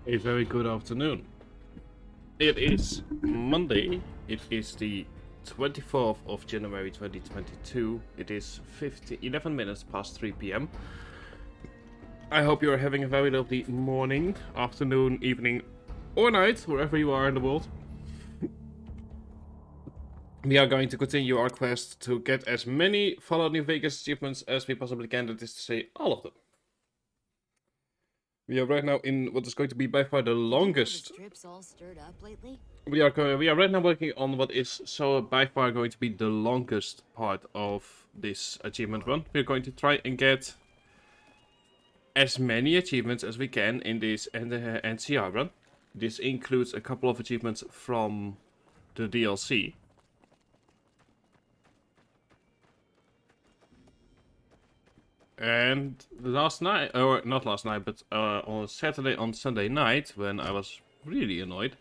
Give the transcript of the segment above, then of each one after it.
A very good afternoon. It is Monday. It is the 24th of January 2022. It is 11 minutes past 3 p.m. I hope you are having a very lovely morning, afternoon, evening, or night, wherever you are in the world. We are going to continue our quest to get as many Fallout New Vegas achievements as we possibly can, that is to say, all of them. We are right now in what is going to be by far the longest. All stirred up lately? We are right now working on what is by far going to be the longest part of this achievement run. We're going to try and get as many achievements as we can in this NCR run. This includes a couple of achievements from the DLC. And last night, or not last night, but on Sunday night, when I was really annoyed,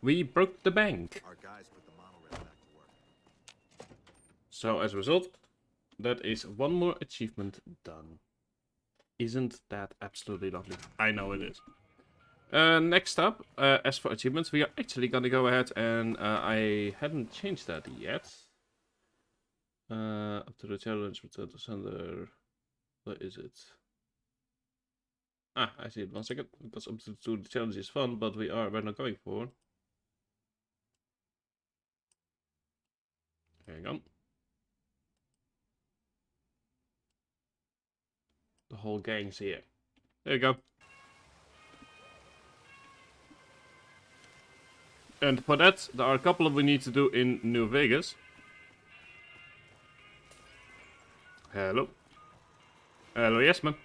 we broke the bank. Our guys put the monorail back to work. So as a result, that is one more achievement done. Isn't that absolutely lovely? I know it is. Next up, as for achievements, we are actually gonna go ahead and I hadn't changed that yet. Up to the challenge, return to sender. Where is it? Ah, I see it. 1 second. Because up to the challenge is fun, but we're not going for. Hang on. The whole gang's here. There you go. And for that, there are a couple of we need to do in New Vegas. Hello. Hello, yes, man.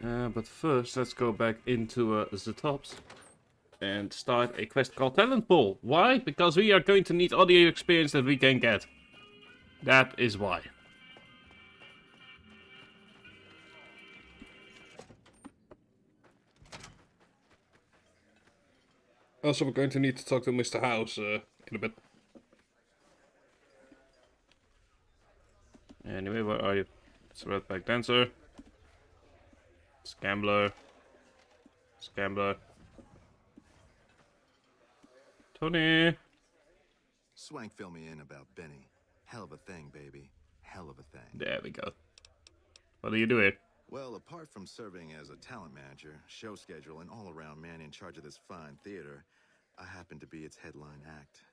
But first, let's go back into the tops and start a quest called Talent Pool. Why? Because we are going to need all the experience that we can get. That is why. Also, we're going to need to talk to Mr. House in a bit. Anyway, where are you? It's Redback Dancer. Scambler. Scambler. Tony. Swank fill me in about Benny. Hell of a thing, baby. Hell of a thing. There we go. What do you do here? Well, apart from serving as a talent manager, show schedule, and all-around man in charge of this fine theater, I happen to be its headline act.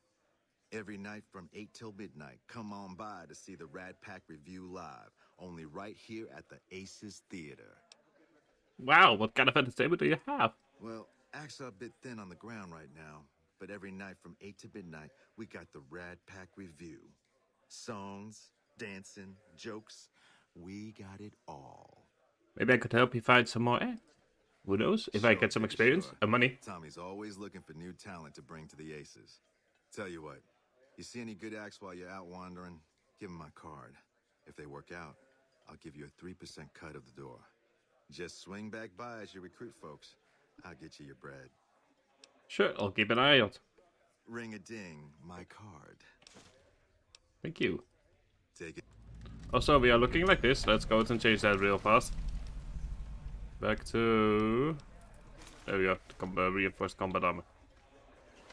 Every night from 8 till midnight, come on by to see the Rad Pack Review live, only right here at the Aces Theater. Wow, what kind of entertainment do you have? Well, acts are a bit thin on the ground right now, but every night from 8 to midnight, we got the Rad Pack Review. Songs, dancing, jokes, we got it all. Maybe I could help you find some more acts. Who knows? If I get some experience and money. Tommy's always looking for new talent to bring to the Aces. Tell you what, you see any good acts while you're out wandering, give them my card. If they work out, I'll give you a 3% cut of the door. Just swing back by as you recruit folks. I'll get you your bread. Sure, I'll keep an eye out. Ring-a-ding, my card. Thank you. Take it. Also, we are looking like this. Let's go and change that real fast. Back to... There we go. Reinforced combat armor.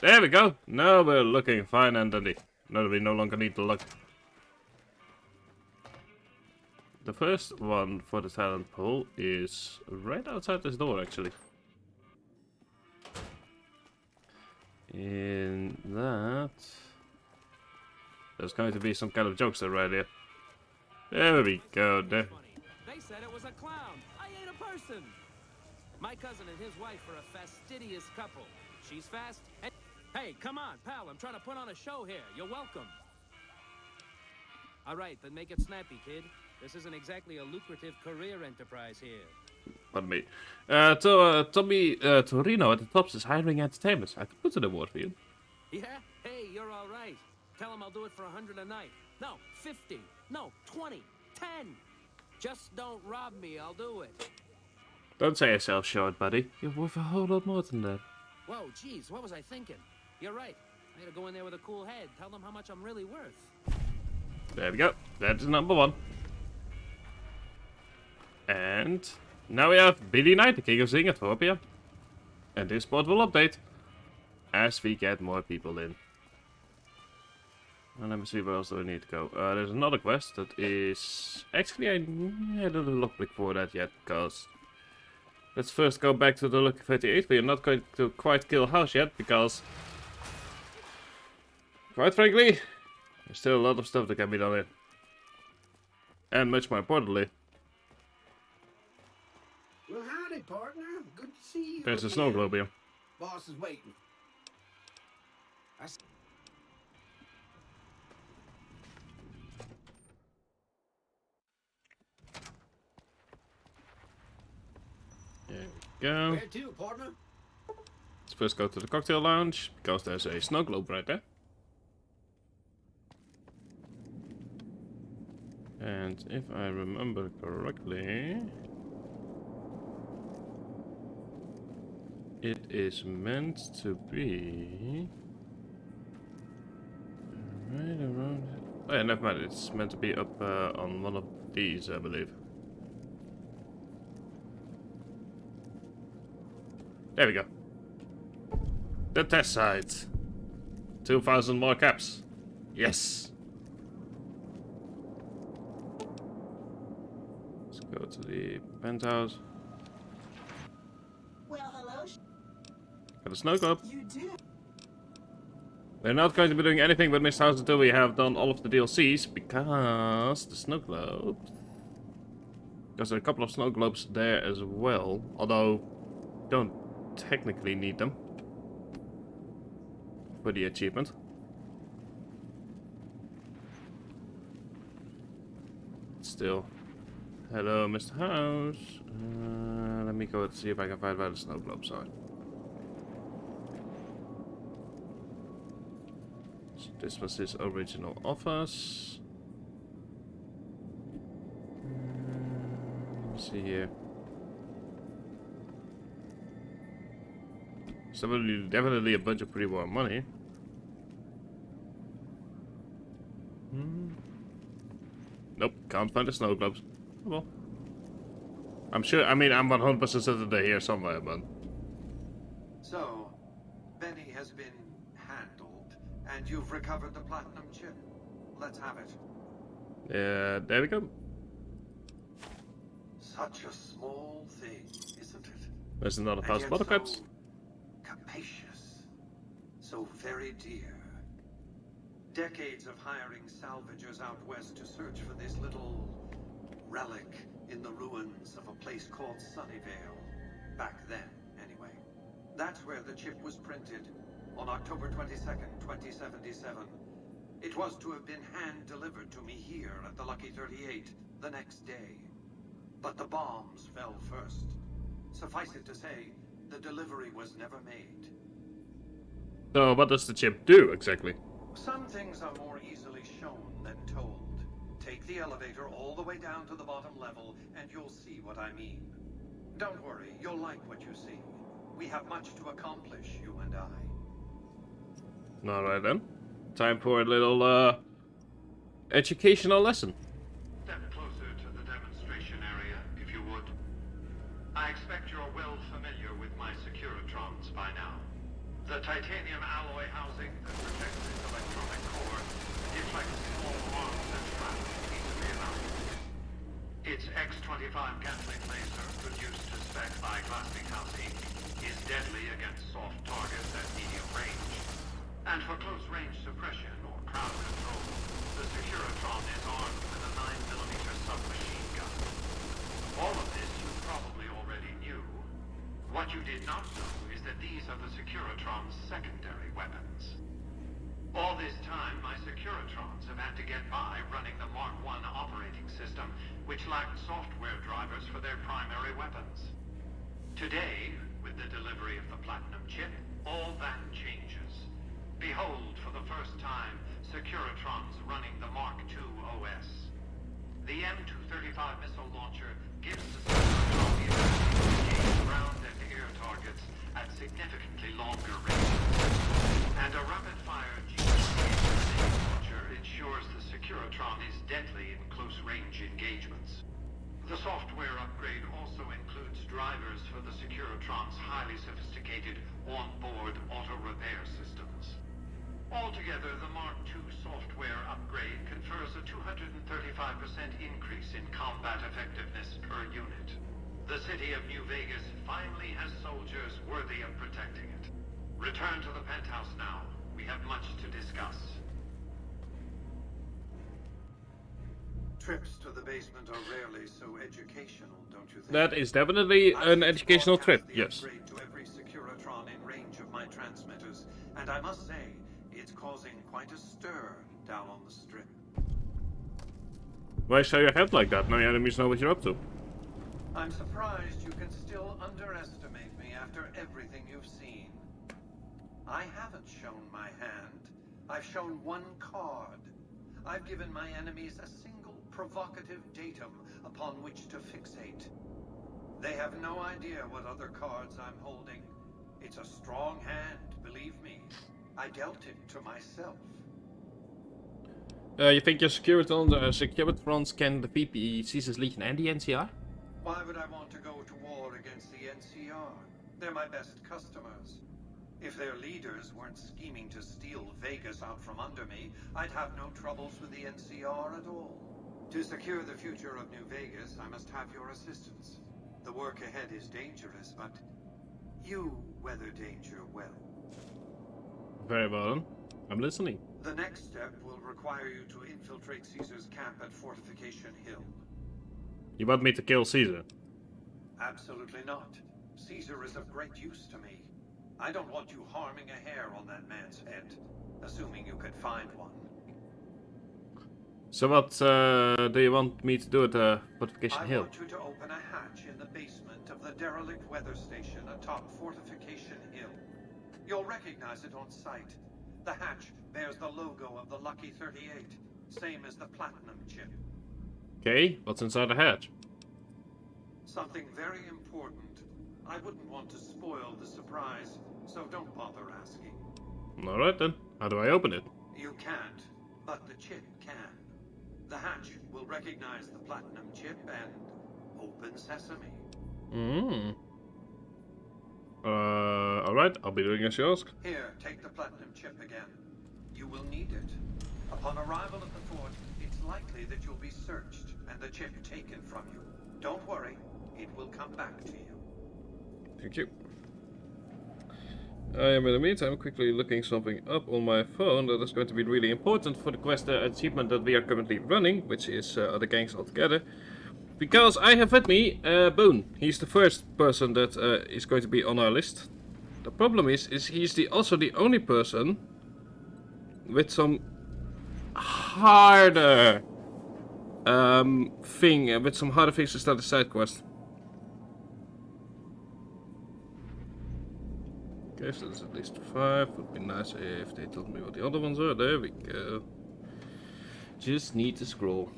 There we go. Now we're looking fine and dandy. No, we no longer need to look. The first one for the talent pool is right outside this door, actually. In that... There's going to be some kind of jokester right here. There we go. There. They said it was a clown. I ain't a person. My cousin and his wife are a fastidious couple. She's fast and... Hey, come on, pal. I'm trying to put on a show here. You're welcome. All right, then make it snappy, kid. This isn't exactly a lucrative career enterprise here. Pardon me. Tommy Torino at the Tops is hiring entertainers. I could put an award for you. Yeah? Hey, you're all right. Tell him I'll do it for 100 a night. No, 50. No, 20. 10. Just don't rob me. I'll do it. Don't say yourself short, buddy. You're worth a whole lot more than that. Whoa, geez, what was I thinking? You're right. I gotta go in there with a cool head. Tell them how much I'm really worth. There we go. That's number one. And now we have Billy Knight, the King of Singapore. And this spot will update as we get more people in. And let me see where else do I need to go. There's another quest that is... Actually, I didn't look for that yet, because... Let's first go back to the Lucky 38. We are not going to quite kill House yet, because... Quite frankly, there's still a lot of stuff that can be done here. And much more importantly... Well, howdy, partner. Good to see you. There's a snow globe here. Boss is waiting. There we go. Where to, partner? Let's first go to the cocktail lounge, because there's a snow globe right there. And if I remember correctly... It is meant to be... Right around... Oh yeah, never mind, it's meant to be up on one of these, I believe. There we go. The test site. 2,000 more caps. Yes. Let's go to the penthouse. Well, hello. Got a snow globe. You do. We're not going to be doing anything with Mist House until we have done all of the DLCs, because the snow globe... Because there are a couple of snow globes there as well, although don't technically need them for the achievement. Still. Hello, Mr. House. Let me go see if I can find where the snow globes are. So this was his original office. Let me see here. So definitely a bunch of pre-war money. Nope, can't find the snow globes. Oh well. I'm sure, I mean, I'm 100% certain they're here somewhere, but... So, Benny has been handled, and you've recovered the platinum chip. Let's have it. Yeah, there we go. Such a small thing, isn't it? There's another And 1,000 yet bottle caps. so capacious, so very dear. Decades of hiring salvagers out west to search for this little relic in the ruins of a place called Sunnyvale. Back then, anyway. That's where the chip was printed, on October 22nd, 2077. It was to have been hand-delivered to me here at the Lucky 38 the next day. But the bombs fell first. Suffice it to say, the delivery was never made. So what does the chip do, exactly? Some things are more easily shown than told. Take the elevator all the way down to the bottom level, and you'll see what I mean. Don't worry, you'll like what you see. We have much to accomplish, you and I. Alright then. Time for a little, educational lesson. Step closer to the demonstration area, if you would. I expect you're well familiar with my Securitrons by now. The titanium alloy housing that protects its electronic core is like a small arms and traps easily evaluated. Its X-25 Gatling laser, produced to spec by Glassing House Inc., is deadly against soft targets at medium range. And for close-range suppression or crowd control, the Securitron is armed with a 9mm submachine gun. All of this you probably already knew. What you did not know is that these are the Securitron's secondary weapons. All this time, my Securitrons have had to get by running the Mark I operating system, which lacked software drivers for their primary weapons. Today, with the delivery of the Platinum chip, all that changes. Behold, for the first time, Securitrons running the Mark II OS. The M235 missile launcher gives the Securitron the ability to engage ground and air targets at significantly longer ranges. And a rapid-fire G28 launcher ensures the Securitron is deadly in close-range engagements. The software upgrade also includes drivers for the Securitron's highly sophisticated on-board auto repair systems. Altogether, the Mark II software upgrade confers a 235% increase in combat effectiveness per unit. The city of New Vegas finally has soldiers worthy of protecting it. Return to the penthouse now. We have much to discuss. Trips to the basement are rarely so educational, don't you think? That is definitely an educational trip, yes. Upgrade to every Securitron in range of my transmitters, and I must say, it's causing quite a stir down on the strip. Why show your head like that? Now your enemies know what you're up to. I'm surprised you can still underestimate me after everything you've seen. I haven't shown my hand. I've shown one card. I've given my enemies a single provocative datum upon which to fixate. They have no idea what other cards I'm holding. It's a strong hand, believe me. I dealt it to myself. You think your Securitrons can defeat the Caesar's Legion and the NCR? Why would I want to go to war against the NCR? They're my best customers. If their leaders weren't scheming to steal Vegas out from under me, I'd have no troubles with the NCR at all. To secure the future of New Vegas, I must have your assistance. The work ahead is dangerous, but you weather danger well. Very well then. I'm listening. The next step will require you to infiltrate Caesar's camp at Fortification Hill. You want me to kill Caesar? Absolutely not. Caesar is of great use to me. I don't want you harming a hair on that man's head, assuming you could find one. So what do you want me to do at Fortification Hill? I want you to open a hatch in the basement of the derelict weather station atop Fortification Hill. You'll recognize it on sight. The hatch bears the logo of the Lucky 38, same as the platinum chip. Okay, what's inside the hatch? Something very important. I wouldn't want to spoil the surprise, so don't bother asking. Alright then, how do I open it? You can't, but the chip can. The hatch will recognize the platinum chip and open sesame. Alright, I'll be doing as you ask. Here, take the platinum chip again. You will need it. Upon arrival at the fort, it's likely that you'll be searched and the chip taken from you. Don't worry, it will come back to you. Thank you. I am in the meantime quickly looking something up on my phone that is going to be really important for the quest achievement that we are currently running, which is Other Gangs Altogether. Because I have with me Boone. He's the first person that is going to be on our list. The problem is he's also the only person with some harder with some harder things to start a side quest. Okay, so there's at least 5. Would be nice if they told me what the other ones are. There we go. Just need to scroll.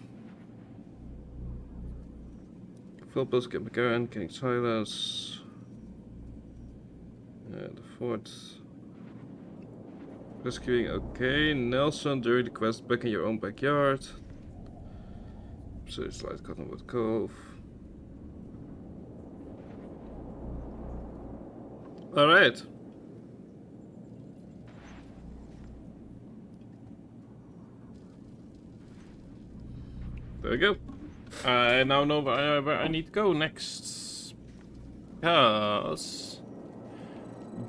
Full pulse, get McCarran, getting silence. The fort. Rescuing, okay. Nelson, during the quest, back in your own backyard. So it's like Cottonwood Cove. Alright. There we go. I now know where I need to go next. Because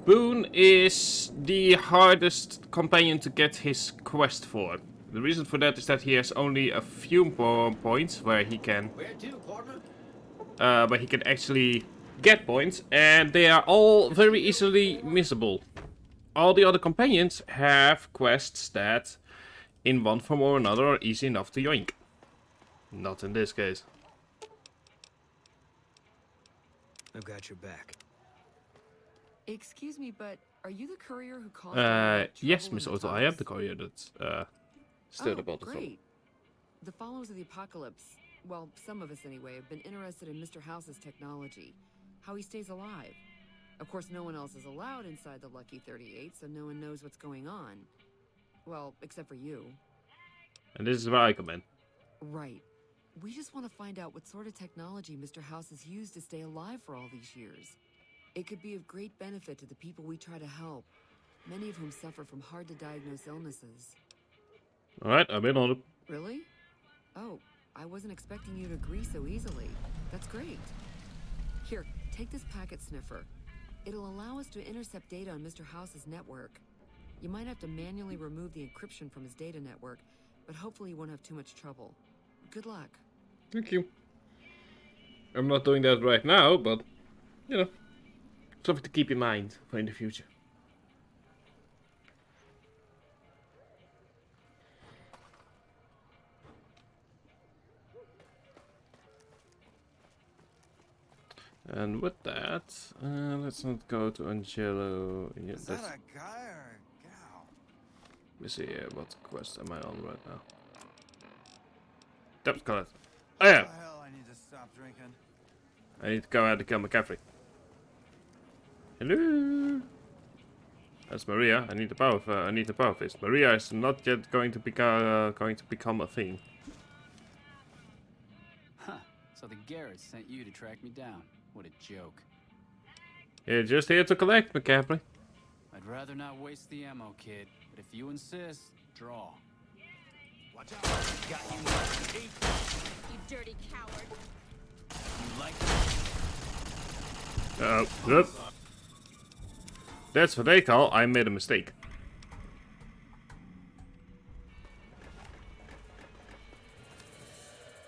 Boone is the hardest companion to get his quest for. The reason for that is that he has only a few points where he can actually get points, and they are all very easily missable. All the other companions have quests that, in one form or another, are easy enough to yoink. Not in this case. I've got your back. Excuse me, but are you the courier who caused yes, Miss Otto, I am the courier that's stirred about the great. trouble. The followers of the apocalypse, well, some of us anyway, have been interested in Mr. House's technology, how he stays alive. Of course, no one else is allowed inside the Lucky 38, so no one knows what's going on. Well, except for you. And this is where I come in. Right. We just want to find out what sort of technology Mr. House has used to stay alive for all these years. It could be of great benefit to the people we try to help, many of whom suffer from hard-to-diagnose illnesses. Alright, I'm in on it. Really? Oh, I wasn't expecting you to agree so easily. That's great. Here, take this packet sniffer. It'll allow us to intercept data on Mr. House's network. You might have to manually remove the encryption from his data network, but hopefully you won't have too much trouble. Good luck. Thank you. I'm not doing that right now, but, you know, something to keep in mind for in the future. And with that, let's not go to Angelo. Yeah, Is that a guy or a gal? Let me see what quest am I on right now. Depth collet. Oh yeah! What the hell, I need to stop drinking. I need to go out to kill McCaffrey. Hello. That's Maria. I need the power. I need the power fist. Maria is not yet going to become a thing. Huh. So the Garretts sent you to track me down. What a joke. You're just here to collect, McCaffrey. I'd rather not waste the ammo, kid. But if you insist, draw. Watch out! Got you now. You dirty coward. You like Yep. That's what they call I made a mistake.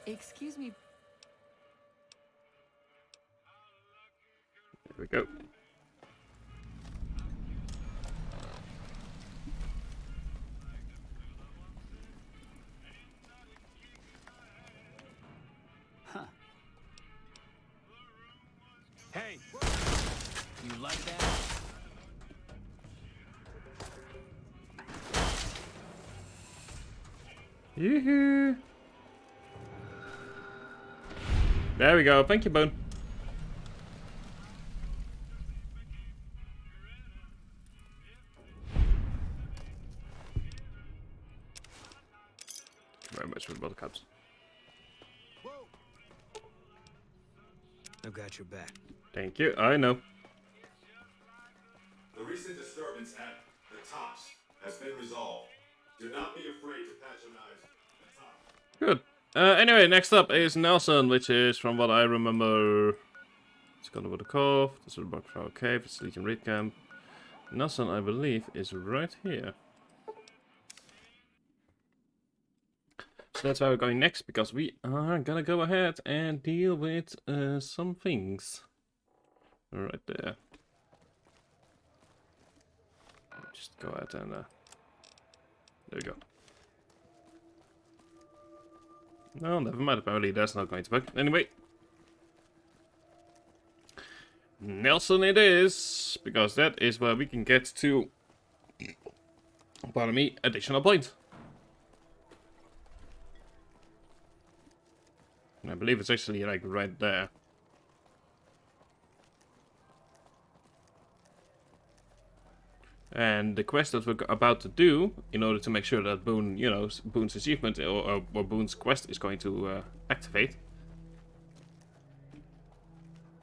Excuse me. There we go. Huh. Hey! You like that? Yoo-hoo! There we go. Thank you, Bone. Very much for the buttercups. I've got your back. Thank you. I know. The recent disturbance at the Tops has been resolved. Do not be afraid to patronize the Tops. Good. Anyway, next up is Nelson, which is, from what I remember, it's gone over the cove. This is the Buckflower Cave. It's Legion Raid Camp. Nelson, I believe, is right here. So that's where we're going next, because we are gonna go ahead and deal with some things. Right there. Just go ahead and there we go. No, never mind. Apparently that's not going to work. Anyway. Nelson it is, because that is where we can get to, pardon me, additional points. And I believe it's actually like right there. And the quest that we're about to do, in order to make sure that Boone, you know, Boone's achievement or Boone's quest is going to activate,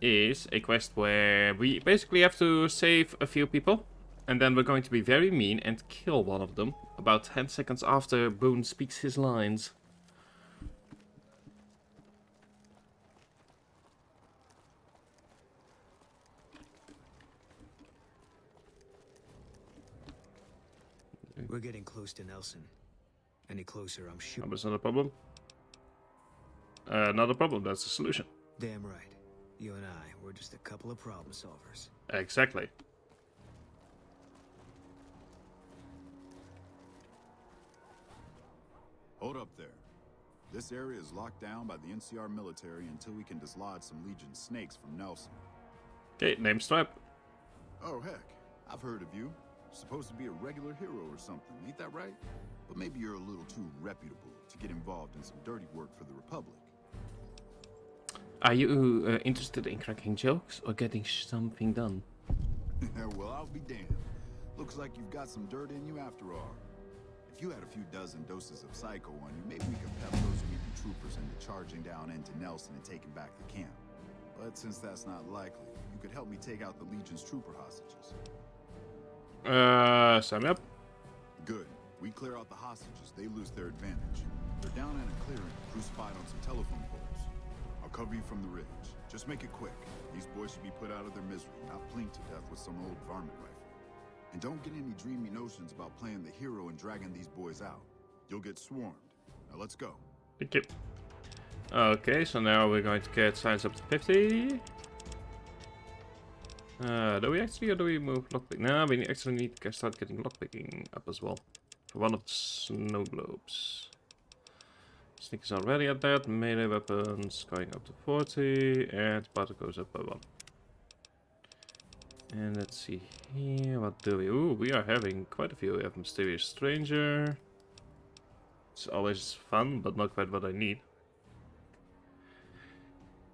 is a quest where we basically have to save a few people, and then we're going to be very mean and kill one of them about 10 seconds after Boone speaks his lines. We're getting close to Nelson. Any closer, I'm shooting. That's not a problem. Not a problem, that's the solution. Damn right. You and I, we're just a couple of problem solvers. Exactly. Hold up there. This area is locked down by the NCR military until we can dislodge some Legion snakes from Nelson. Okay, name stripe. Oh, heck. I've heard of you. Supposed to be a regular hero or something, ain't that right? But maybe you're a little too reputable to get involved in some dirty work for the Republic. Are you interested in cracking jokes or getting something done? Well, I'll be damned. Looks like you've got some dirt in you after all. If you had a few dozen doses of Psycho on you, maybe we could pep those weepy troopers into charging down into Nelson and taking back the camp. But since that's not likely, you could help me take out the Legion's trooper hostages. Sign me up. Good. We clear out the hostages, they lose their advantage. They're down in a clearing, crucified on some telephone poles. I'll cover you from the ridge. Just make it quick. These boys should be put out of their misery, not plinked to death with some old varmint rifle. And don't get any dreamy notions about playing the hero and dragging these boys out. You'll get swarmed. Now let's go. Thank you. Okay, so now we're going to get science up to 50. Do we actually, or do we move lockpick? No, we actually need to start getting lockpicking up as well. For one of the snow globes. Sneakers already at that. Melee weapons going up to 40. And battle goes up by 1. And let's see here. What do we... Ooh, we are having quite a few. We have Mysterious Stranger. It's always fun, but not quite what I need.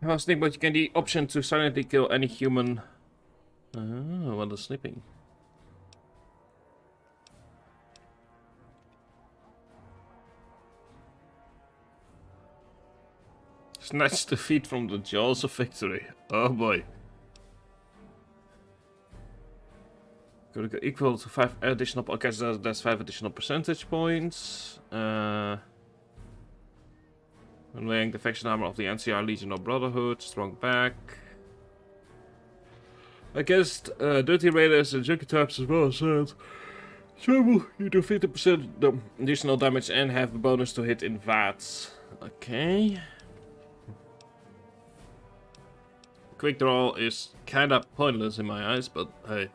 I was thinking about you get the option to silently kill any human while they're sleeping. Snatch defeat from the jaws of victory. Oh boy. Could go equal to 5 additional... Okay, so that's 5 additional percentage points. When wearing the faction armor of the NCR Legion or Brotherhood, strong back. Against Dirty Raiders and Junkie Types as well as Trouble, you do 50% additional damage and have a bonus to hit in VATS. Okay. Quick draw is kinda pointless in my eyes, but hey.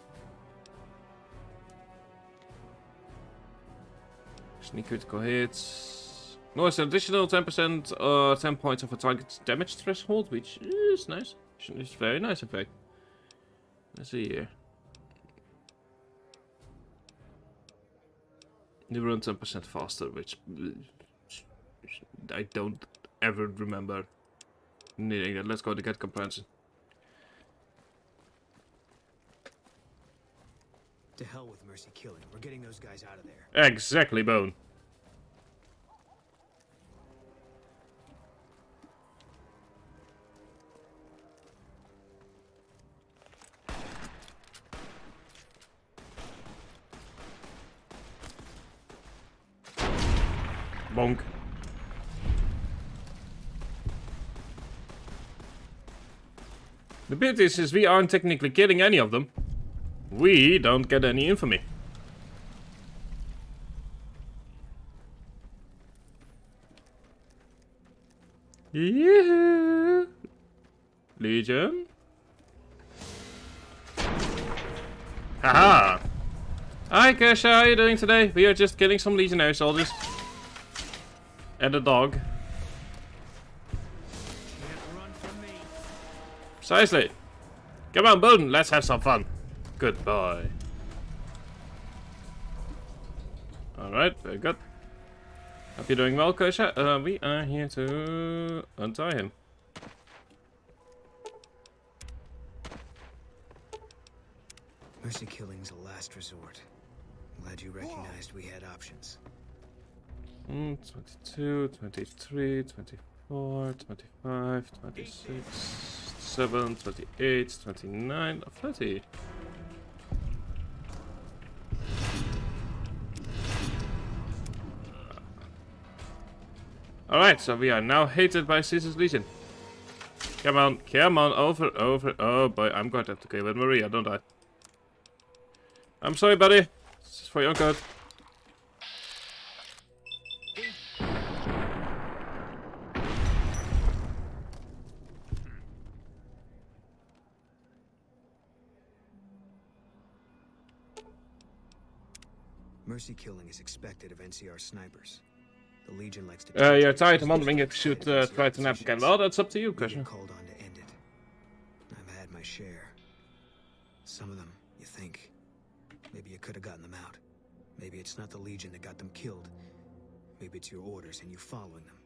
Sneak critical hits. No, it's an additional 10% 10 points of a target's damage threshold, which is nice. It's very nice, in fact. Let's see here. You run 10% faster, which I don't ever remember needing that. Let's go to get comprehension. To hell with mercy killing. We're getting those guys out of there. Exactly, Bone. Bonk. The bit is we aren't technically killing any of them. We don't get any infamy. Yeah. Legion. Haha. Hi Kesha, how are you doing today? We are just killing some legionary soldiers. And a dog. Precisely. Come on, Bowden, let's have some fun. Goodbye. Alright, very good. Hope you're doing well, Kosha. We are here to untie him. Mercy killing's a last resort. Glad you recognized we had options. 22, 23, 24, 25, 26, 7, 28, 29, 30. Alright, so we are now hated by Caesar's Legion. Come on, over. Oh boy, I'm going to have to kill with Maria, don't I? I'm sorry, buddy. This is for your good. Mercy killing is expected of NCR snipers. The Legion likes to... You're tired. I'm wondering if you should try to nap again. Well, that's up to you, Christian. Called on to end it. I've had my share. Some of them, you think. Maybe you could have gotten them out. Maybe it's not the Legion that got them killed. Maybe it's your orders and you following them.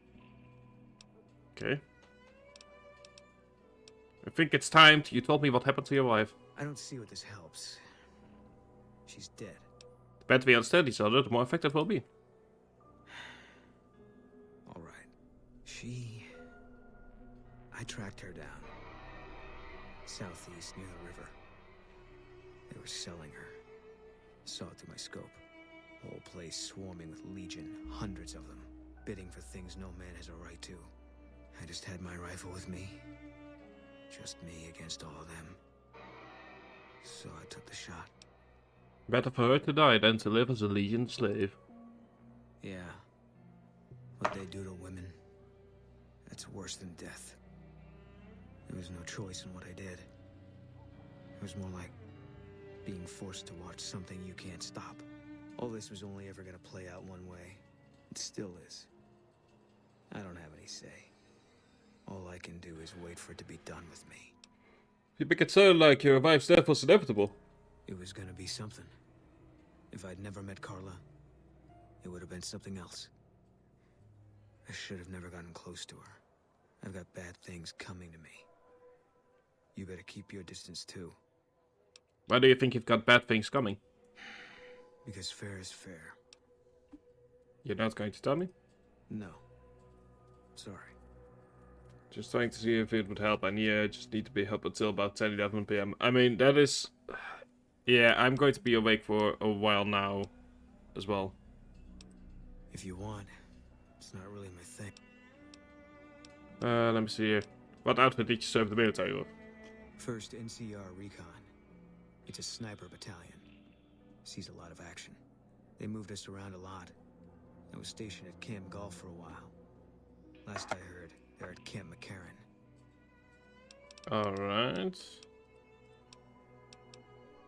Okay. I think it's time. You told me what happened to your wife. I don't see what this helps. She's dead. The better we understand each other, the more effective we'll be. All right. I tracked her down. Southeast near the river. They were selling her. Saw it through my scope. Whole place swarming with Legion, hundreds of them, bidding for things no man has a right to. I just had my rifle with me. Just me against all of them. So I took the shot. Better for her to die than to live as a Legion slave. Yeah. What they do to women, that's worse than death. There was no choice in what I did. It was more like being forced to watch something you can't stop. All this was only ever gonna play out one way. It still is. I don't have any say. All I can do is wait for it to be done with me. You make it sound like your wife's death was inevitable. It was gonna be something. If I'd never met Carla, it would have been something else. I should have never gotten close to her. I've got bad things coming to me. You better keep your distance too. Why do you think you've got bad things coming? Because fair is fair. You're not going to tell me? No. Sorry. Just trying to see if it would help, and yeah, just need to be up until about 10-11 p.m. I mean, that is... Yeah, I'm going to be awake for a while now, as well. If you want, it's not really my thing. Let me see here. What outfit did you serve the military with? 1st NCR Recon. It's a sniper battalion. Sees a lot of action. They moved us around a lot. I was stationed at Camp Golf for a while. Last I heard, they're at Camp McCarran. Alright.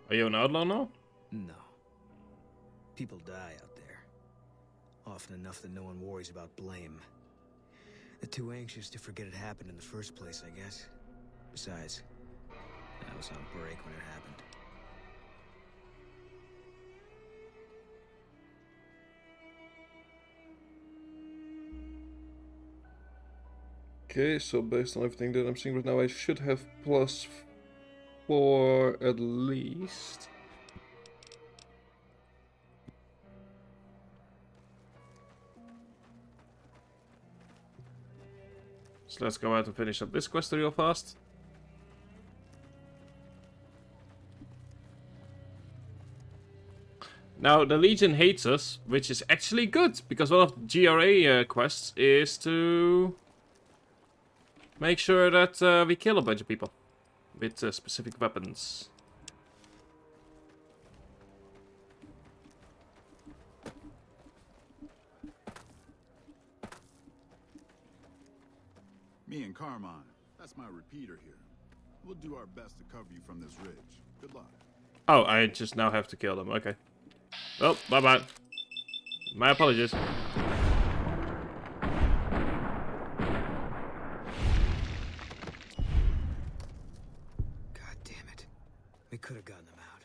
Are you an outlaw now? No. People die out there. Often enough that no one worries about blame. They're too anxious to forget it happened in the first place, I guess. Besides, I was on break when it happened. Okay, so based on everything that I'm seeing right now, I should have +4 at least. So let's go out and finish up this quest real fast. Now, the Legion hates us, which is actually good, because one of the GRA quests is to make sure that we kill a bunch of people with specific weapons. Me and Carmine, that's my repeater here. We'll do our best to cover you from this ridge. Good luck. Oh, I just now have to kill them. Okay. Well, bye-bye. My apologies. God damn it. We could have gotten them out.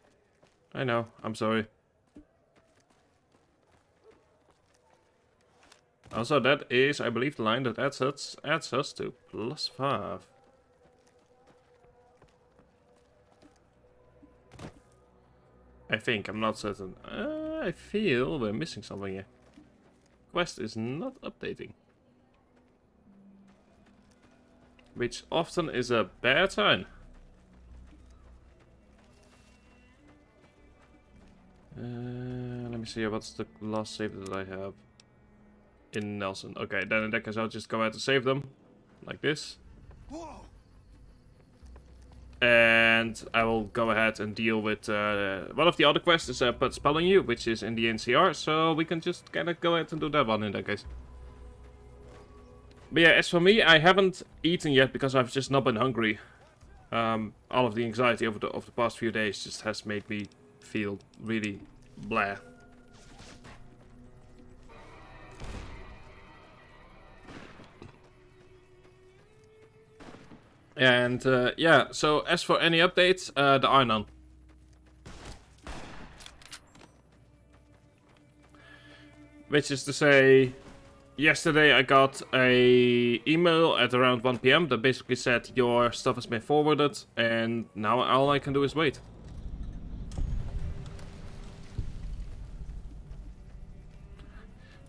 I know. I'm sorry. Also, that is, I believe, the line that adds us to +5. I think. I'm not certain. I feel we're missing something here. Quest is not updating. Which often is a bad sign. Let me see. What's the last save that I have? In Nelson. Okay, then in that case I'll just go ahead and save them. Like this. Whoa! And I will go ahead and deal with one of the other quests is Put Spelling You, which is in the NCR, so we can just kind of go ahead and do that one in that case. But yeah, as for me, I haven't eaten yet because I've just not been hungry. All of the anxiety of the past few days just has made me feel really blah. And yeah, so as for any updates, there are none. Which is to say, yesterday I got a email at around 1 PM that basically said your stuff has been forwarded, and now all I can do is wait.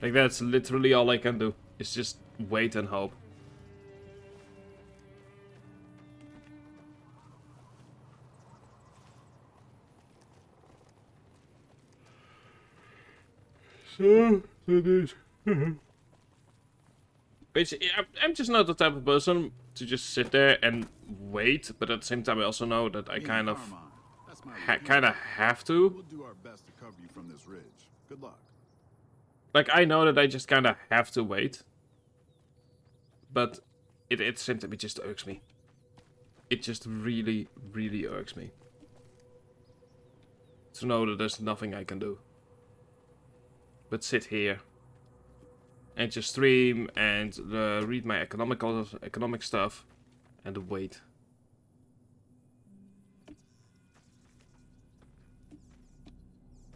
Like, that's literally all I can do, is just wait and hope. So, that is... Basically, I'm just not the type of person to just sit there and wait, but at the same time I also know that I kind of have to. We'll do our best to cover you from this ridge. Good luck. Like, I know that I just kind of have to wait. But it at the same time, it just irks me. It just really, really irks me. To know that there's nothing I can do. But sit here. And just stream and read my economic stuff. And wait.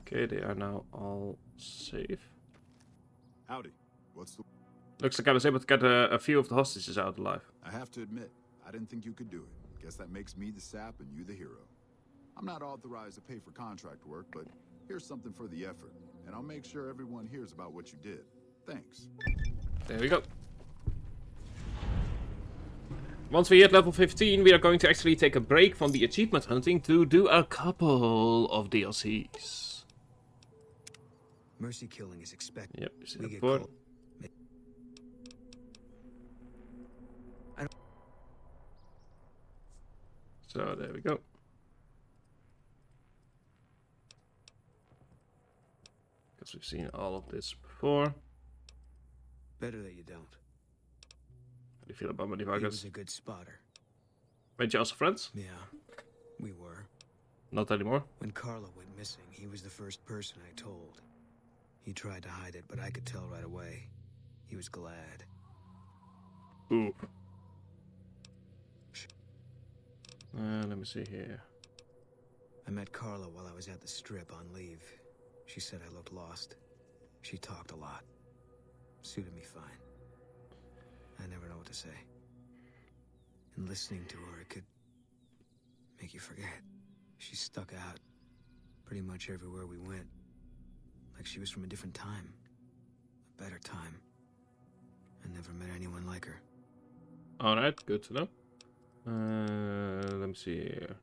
Okay, they are now all safe. Howdy. What's the... Looks like I was able to get a few of the hostages out alive. I have to admit, I didn't think you could do it. Guess that makes me the sap and you the hero. I'm not authorized to pay for contract work, but here's something for the effort. And I'll make sure everyone hears about what you did. Thanks. There we go. Once we hit level 15, we are going to actually take a break from the achievement hunting to do a couple of DLCs. Mercy killing is expected. Yep, you see We that get before. called. So there we go. Because we've seen all of this before. Better that you don't. How do you feel about money He was buggers? a good spotter. Weren't you also friends? Yeah, we were. Not anymore. When Carla went missing, he was the first person I told. He tried to hide it, but I could tell right away. He was glad. Ooh. Let me see here. I met Carla while I was at the strip on leave. She said I looked lost. She talked a lot. Suited me fine. I never know what to say. And listening to her, it could make you forget. She stuck out pretty much everywhere we went. Like she was from a different time. A better time. I never met anyone like her. Alright, good to know. Let me see here.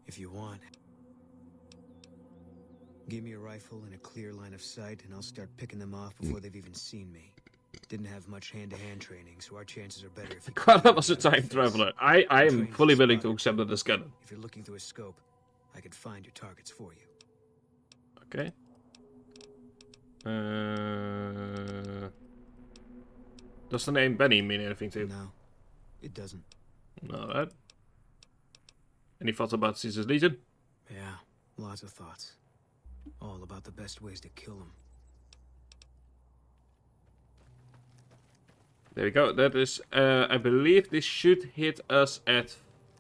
If you want, give me a rifle and a clear line of sight, and I'll start picking them off before they've even seen me. Didn't have much hand-to-hand training, so our chances are better if you... Carla was a time traveler. I am fully willing to accept that as canon. If you're looking through a scope, I could find your targets for you. Okay. Does the name Benny mean anything to you? No, it doesn't. Alright. Any thoughts about Caesar's Legion? Yeah, lots of thoughts. All about the best ways to kill them. There we go. That is, I believe this should hit us at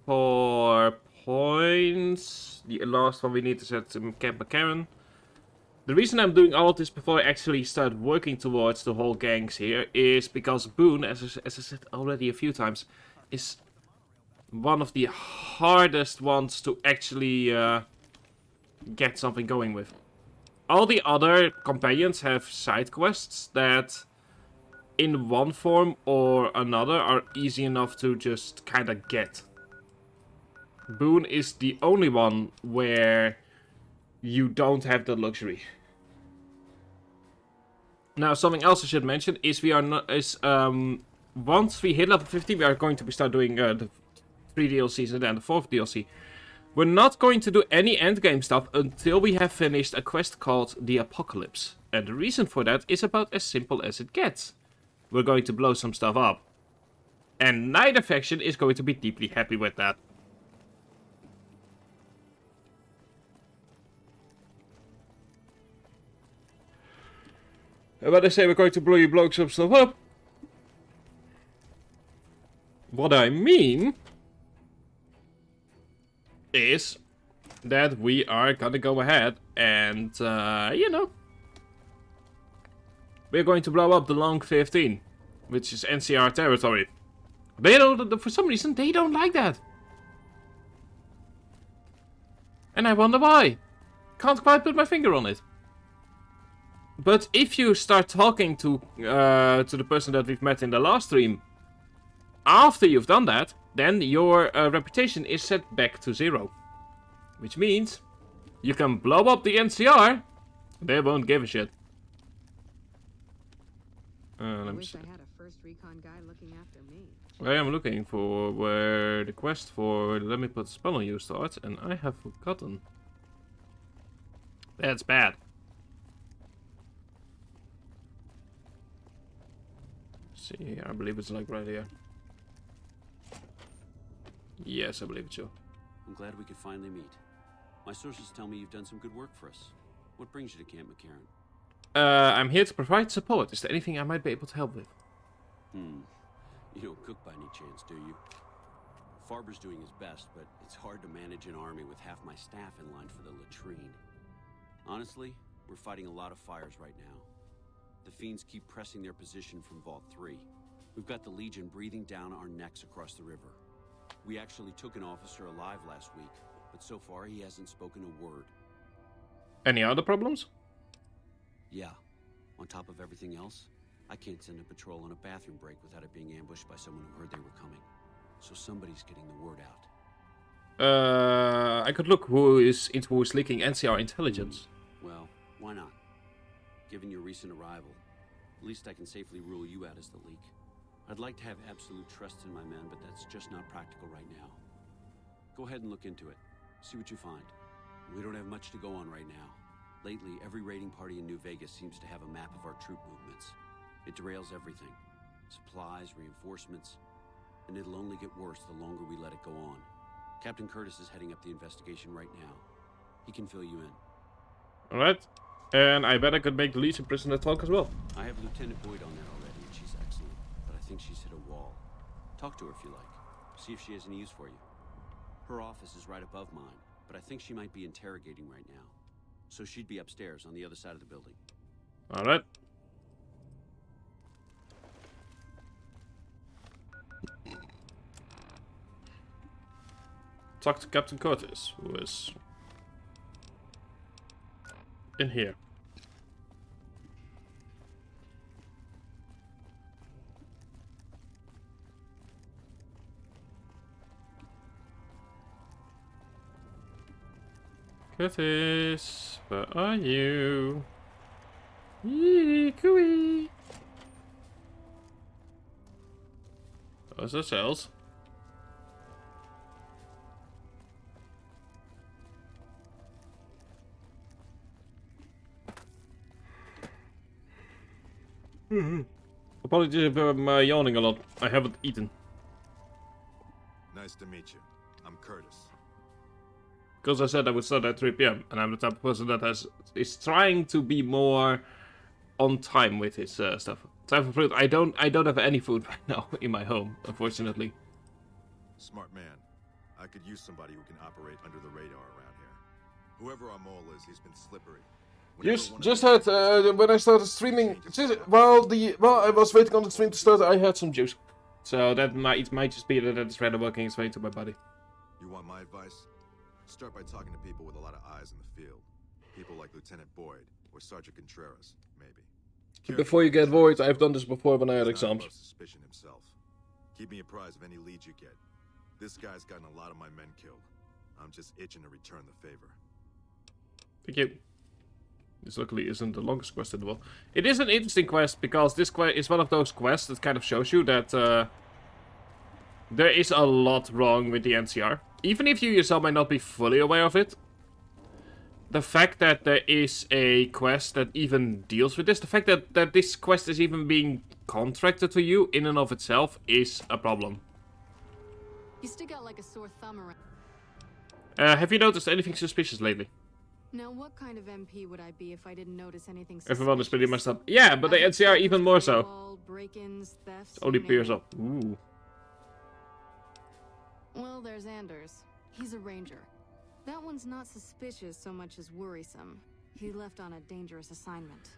4 points. The last one we need to set to Camp McCarran. The reason I'm doing all of this before I actually start working towards the whole gangs here is because Boone, as I said already a few times, is one of the hardest ones to actually get something going with. All the other companions have side quests that in one form or another are easy enough to just kind of get. Boone is the only one where you don't have the luxury. Now, something else I should mention is once we hit level 50, we are going to start doing the 3 DLCs and then the 4th DLC. We're not going to do any endgame stuff until we have finished a quest called the Apocalypse. And the reason for that is about as simple as it gets. We're going to blow some stuff up. And neither faction is going to be deeply happy with that. And when I say we're going to blow some stuff up, what I mean is that we are gonna go ahead and, you know, we're going to blow up the Long 15, which is NCR territory. They don't, for some reason, they don't like that. And I wonder why. Can't quite put my finger on it. But if you start talking to the person that we've met in the last stream, after you've done that, then your reputation is set back to 0. Which means You can blow up the NCR. They won't give a shit. I Let me wish see. I had a first recon guy looking after me. I am looking for where the quest for let me put spell on you starts, and I have forgotten. That's bad. Let's see, I believe it's like right here. Yes, I believe it's so. I'm glad we could finally meet. My sources tell me you've done some good work for us. What brings you to Camp McCarran? I'm here to provide support. Is there anything I might be able to help with? You don't cook by any chance, do you? Farber's doing his best, but it's hard to manage an army with half my staff in line for the latrine. Honestly, we're fighting a lot of fires right now. The fiends keep pressing their position from Vault 3. We've got the Legion breathing down our necks across the river. We actually took an officer alive last week, but so far he hasn't spoken a word. Any other problems? Yeah. On top of everything else, I can't send a patrol on a bathroom break without it being ambushed by someone who heard they were coming. So somebody's getting the word out. I could look who is leaking NCR intelligence. Well, why not? Given your recent arrival, at least I can safely rule you out as the leak. I'd like to have absolute trust in my men, but that's just not practical right now. Go ahead and look into it. See what you find. We don't have much to go on right now. Lately, every raiding party in New Vegas seems to have a map of our troop movements. It derails everything. Supplies, reinforcements, and it'll only get worse the longer we let it go on. Captain Curtis is heading up the investigation right now. He can fill you in. Alright. And I bet I could make the Legion prisoner talk as well. I have Lieutenant Boyd on there already, and she's excellent. But I think she's hit a wall. Talk to her if you like. See if she has any use for you. Her office is right above mine, but I think she might be interrogating right now. So she'd be upstairs on the other side of the building. Alright. Talk to Captain Curtis, who is in here. Curtis, where are you? Yee, cooey. Those are cells. Apologies if I'm yawning a lot. I haven't eaten. Nice to meet you. I'm Curtis. Because I said I would start at 3 PM, and I'm the type of person that is trying to be more on time with his stuff. Time for food. I don't have any food right now in my home, unfortunately. Smart man. I could use somebody who can operate under the radar around here. Whoever our mole is, he's been slippery. Just had when I started streaming. While I was waiting on the stream to start, I had some juice, so that might just be that it's rather working its way to my body. You want my advice? Start by talking to people with a lot of eyes in the field. People like Lieutenant Boyd or Sergeant Contreras, maybe. Before you get worried, I've done this before when I had exams. Suspicion himself. Keep me apprised of any leads you get. This guy's gotten a lot of my men killed. I'm just itching to return the favor. Thank you. This luckily isn't the longest quest in the world. It is an interesting quest because this quest is one of those quests that kind of shows you that there is a lot wrong with the NCR. Even if you yourself might not be fully aware of it, the fact that there is a quest that even deals with this, the fact that this quest is even being contracted to you in and of itself is a problem. You stick out like a sore thumb around. Have you noticed anything suspicious lately? Now, what kind of MP would I be if I didn't notice anything suspicious? Everyone is pretty messed up. Yeah, but the NCR even more so. Break-ins, thefts, Only peers up. Ooh. Well, there's Anders. He's a ranger. That one's not suspicious so much as worrisome. He left on a dangerous assignment.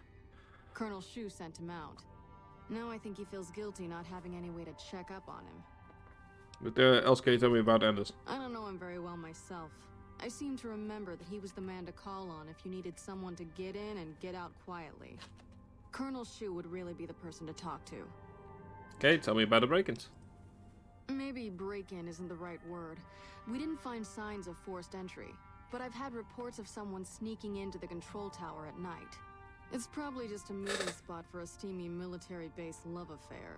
Colonel Shu sent him out. Now I think he feels guilty not having any way to check up on him. What else can you tell me about Anders? I don't know him very well myself. I seem to remember that he was the man to call on if you needed someone to get in and get out quietly. Colonel Shu would really be the person to talk to. Okay, tell me about the break-ins. Maybe break-in isn't the right word. We didn't find signs of forced entry, but I've had reports of someone sneaking into the control tower at night. It's probably just a meeting spot for a steamy military base love affair.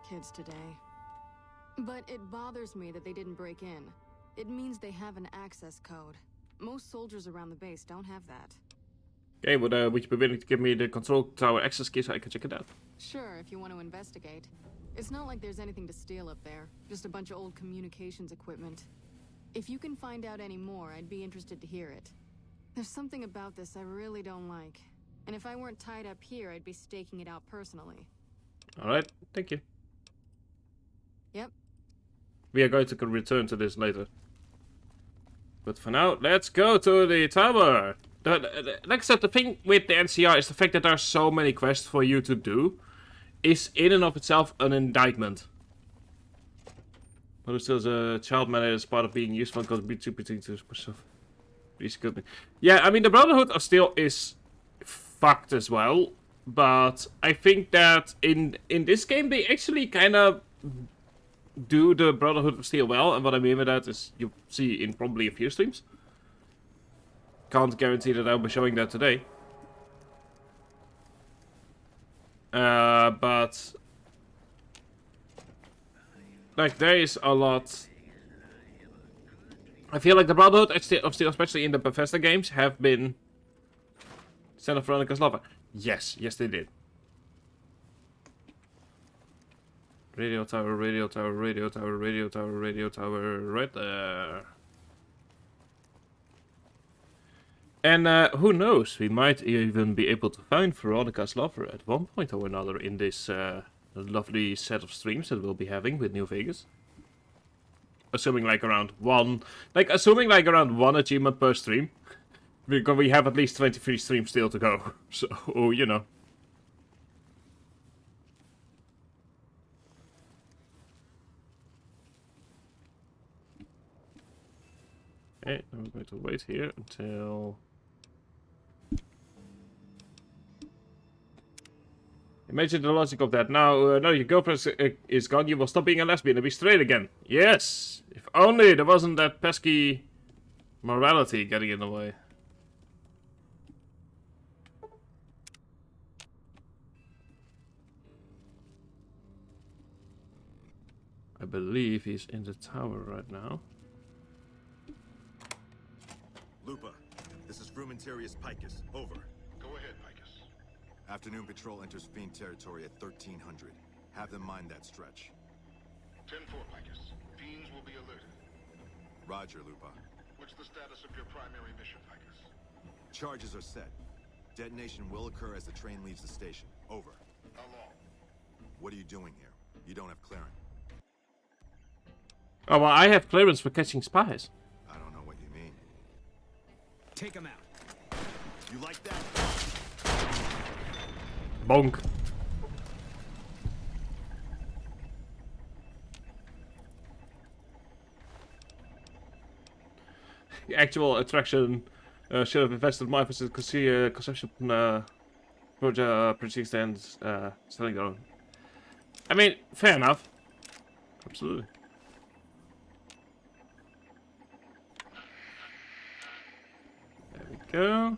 Kids today. But it bothers me that they didn't break in. It means they have an access code. Most soldiers around the base don't have that. Okay, but would you be willing to give me the control tower access key so I can check it out? Sure, if you want to investigate. It's not like there's anything to steal up there. Just a bunch of old communications equipment. If you can find out any more, I'd be interested to hear it. There's something about this I really don't like. And if I weren't tied up here, I'd be staking it out personally. Alright, thank you. Yep. We are going to return to this later. But for now, let's go to the tower. Like I said, the thing with the NCR is the fact that there are so many quests for you to do is in and of itself an indictment. But it still is a child matter as part of being useful because be too between to myself. Please good me. Yeah, I mean the Brotherhood of Steel is fucked as well. But I think that in this game they actually kinda do the Brotherhood of Steel well, and what I mean by that is you see in probably a few streams. Can't guarantee that I'll be showing that today. But like there is a lot. I feel like the Brotherhood of Steel, especially in the Bethesda games, have been Santa Veronica's lover. Yes, they did. Radio tower, radio tower, radio tower, radio tower, radio tower, right there. And who knows, we might even be able to find Veronica's lover at one point or another in this lovely set of streams that we'll be having with New Vegas. Assuming like around one achievement per stream. Because we have at least 23 streams still to go. So, you know. Okay, I'm going to wait here until... Imagine the logic of that. Now, no, your girlfriend is gone, you will stop being a lesbian and be straight again. Yes! If only there wasn't that pesky morality getting in the way. I believe he's in the tower right now. Lupa, this is Frumentarius Picus. Over. Go ahead, Picus. Afternoon patrol enters Fiend territory at 1300. Have them mind that stretch. 10-4, Picus. Fiends will be alerted. Roger, Lupa. What's the status of your primary mission, Picus? Charges are set. Detonation will occur as the train leaves the station. Over. How long? What are you doing here? You don't have clearance. Oh, well, I have clearance for catching spies. I don't know what you mean. Take him out. You like that? Bonk. The actual attraction should have invested my conception project and selling their own. I mean, fair enough. Absolutely. There we go.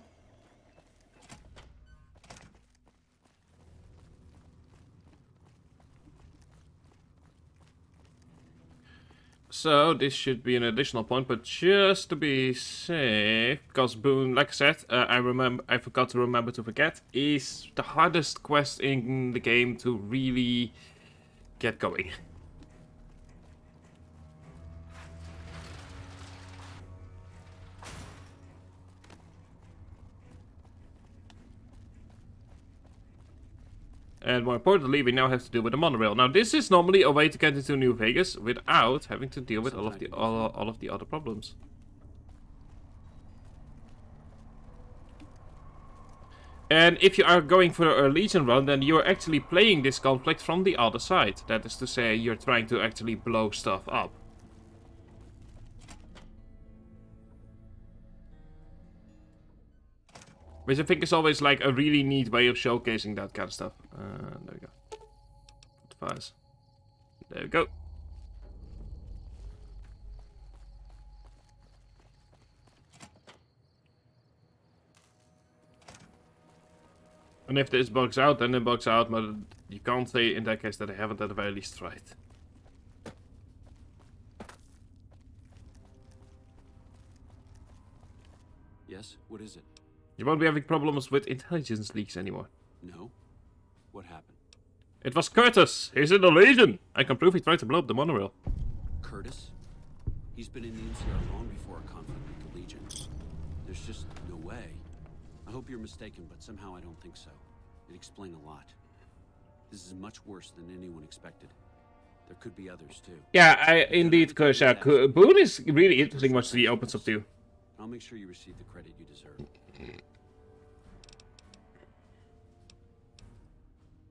So this should be an additional point, but just to be safe, because Boone, like I said, I forgot to remember to forget, is the hardest quest in the game to really get going. And more importantly, we now have to deal with the monorail. Now, this is normally a way to get into New Vegas without having to deal with all of the other problems. And if you are going for a Legion run, then you are actually playing this conflict from the other side. That is to say, you're trying to actually blow stuff up. Which I think is always like a really neat way of showcasing that kind of stuff. There we go. Advise. There we go. And if this bugs out, then it bugs out, but you can't say in that case that I haven't at the very least tried. Yes? What is it? You won't be having problems with intelligence leaks anymore. No? What happened? It was Curtis! He's in the Legion! I can prove he tried to blow up the monorail. Curtis? He's been in the NCR long before our conflict with the Legion. There's just no way. I hope you're mistaken, but somehow I don't think so. It'd explain a lot. This is much worse than anyone expected. There could be others, too. Yeah, indeed, because Boone is really interesting what he opens up to. I'll make sure you receive the credit you deserve.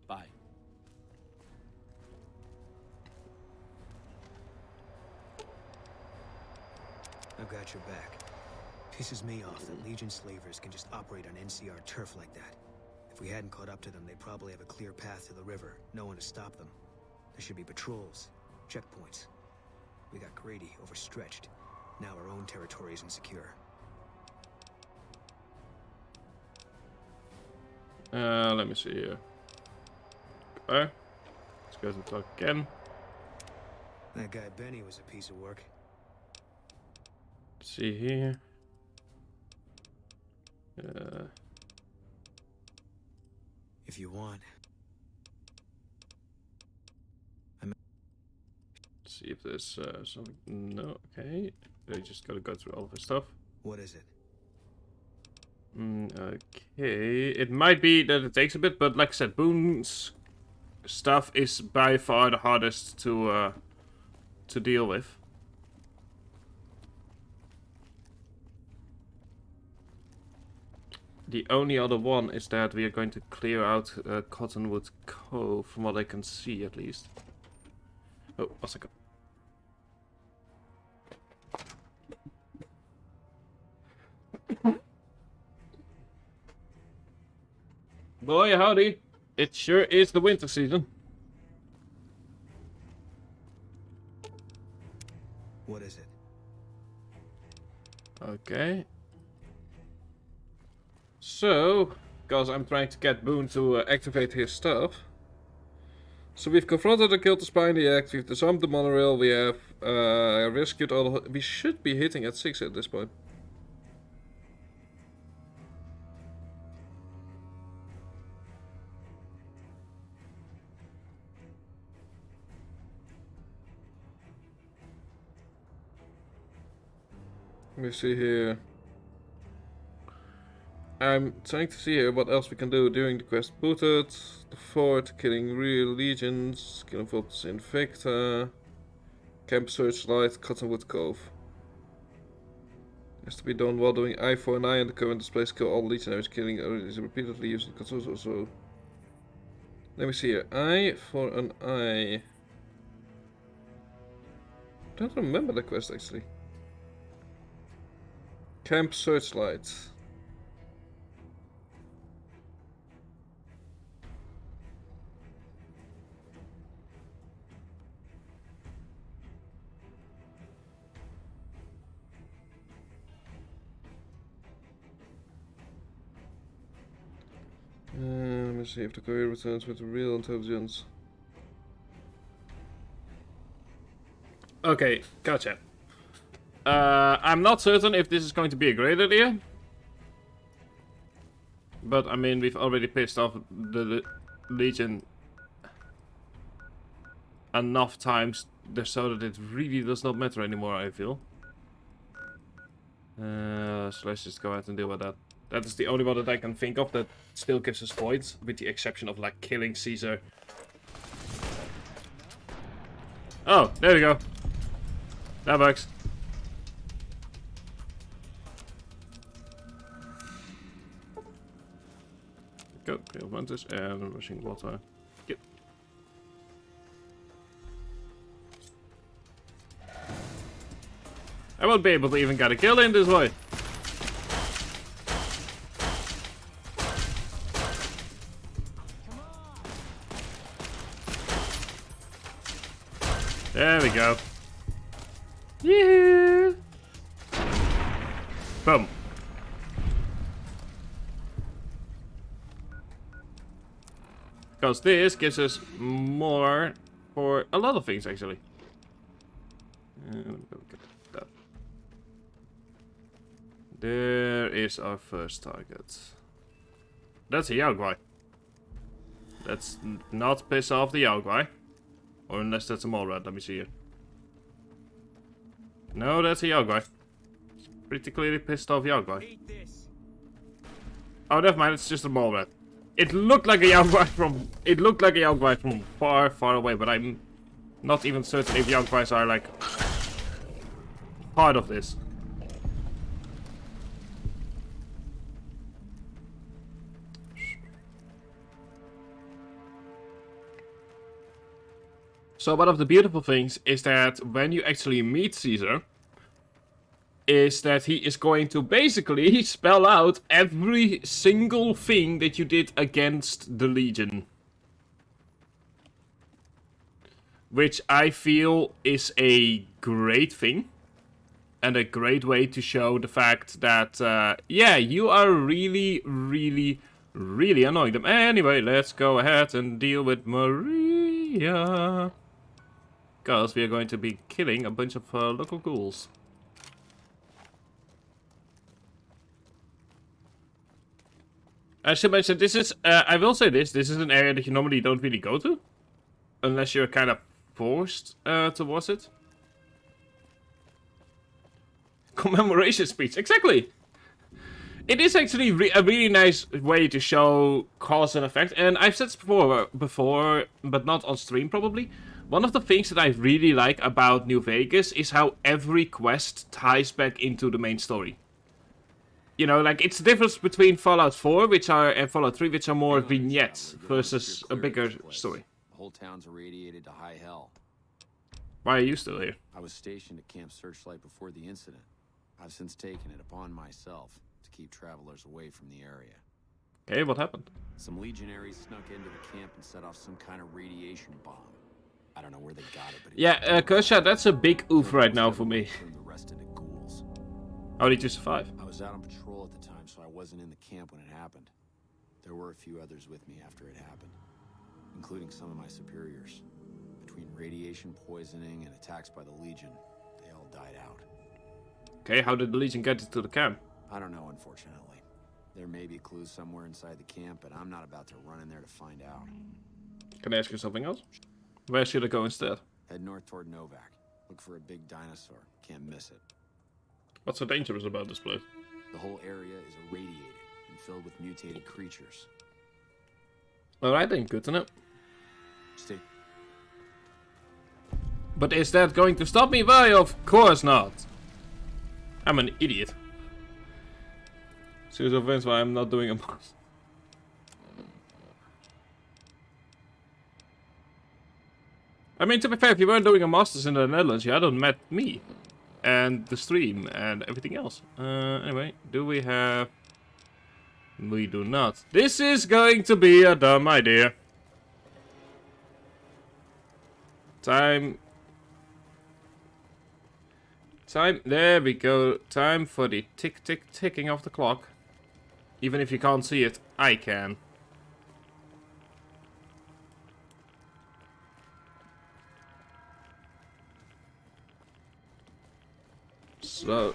Bye. I've got your back. Pisses me off that Legion slavers can just operate on NCR turf like that. If we hadn't caught up to them, they'd probably have a clear path to the river. No one to stop them. There should be patrols, checkpoints. We got Grady overstretched. Now our own territory is insecure. Let me see here. Okay. Let's go and talk again. That guy Benny was a piece of work. Let's see here. If you want. See if there's something. No, okay. I just gotta go through all of his stuff. What is it? Okay. It might be that it takes a bit, but like I said, Boone's stuff is by far the hardest to deal with. The only other one is that we are going to clear out Cottonwood Cove, from what I can see at least. Oh, 1 second. Boy, howdy. It sure is the winter season. What is it? Okay. So, because I'm trying to get Boone to activate his stuff. So we've confronted and killed the spy in the act, we've disarmed the monorail, we have rescued all the... We should be hitting at 6 at this point. Let me see here. I'm trying to see here what else we can do during the quest. Booted, the fort, killing real legions, killing Volts Invicta, Camp Searchlight, Cottonwood Cove. Has to be done while doing eye for an eye, and the current displays kill all legionaries, killing is repeatedly using controls also. Let me see here. Eye for an eye. I don't remember the quest actually. Camp Searchlight. Let me see if the courier returns with real intelligence. Okay, gotcha. I'm not certain if this is going to be a great idea. But, I mean, we've already pissed off the Legion enough times so that it really does not matter anymore, I feel. So let's just go ahead and deal with that. That is the only one that I can think of that still gives us points, with the exception of, like, killing Caesar. Oh, there we go. That works. Go, kill hunters and rushing water. Yep. I won't be able to even get a kill in this way. There we go. Yeah. Boom. Because this gives us more for a lot of things, actually. Let me go get that. There is our first target. That's a Yaogwai. Let's not piss off the Yaogwai. Or unless that's a mole rat, let me see it. No, that's a Yaogwai. Pretty clearly pissed off Yaogwai. Oh, never mind, it's just a mole rat. It looked like a Yaogwai from... It looked like a Yaogwai from far, far away, but I'm not even certain if Yaogwais are, like, part of this. So one of the beautiful things is that when you actually meet Caesar, is that he is going to basically spell out every single thing that you did against the Legion. Which I feel is a great thing. And a great way to show the fact that, yeah, you are really, really, really annoying them. Anyway, let's go ahead and deal with Maria. Because we are going to be killing a bunch of local ghouls. I should mention, this is, I will say this is an area that you normally don't really go to. Unless you're kind of forced towards it. Commemoration speech, exactly! It is actually a really nice way to show cause and effect. And I've said this before, but not on stream probably. One of the things that I really like about New Vegas is how every quest ties back into the main story. You know, like, it's the difference between Fallout 4 and Fallout 3, which are more vignettes, versus a bigger story. The whole town's irradiated to high hell. Why are you still here? I was stationed at Camp Searchlight before the incident. I've since taken it upon myself to keep travelers away from the area. Okay, what happened? Some legionaries snuck into the camp and set off some kind of radiation bomb. I don't know where they got it, but yeah, Kersha, that's a big oof right now for me. How did you survive? I was out on patrol at the time, so I wasn't in the camp when it happened. There were a few others with me after it happened, including some of my superiors. Between radiation poisoning and attacks by the Legion, they all died out. Okay, how did the Legion get into the camp? I don't know, unfortunately. There may be clues somewhere inside the camp, but I'm not about to run in there to find out. Can I ask you something else? Where should I go instead? Head north toward Novak. Look for a big dinosaur. Can't miss it. What's so dangerous about this place? The whole area is irradiated and filled with mutated creatures. Alright then, good to know. Stay. But is that going to stop me? Why, of course not. I'm an idiot. Serious offense why I'm not doing a boss. I mean, to be fair, if you weren't doing a Masters in the Netherlands, you hadn't met me. And the stream and everything else. Anyway, do we have... We do not. This is going to be a dumb idea. Time, there we go. Time for the ticking of the clock. Even if you can't see it, I can. So...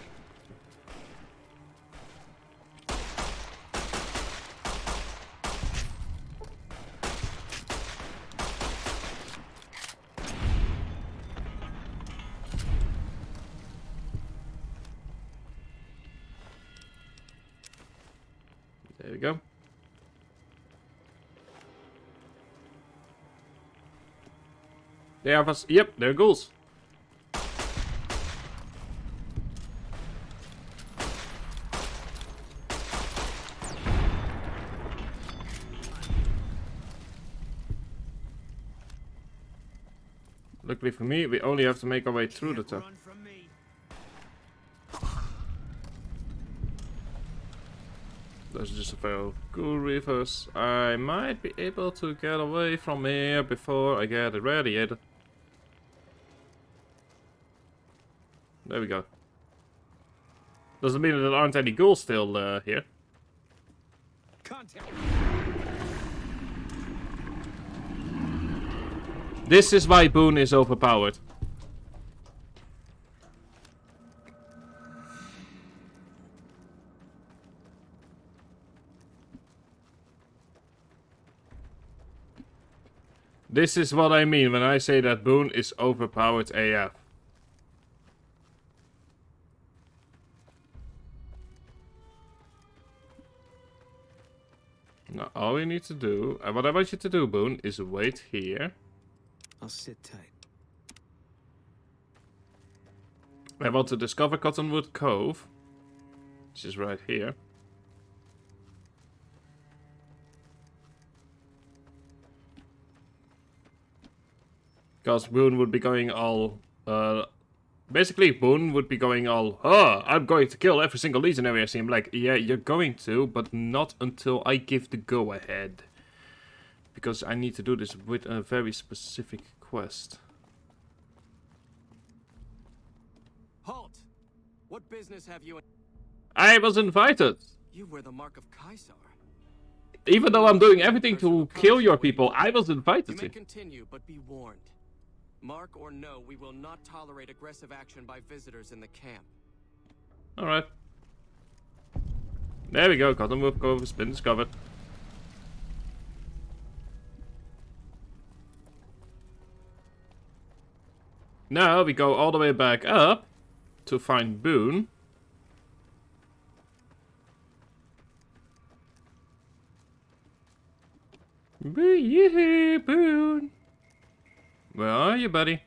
There we go. They have us. Yep, they're ghouls. Luckily for me, we only have to make our way through the town. There's just a few ghoul reefers. I might be able to get away from here before I get irradiated. There we go. Doesn't mean that there aren't any ghouls still here. Contact. This is why Boone is overpowered. This is what I mean when I say that Boone is overpowered AF. Now all we need to do, and what I want you to do, Boone, is wait here. I'll sit tight. I want to discover Cottonwood Cove, which is right here. Because Boone would be going all... basically, Boone would be going all... Oh, I'm going to kill every single legionary I see. I'm like, yeah, you're going to, but not until I give the go-ahead. Because I need to do this with a very specific quest. Halt! What business have you... I was invited! You wear the mark of Caesar. Even though I'm doing everything to kill your people, I was invited You may to. continue, but be warned. Mark or no, we will not tolerate aggressive action by visitors in the camp. Alright. There we go, Cottonwood Cove has been discovered. Now we go all the way back up to find Boone. Yeah, Boone. Where are you, buddy?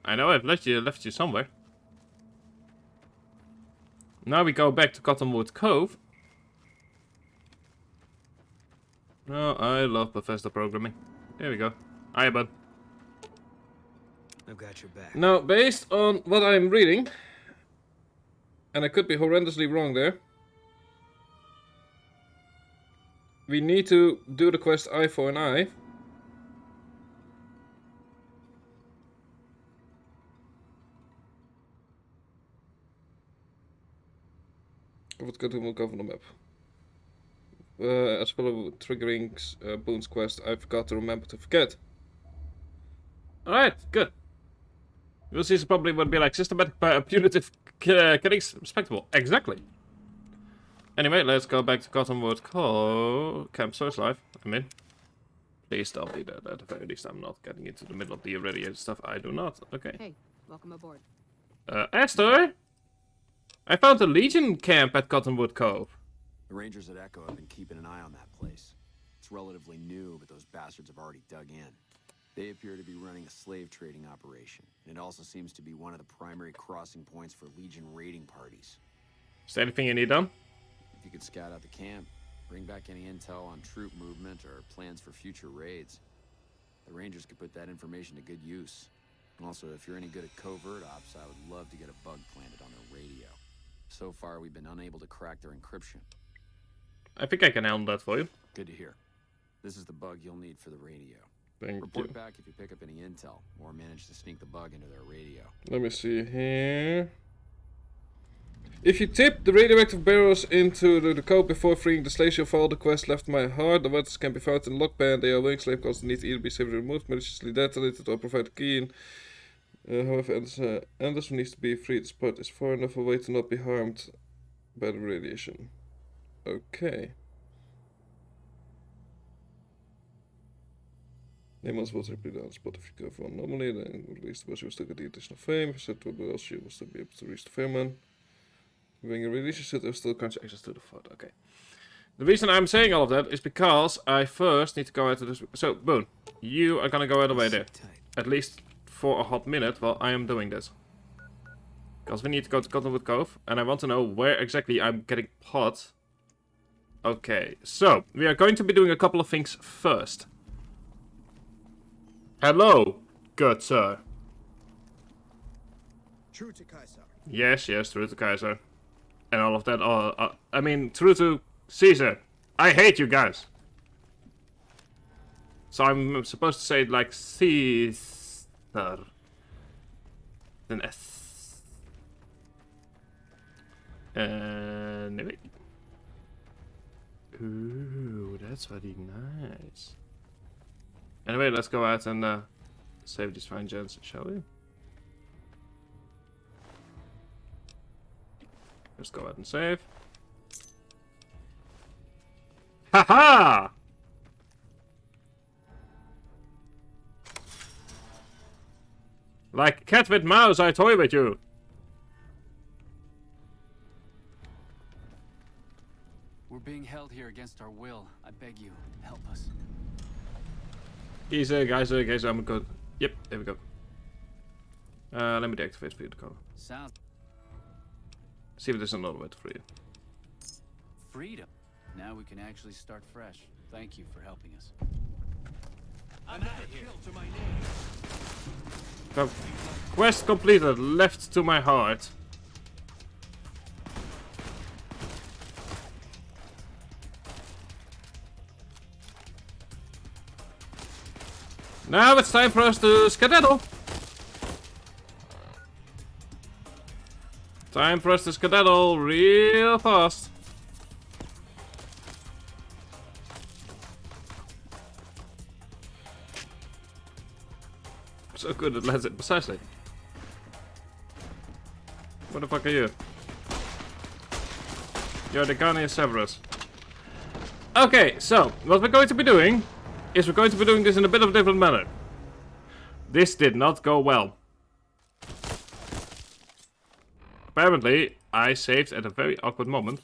I know I've left you somewhere. Now we go back to Cottonwood Cove. Oh, I love Bethesda programming. There we go. Hiya, bud. I've got your back. Now, based on what I'm reading, and I could be horrendously wrong there, we need to do the quest Eye for an Eye. What's going to go on the map? As well as triggering Boone's quest, I forgot to remember to forget. Alright, good. You'll see, probably would be like systematic punitive killings respectable. Exactly. Anyway, let's go back to Cottonwood Camp Source Life. I'm in. Please tell me that at the very least I'm not getting into the middle of the irradiated stuff. I do not. Okay. Hey, welcome aboard. Esther? I found a Legion camp at Cottonwood Cove. The Rangers at Echo have been keeping an eye on that place. It's relatively new, but those bastards have already dug in. They appear to be running a slave trading operation, and it also seems to be one of the primary crossing points for Legion raiding parties. Is there anything you need done? If you could scout out the camp, bring back any intel on troop movement or plans for future raids, the Rangers could put that information to good use. And also, if you're any good at covert ops, I would love to get a bug planted on their radio. So far, we've been unable to crack their encryption. I think I can handle that for you. Good to hear. This is the bug you'll need for the radio. Report back if you pick up any intel or manage to sneak the bug into their radio. Let me see here. If you tip the radioactive barrels into the code before freeing the slaves, you'll follow the quest left in my heart. The weapons can be found in the lockband. They are willing slave costs need to either be safely removed, maliciously detonated, or provide a key in. However, Anderson needs to be freed. The spot is far enough away to not be harmed by the radiation. Okay. Name us will simply down the spot if you go for anomaly, then release the boss, you will still get the additional fame. If you set to a else, you will still be able to reach the fairman. When you release your set, there still grants access to the fort. Okay. The reason I'm saying all of that is because I first need to go out to this. So, Boone, you are gonna go out of the way there. At least for a hot minute while I am doing this. Because we need to go to Cottonwood Cove, and I want to know where exactly I'm getting pot. Okay, so we are going to be doing a couple of things first. Hello, good sir. True to Kaiser. Yes, true to Kaiser. And all of that, I mean, true to Caesar. I hate you guys. So I'm supposed to say it like Caesar. Then S. Anyway. Ooh, that's very nice. Anyway, let's go out and save these fine gents, shall we? Let's go ahead and save. Haha! Like cat with mouse, I toy with you. We're being held here against our will. I beg you, help us. Easy, guys, I'm good. Yep, there we go. Let me deactivate field cover. Sounds. See if there's another way to free you. Freedom. Now we can actually start fresh. Thank you for helping us. I'm out of here. To my name. Quest completed. Left to my heart. Now it's time for us to skedaddle. Time for us to skedaddle real fast. So good it lands it precisely. What the fuck are you? You're the Ghanian Severus. Okay, so what we're going to be doing is we're going to be doing this in a bit of a different manner. This did not go well. Apparently, I saved at a very awkward moment.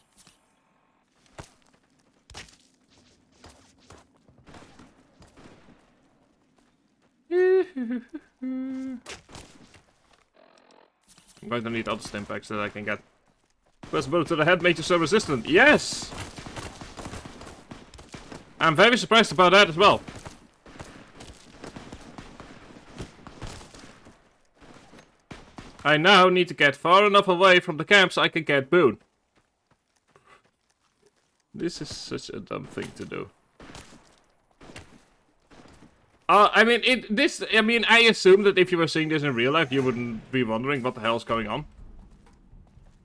I'm going to need other stim packs that I can get. Press bullet to the head, make you so resistant. Yes! I'm very surprised about that as well. I now need to get far enough away from the camp so I can get Boone. This is such a dumb thing to do. I mean, I assume that if you were seeing this in real life, you wouldn't be wondering what the hell's going on.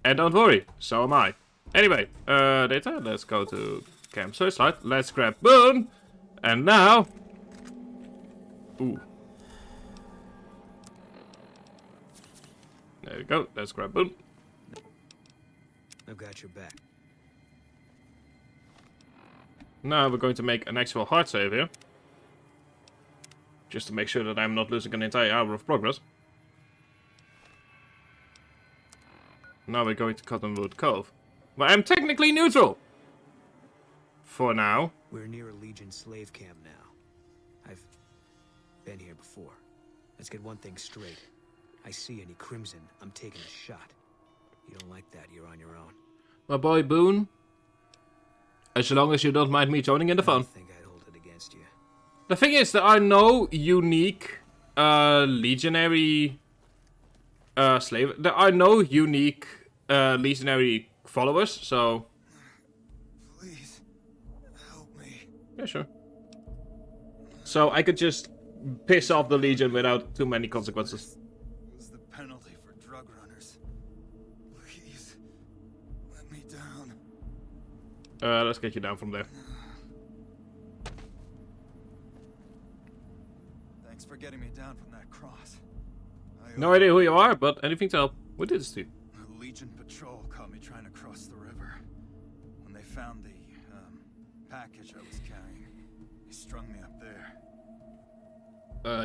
And don't worry, so am I. Anyway, data, let's go to Camp Searchlight. Let's grab Boone. And now... Ooh. There we go, let's grab Boone. I've got your back. Now we're going to make an actual hard save here. Just to make sure that I'm not losing an entire hour of progress. Now we're going to Cottonwood Cove. Well, I'm technically neutral! For now. We're near a Legion slave camp now. I've been here before. Let's get one thing straight. I see any crimson, I'm taking a shot. You don't like that, you're on your own. My boy Boone. As long as you don't mind me joining in the fun. I think I'd hold it against you. The thing is, there are no unique legionary slave. There are no unique legionary followers, so. Please help me. Yeah, sure. So I could just piss off the Legion without too many consequences. What's the penalty for drug runners? Please let me down. Let's get you down from there. Thanks for getting me down from that cross. No idea who you are, but anything to help. What did this to you? A Legion patrol caught me trying to cross the river. When they found the package I was carrying, they strung me up there.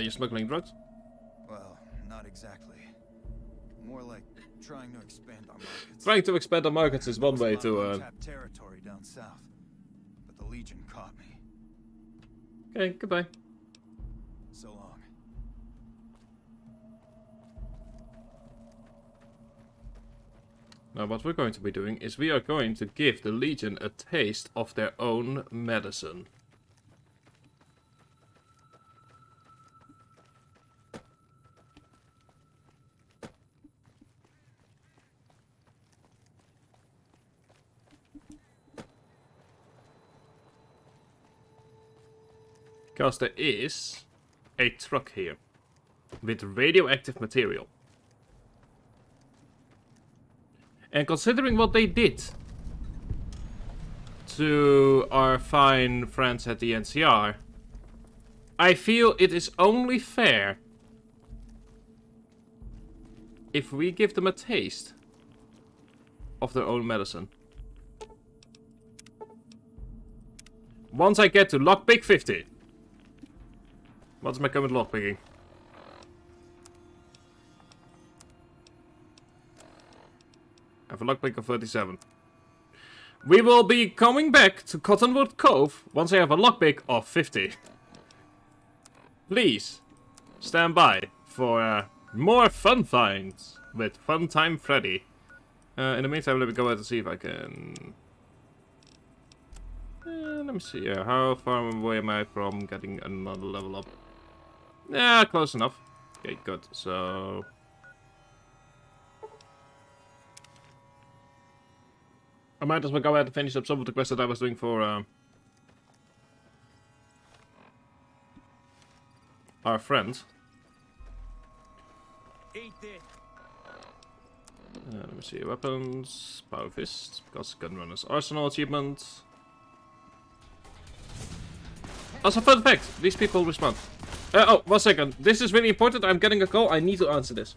You're smuggling drugs? Well, not exactly. More like trying to expand our markets. Trying to expand our markets is one way to untapped territory down south, but the Legion caught me. Okay, goodbye. So long. Now what we're going to be doing is we are going to give the Legion a taste of their own medicine. Because there is a truck here with radioactive material. And considering what they did to our fine friends at the NCR, I feel it is only fair if we give them a taste of their own medicine. Once I get to lockpick 50. What's my current lockpicking? I have a lockpick of 37. We will be coming back to Cottonwood Cove once I have a lockpick of 50. Please, stand by for more fun finds with Funtime Freddy. In the meantime, let me go ahead and see if I can... let me see here. How far away am I from getting another level up? Yeah, close enough. Okay, good. So... I might as well go ahead and finish up some of the quests that I was doing for our friend. Let me see. Weapons, power fist, because Gunrunner's Arsenal achievement. Also, fun fact, these people respond. Oh, 1 second. This is really important. I'm getting a call. I need to answer this.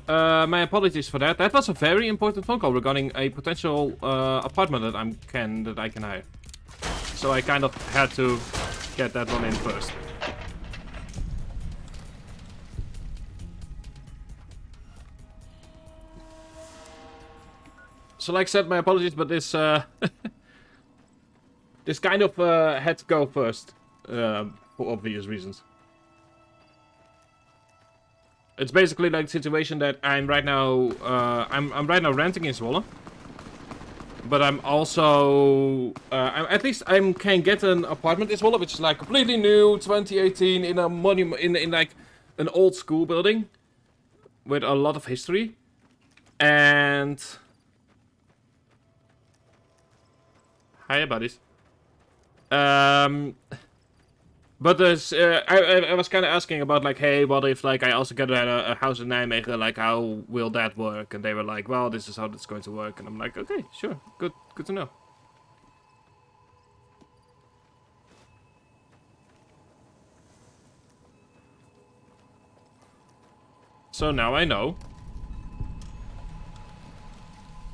My apologies for that. That was a very important phone call regarding a potential apartment that I can hire. So I kind of had to get that one in first. So like I said, my apologies, but this this kind of had to go first for obvious reasons. It's basically like the situation that I'm right now. I'm right now renting in Zwolle, but I'm also at least I can get an apartment in Zwolle, which is like completely new, 2018, in a monument, in like an old school building with a lot of history, and hiya, buddies. But there's, I was kind of asking about like, hey, what if like I also get a house in Nijmegen? Like, how will that work? And they were like, well, this is how it's going to work. And I'm like, okay, sure, good to know. So now I know.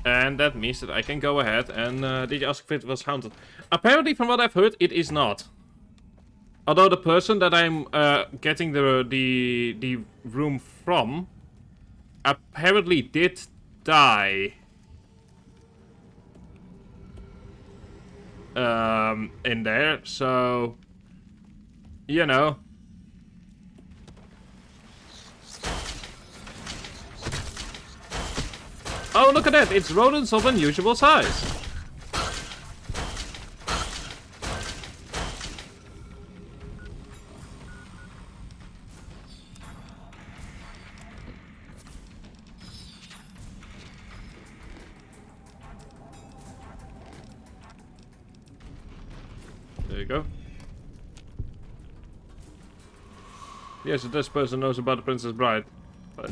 And that means that I can go ahead and did you ask if it was haunted? Apparently, from what I've heard, it is not. Although the person that I'm getting the room from apparently did die in there, so you know. Oh, look at that! It's rodents of unusual size. There you go. Yes, this person knows about the Princess Bride, but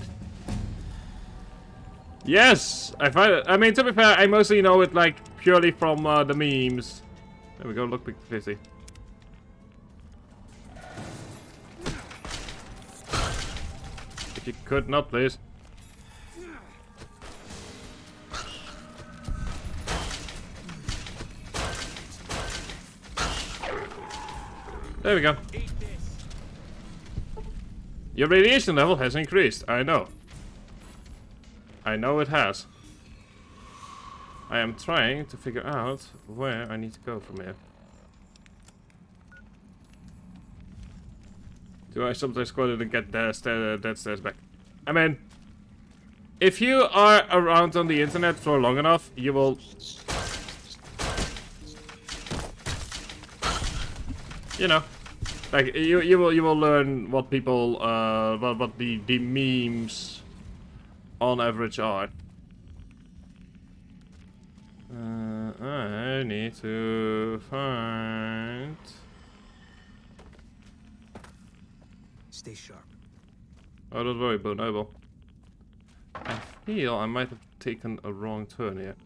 yes, I find it. I mean, to be fair, I mostly know it like purely from the memes. There we go. Look, pick 50. If you could not, please. There we go. Your radiation level has increased. I know. I know it has. I am trying to figure out where I need to go from here. Do I sometimes go to get that stairs back? I mean, if you are around on the internet for long enough, you will... You know. Like you will learn what people what the memes on average are. I need to find. Stay sharp. Oh, don't worry, Bo Noble. I feel I might have taken a wrong turn here.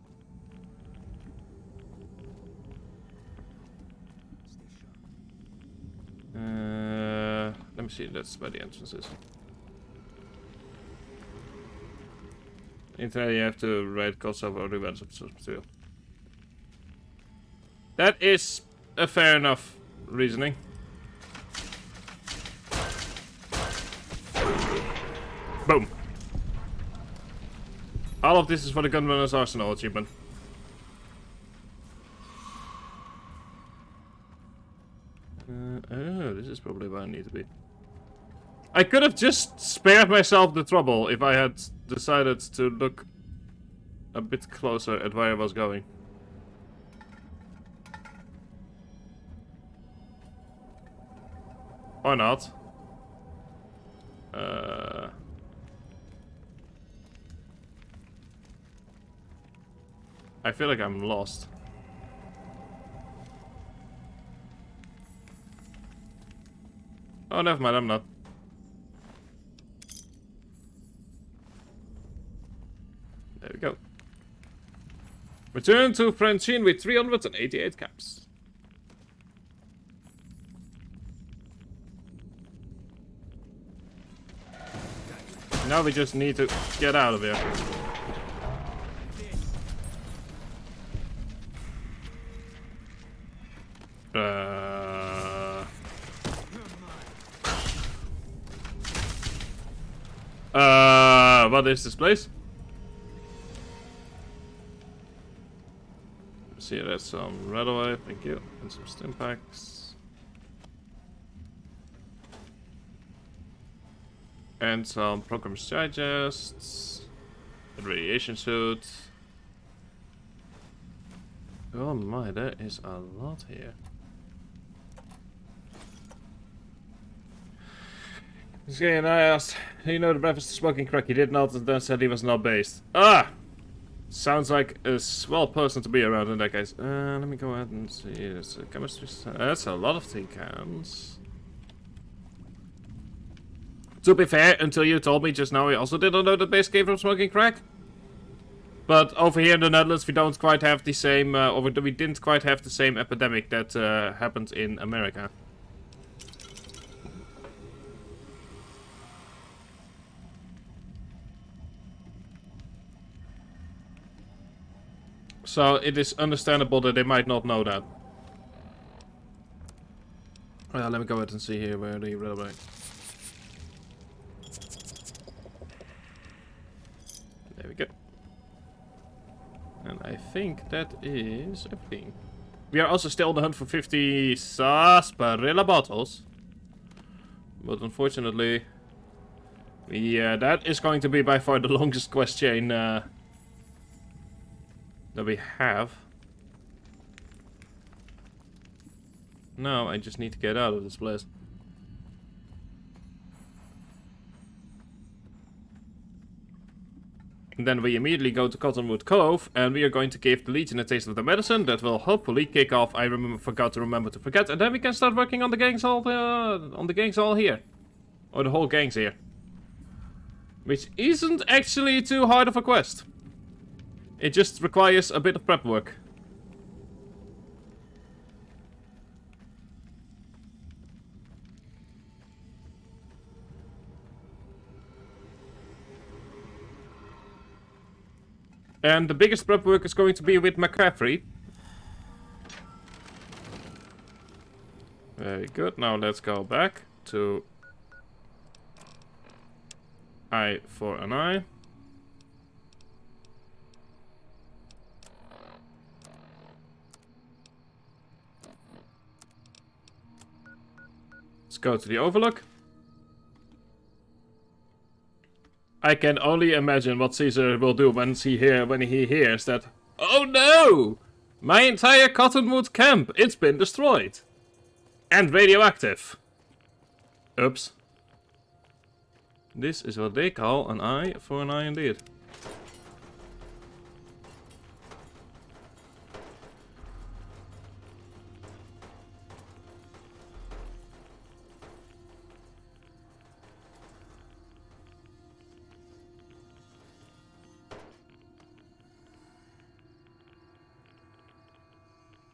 Let me see, that's where the entrance is. Internet, you have to write costs over rewrites of source material. That is a fair enough reasoning. Boom. All of this is for the Gunrunner's Arsenal achievement. Oh, this is probably where I need to be. I could have just spared myself the trouble if I had decided to look a bit closer at where I was going. Or not. I feel like I'm lost. Oh, never mind, I'm not. There we go. Return to Francine with 388 caps. Now we just need to get out of here. What is this place? See, there's some red away, thank you, and some stim packs. And some programs digests. A radiation suit. Oh my, there is a lot here. This guy and I asked, "Do you know the breakfast smoking crack?" He did not, and then said he was not based. Ah! Sounds like a swell person to be around in that case. Let me go ahead and see. There's a chemistry. That's a lot of tin cans. To be fair, until you told me just now, I also didn't know that base came from smoking crack. But over here in the Netherlands, we don't quite have the same, or we didn't quite have the same epidemic that happened in America. So it is understandable that they might not know that. Let me go ahead and see here where the railway. There we go. And I think that is everything. We are also still on the hunt for 50 sarsaparilla bottles. But unfortunately, that is going to be by far the longest quest chain that we have. Now I just need to get out of this place. And then we immediately go to Cottonwood Cove, and we are going to give the Legion a taste of the medicine that will hopefully kick off. I forgot to remember to forget, and then we can start working on the gangs all here, or the whole gangs here, which isn't actually too hard of a quest. It just requires a bit of prep work. And the biggest prep work is going to be with McCaffrey. Very good. Now let's go back to I for an eye. Let's go to the Overlook. I can only imagine what Caesar will do when he hears that, "Oh no! My entire Cottonwood camp, it's been destroyed. And radioactive." Oops. This is what they call an eye for an eye indeed.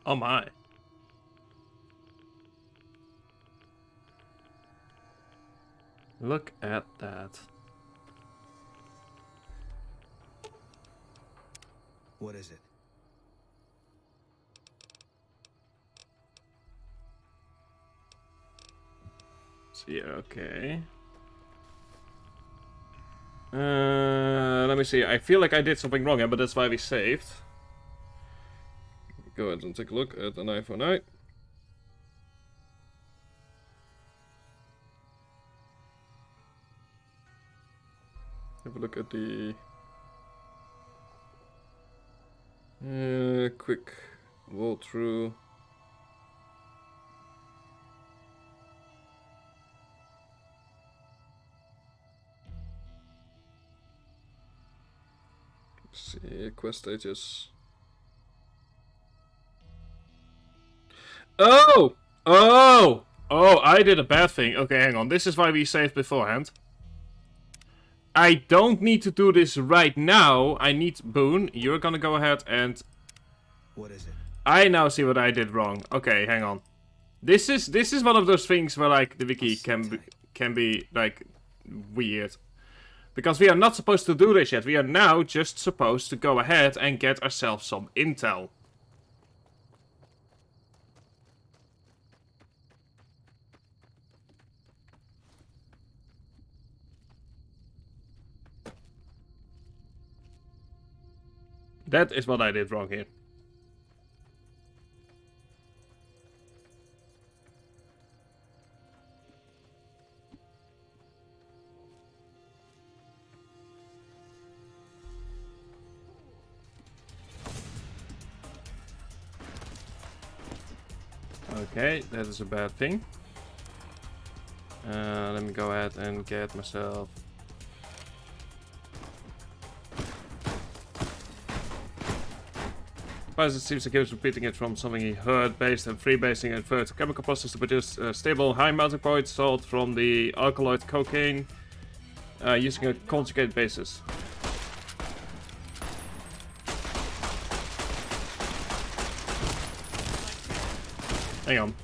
Oh my. Look at that. What is it? See, okay. Let me see. I feel like I did something wrong here, but that's why we saved. Go ahead and take a look at an eye for an eye. Have a look at the quick walkthrough. Let's see, quest stages. Oh! Oh! Oh, I did a bad thing. Okay, hang on. This is why we saved beforehand. I don't need to do this right now. I need Boone. You're gonna go ahead and... What is it? I now see what I did wrong. Okay, hang on. This is one of those things where like the wiki can be like weird. Because we are not supposed to do this yet. We are now just supposed to go ahead and get ourselves some intel. That is what I did wrong here. Okay, that is a bad thing. Let me go ahead and get myself... Bison seems to keep repeating it from something he heard, based and freebasing and further chemical process to produce stable high melting point salt from the alkaloid cocaine using a conjugated basis. Hang on.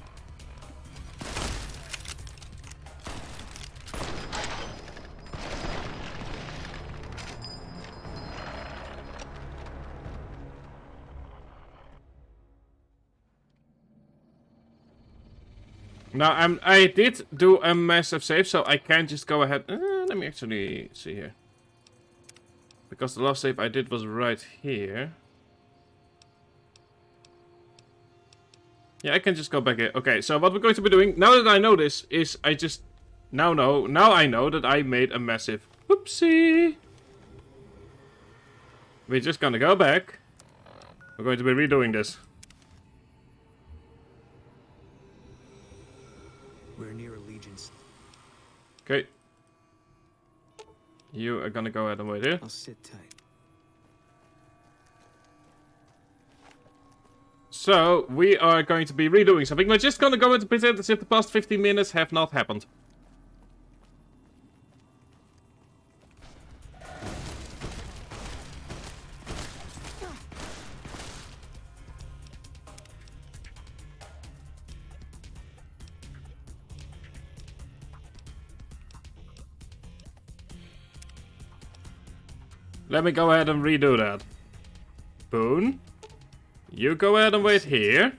Now, I did do a massive save, so I can't just go ahead. Let me actually see here. Because the last save I did was right here. Yeah, I can just go back here. Okay, so what we're going to be doing, now that I know this, is I just now I know that I made a massive whoopsie. We're just gonna go back. We're going to be redoing this. We're near allegiance. Okay. You are gonna go ahead and wait here. I'll sit tight. So, we are going to be redoing something. We're just gonna go and pretend as if the past 15 minutes have not happened. Let me go ahead and redo that. Boone. You go ahead and wait here.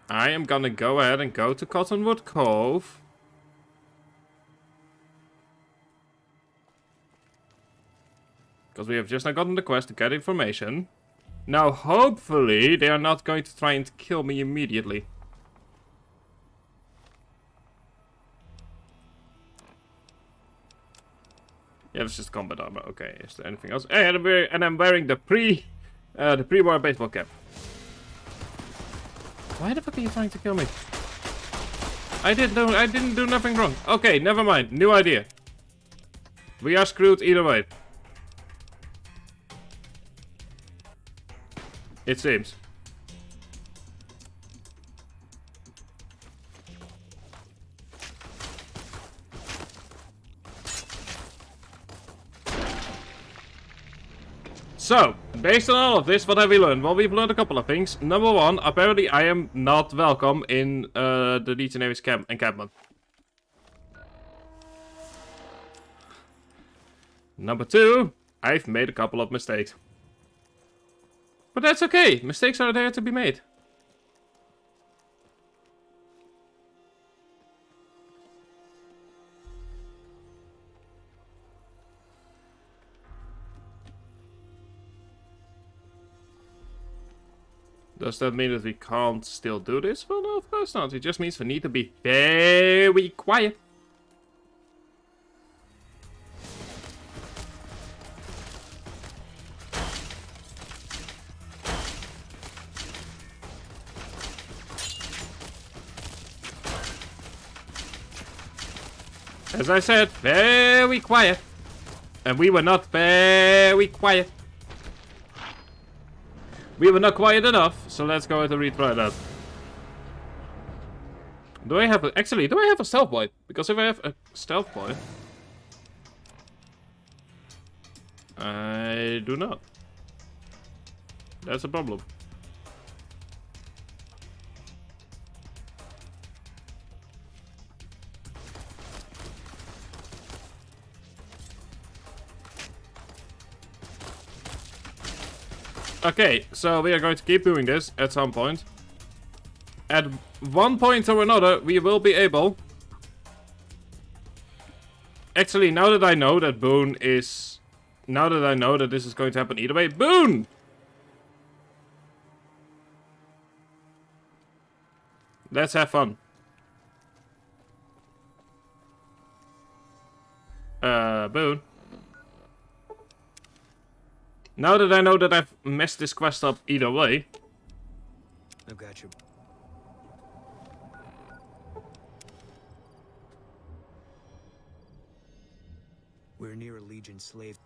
I am gonna go ahead and go to Cottonwood Cove. Because we have just now gotten the quest to get information. Now, hopefully, they are not going to try and kill me immediately. Yeah, that's just combat armor. Okay, is there anything else? Hey, and I'm wearing the pre-war baseball cap. Why the fuck are you trying to kill me? I didn't do nothing wrong. Okay, never mind. New idea. We are screwed either way. It seems. So, based on all of this, what have we learned? Well, we've learned a couple of things. Number one, apparently I am not welcome in the Legionaries' encampment. Number two, I've made a couple of mistakes. But that's okay. Mistakes are there to be made. Does that mean that we can't still do this? Well, no, of course not. It just means we need to be very quiet. As I said, very quiet. And we were not very quiet. We were not quiet enough, so let's go ahead and retry that. Do I have a... Actually, do I have a stealth point? Because if I have a stealth point... I do not. That's a problem. Okay, so we are going to keep doing this at some point. At one point or another, we will be able... Actually, now that I know that Boone is... Now that I know that this is going to happen either way... Boone! Let's have fun. Boone. Now that I know that I've messed this quest up either way... I've got you. We're near a Legion slave.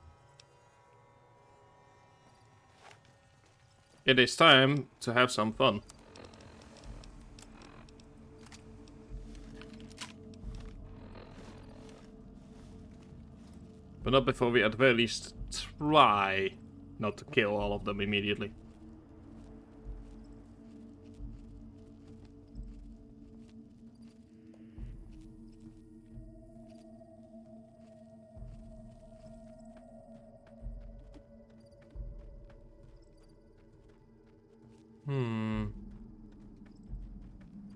It is time to have some fun. But not before we at the very least try not to kill all of them immediately.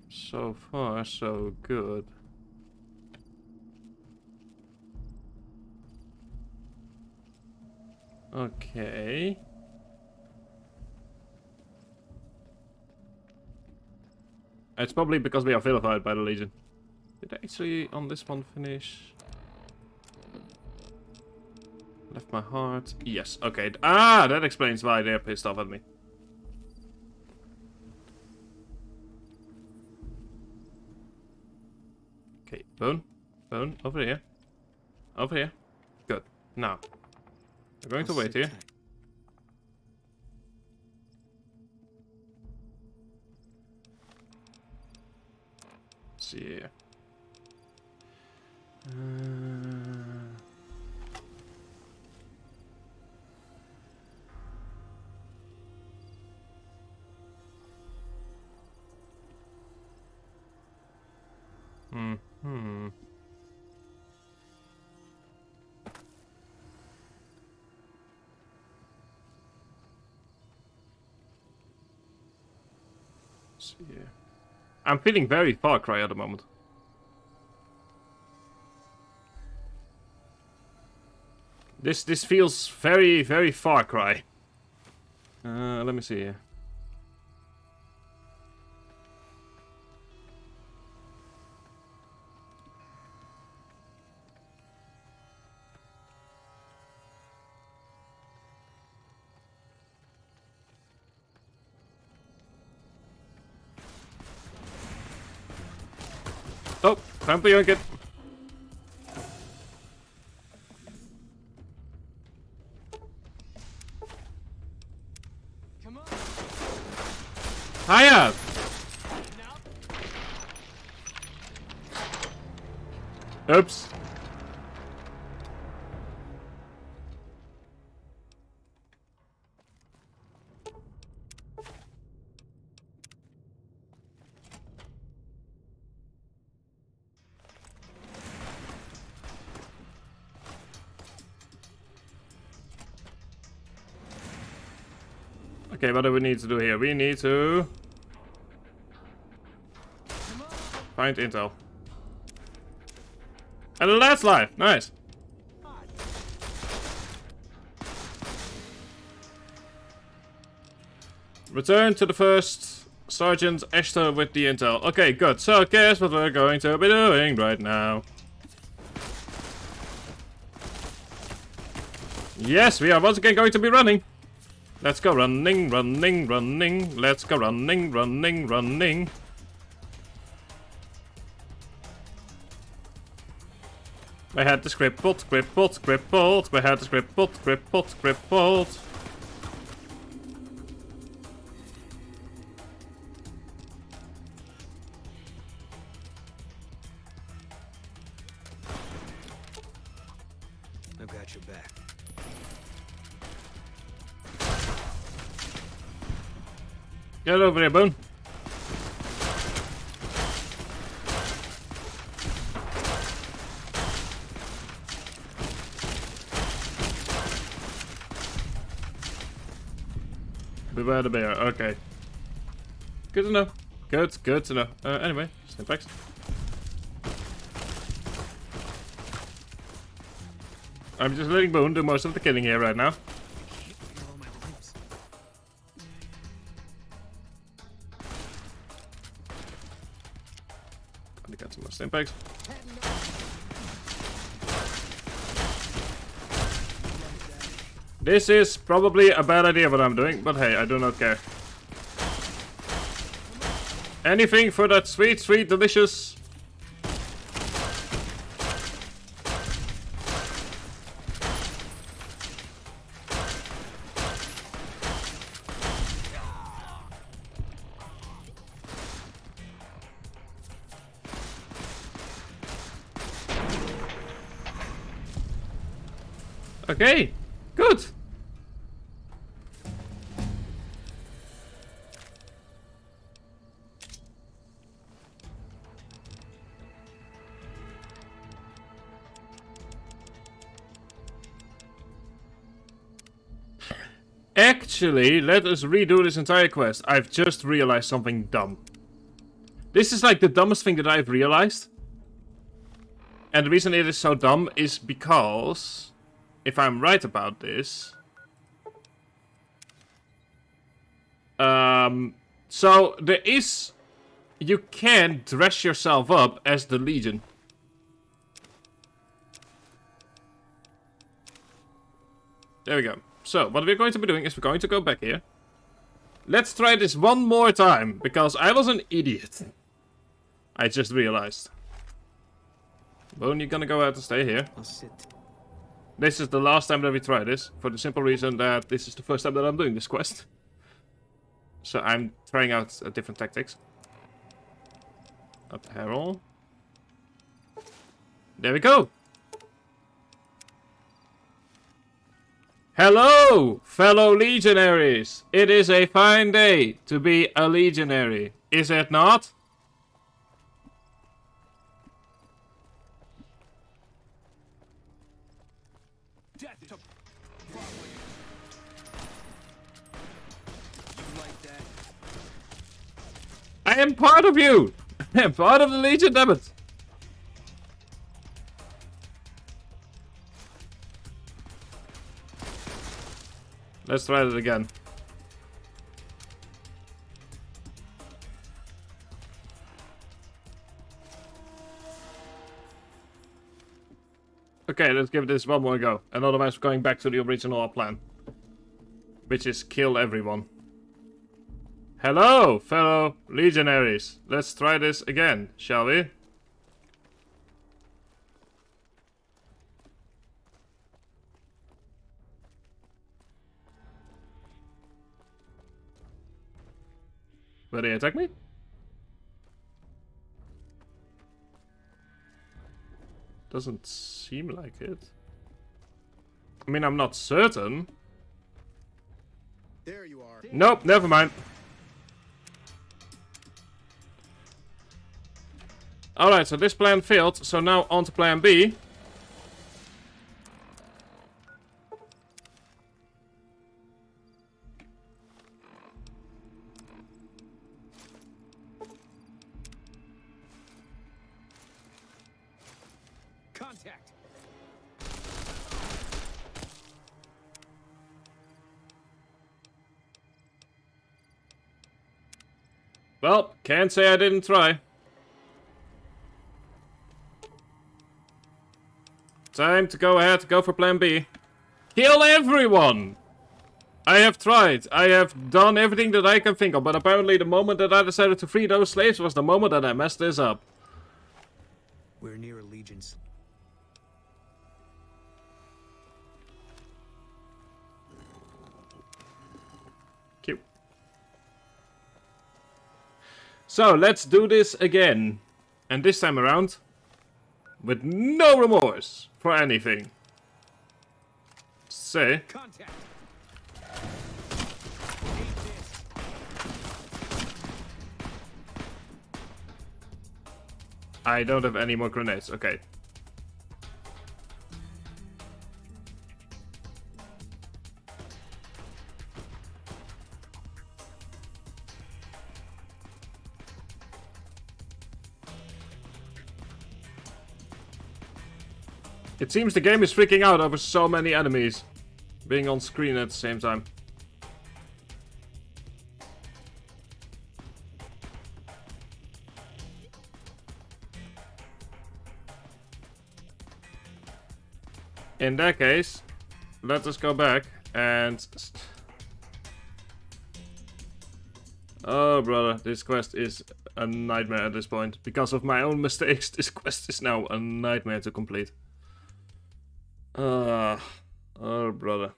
So far, so good. Okay. It's probably because we are vilified by the Legion. Did I actually on this one finish? Left my heart. Yes, okay. Ah, that explains why they're pissed off at me. Okay, Bone. Bone, over here. Over here. Good. Now. We're going to wait here. Let's see here. Yeah. I'm feeling very Far Cry at the moment. This feels very Far Cry. Let me see here. Oh, time to yoink it. Come on. Hiya! Oops. Okay, what do we need to do here? We need to find intel. And the last life! Nice! Return to the first Sergeant Esther with the intel. Okay, good. So, guess what we're going to be doing right now. Yes, we are once again going to be running. Let's go running, running, running. Let's go running, running, running. I had the crippled, crippled, crippled. I had the crippled, crippled, crippled. I've got your back. Get over here, Boone. Beware the bear. Okay. Good to know. Good to know. Anyway, Snipex. I'm just letting Boone do most of the killing here right now. Gonna get some more Snipex. This is probably a bad idea what I'm doing, but hey, I do not care. Anything for that sweet, sweet, delicious... Okay, good. Actually, let us redo this entire quest. I've just realized something dumb. This is like the dumbest thing that I've realized. And the reason it is so dumb is because, if I'm right about this... so there is... You can dress yourself up as the Legion. There we go. So, what we're going to be doing is we're going to go back here. Let's try this one more time, because I was an idiot. I just realized. Bone, you're gonna go out and stay here. I'll sit. This is the last time that we try this, for the simple reason that this is the first time that I'm doing this quest. So I'm trying out different tactics. Up the Herald. There we go! Hello, fellow legionaries! It is a fine day to be a legionary, is it not? Death to Broadway. You like that? I am part of you! I am part of the Legion, damn it! Let's try it again. Okay, let's give this one more go. And otherwise we're going back to the original plan. Which is kill everyone. Hello, fellow legionaries. Let's try this again, shall we? Will they attack me? Doesn't seem like it. I mean, I'm not certain. There you are. Nope, never mind. Alright, so this plan failed, so now on to plan B. Contact. Well, can't say I didn't try. Time to go ahead, go for plan B. Kill everyone! I have tried. I have done everything that I can think of, but apparently the moment that I decided to free those slaves was the moment that I messed this up. We're near allegiance. Cute. So, let's do this again. And this time around, with no remorse for anything. Say. Contact. I don't have any more grenades. Okay. It seems the game is freaking out over so many enemies being on screen at the same time. In that case, let us go back and... Oh, brother, this quest is a nightmare at this point. Because of my own mistakes, this quest is now a nightmare to complete. Oh, brother.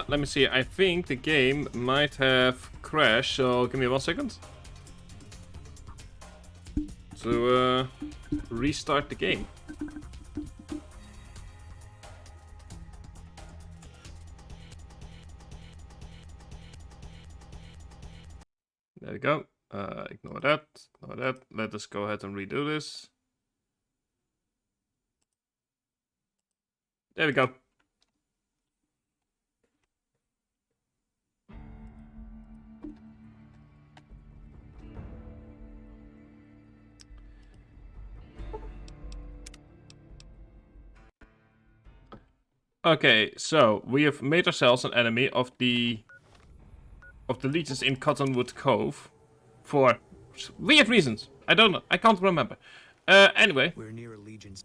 Let me see. I think the game might have crashed, so give me 1 second. To restart the game. There we go. Ignore that. Ignore that. Let us go ahead and redo this. There we go. Okay, so we have made ourselves an enemy of the legions in Cottonwood Cove for weird reasons. I don't know. I can't remember. Anyway, We're near legions.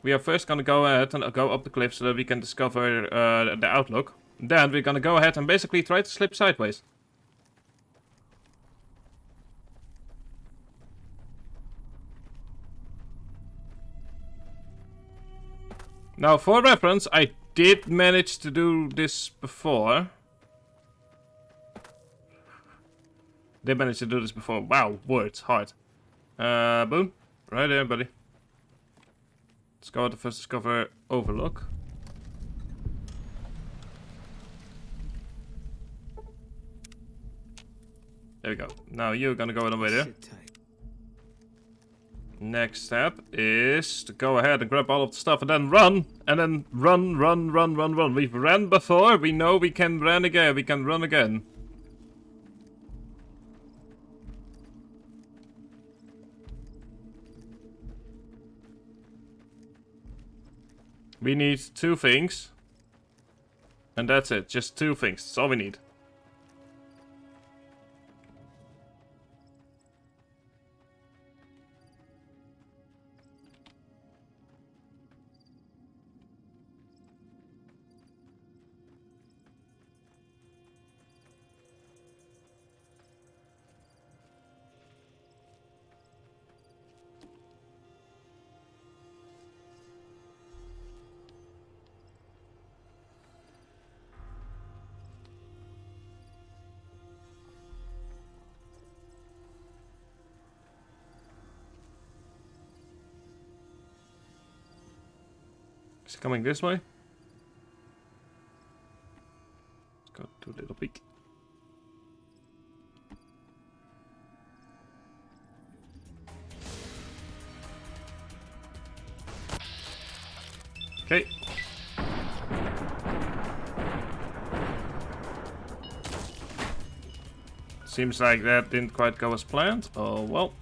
We are first gonna go ahead and go up the cliff so that we can discover the outlook. Then we're gonna go ahead and basically try to slip sideways. Now, for reference, I did manage to do this before. Did manage to do this before. Wow, words, hard. Boom. Right there, buddy. Let's go to first discover overlook. There we go. Now you're gonna go over there. Next step is to go ahead and grab all of the stuff and then run. And then run. We've ran before. We know we can run again. We can run again. We need 2 things. And that's it. Just 2 things. That's all we need. Is it coming this way? Let's go to a little peek. Okay. Seems like that didn't quite go as planned. Oh well.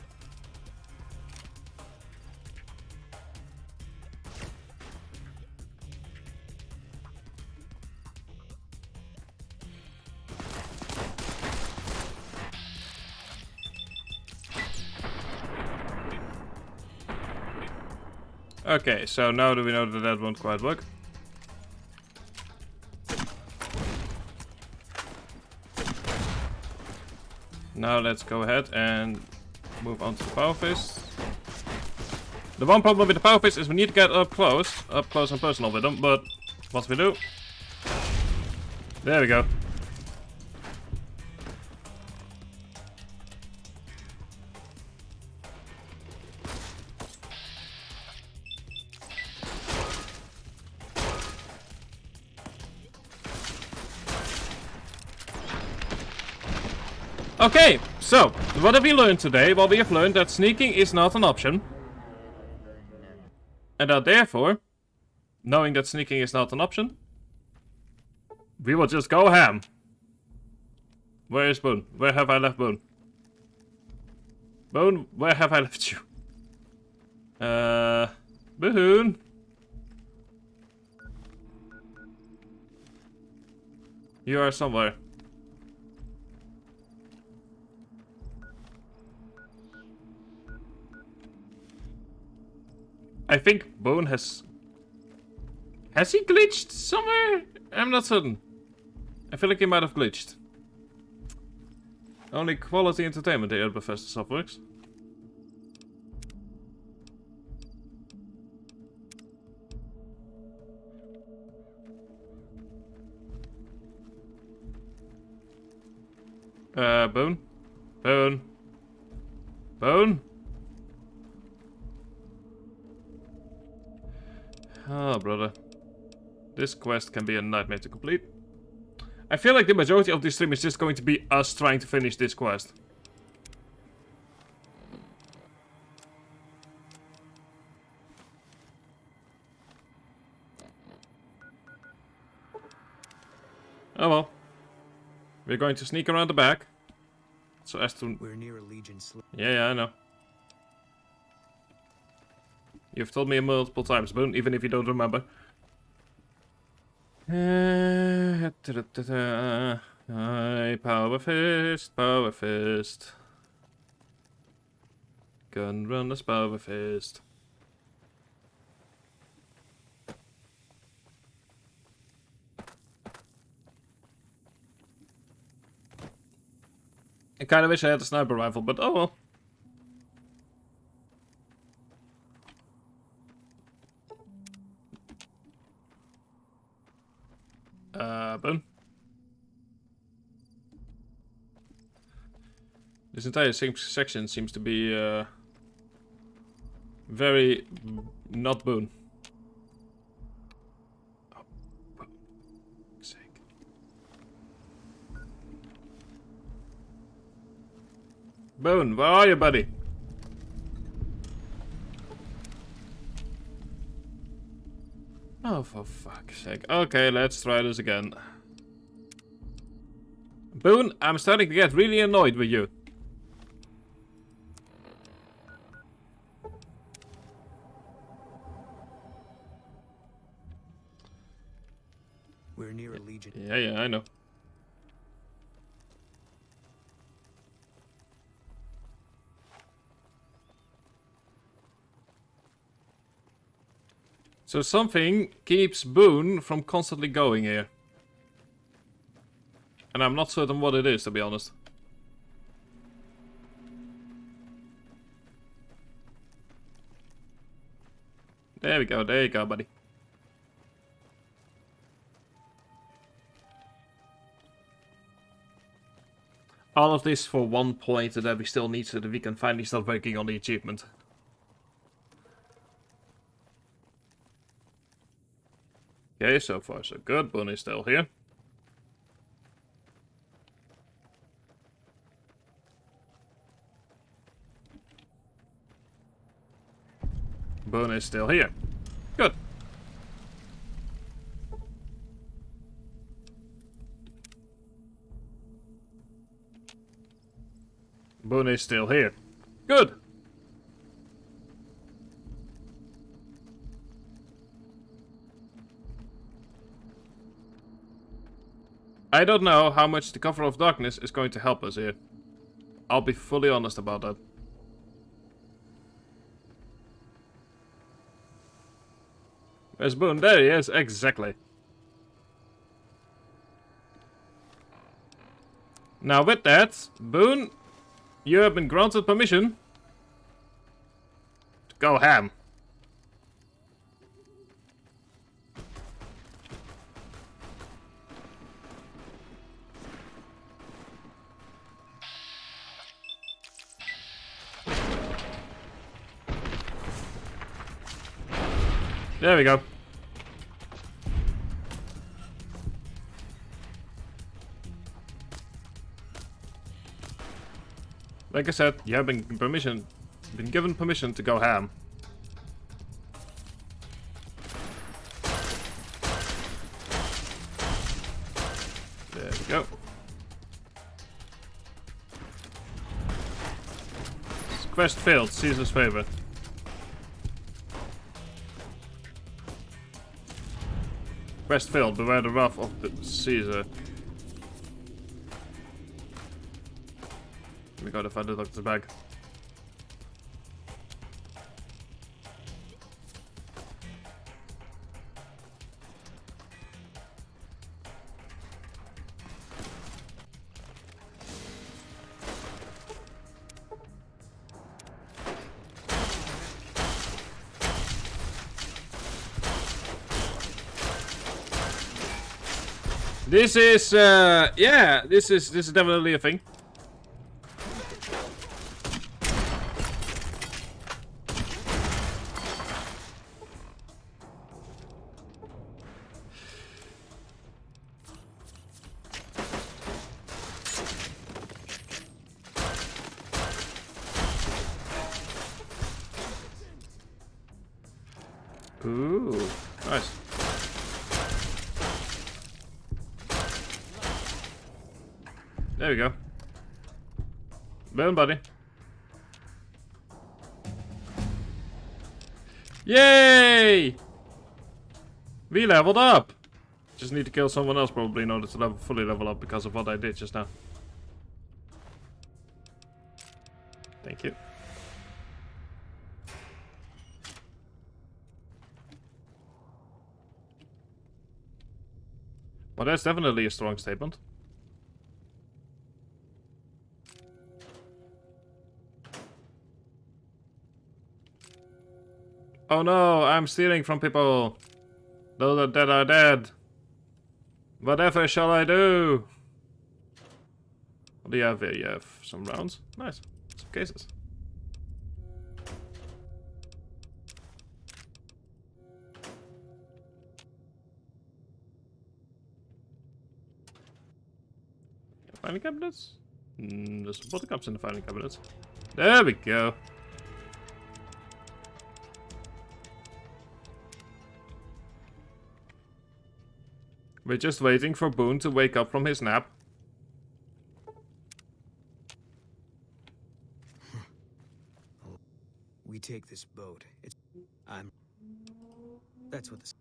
Okay, so now do we know that that won't quite work? Now let's go ahead and move on to the power fist. The one problem with the power fist is we need to get up close and personal with them, but once we do, there we go. Okay, so, what have we learned today? Well, we have learned that sneaking is not an option. And that therefore, knowing that sneaking is not an option, we will just go ham. Where is Boone? Where have I left Boone? Boone, where have I left you? Boone. You are somewhere. I think Boone has... Has he glitched somewhere? I'm not certain. I feel like he might have glitched. Only quality entertainment here at Bethesda Softworks. Boone? Boone? Boone? Oh, brother. This quest can be a nightmare to complete. I feel like the majority of this stream is just going to be us trying to finish this quest. Oh well. We're going to sneak around the back. So as to... We're near a Legion slip. Yeah, I know. You've told me multiple times, Boone, even if you don't remember. Power fist, power fist. Gun runner's power fist. I kinda wish I had a sniper rifle, but oh well. Boom. This entire section seems to be very not Boone. Oh, for fuck's sake. Boone, where are you, buddy? Oh, for fuck's sake. Okay, let's try this again. Boone, I'm starting to get really annoyed with you. We're near a Legion. Yeah, I know. So something keeps Boone from constantly going here. And I'm not certain what it is, to be honest. There we go, there you go, buddy. All of this for one point that we still need so that we can finally start working on the achievement. Okay, so far so good. Boone is still here. Boone is still here. Good. Boone is still here. Good. I don't know how much the cover of darkness is going to help us here. I'll be fully honest about that. Where's Boone? There he is, exactly. Now with that, Boone, you have been granted permission to go ham. There we go. Like I said, you have been given permission to go ham. There we go. Quest failed, Caesar's favorite. Quest failed, beware the wrath of the Caesar. We gotta find the doctor's bag. This is, yeah, this is definitely a thing. Ooh, nice. There we go. Boom, buddy. Yay! We leveled up! Just need to kill someone else probably in order to fully level up because of what I did just now. Thank you. Well, that's definitely a strong statement. Oh no, I'm stealing from people. Those that dead are dead. Whatever shall I do? What do you have here? You have some rounds. Nice. Some cases. Filing cabinets? There's some buttercups in the filing cabinets. There we go. We're just waiting for Boone to wake up from his nap. We take this boat. That's what this.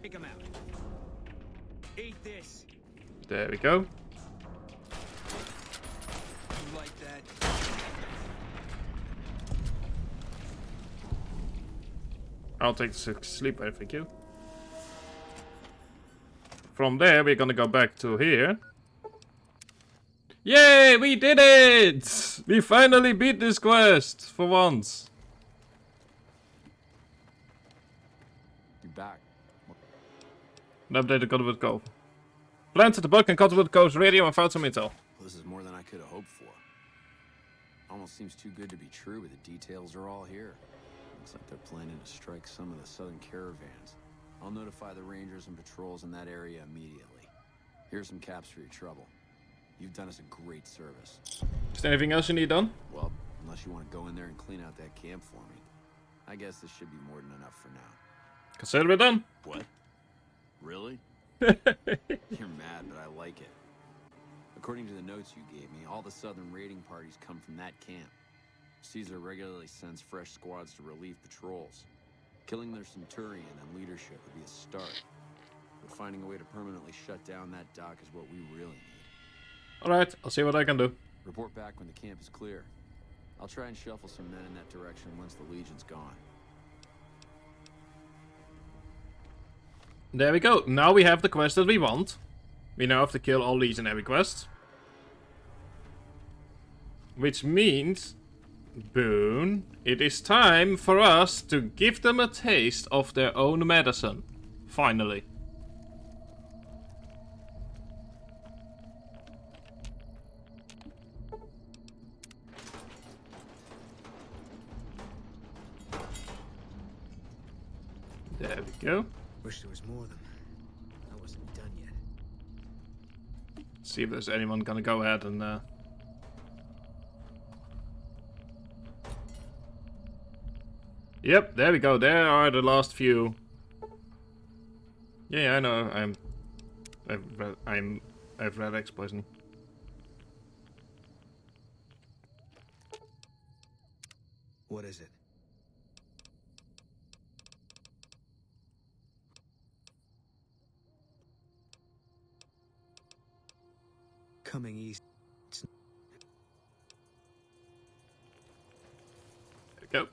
Take him out. Eat this. There we go. Like that. I'll take the sleeper, thank you. From there, we're gonna go back to here. Yay! We did it! We finally beat this quest for once. You're back. An updated Cottonwood Cove. Planted the bug in Cottonwood Cove's radio and found some intel. Well, this is more than I could have hoped for. Almost seems too good to be true, but the details are all here. Looks like they're planning to strike some of the southern caravans. I'll notify the rangers and patrols in that area immediately. Here's some caps for your trouble. You've done us a great service. Is there anything else you need done? Well, unless you want to go in there and clean out that camp for me. I guess this should be more than enough for now. Consider it done. What? Really? You're mad, but I like it. According to the notes you gave me, all the southern raiding parties come from that camp. Caesar regularly sends fresh squads to relieve patrols. Killing their centurion and leadership would be a start. But finding a way to permanently shut down that dock is what we really need. Alright, I'll see what I can do. Report back when the camp is clear. I'll try and shuffle some men in that direction once the Legion's gone. There we go. Now we have the quest that we want. We now have to kill all legionary quests. Which means, Boone, it is time for us to give them a taste of their own medicine. Finally. There we go. Wish there was more of them. I wasn't done yet. See if there's anyone gonna go ahead and Yep, there we go. There are the last few. Yeah, I know. I've read X poisoning. What is it? Coming east. There we go.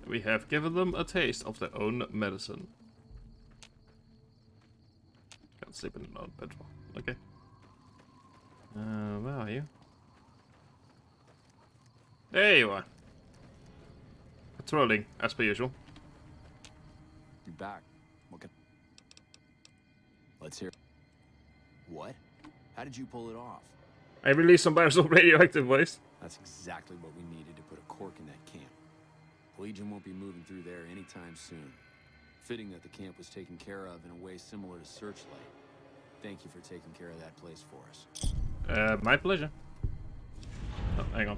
We have given them a taste of their own medicine. Can't sleep in an own bedroll. Okay. Where are you? There you are. Patrolling, as per usual. You're back. What can... Let's hear. What? How did you pull it off? I released some bars of radioactive waste. That's exactly what we needed to put a cork in that camp. Legion won't be moving through there anytime soon. Fitting that the camp was taken care of in a way similar to Searchlight. Thank you for taking care of that place for us. My pleasure. Oh, hang on.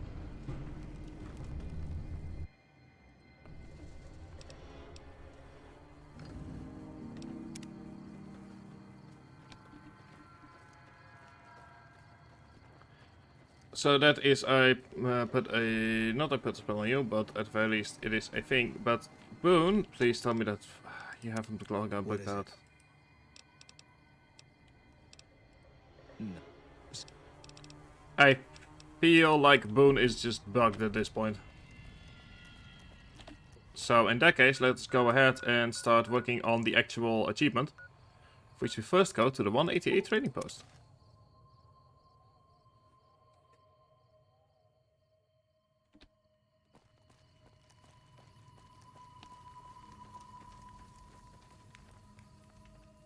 So that is, I put a spell on you, but at the very least it is a thing. But Boone, please tell me that you haven't the claw gun booked out. No. I feel like Boone is just bugged at this point. So in that case, let's go ahead and start working on the actual achievement. For which we first go to the 188 trading post.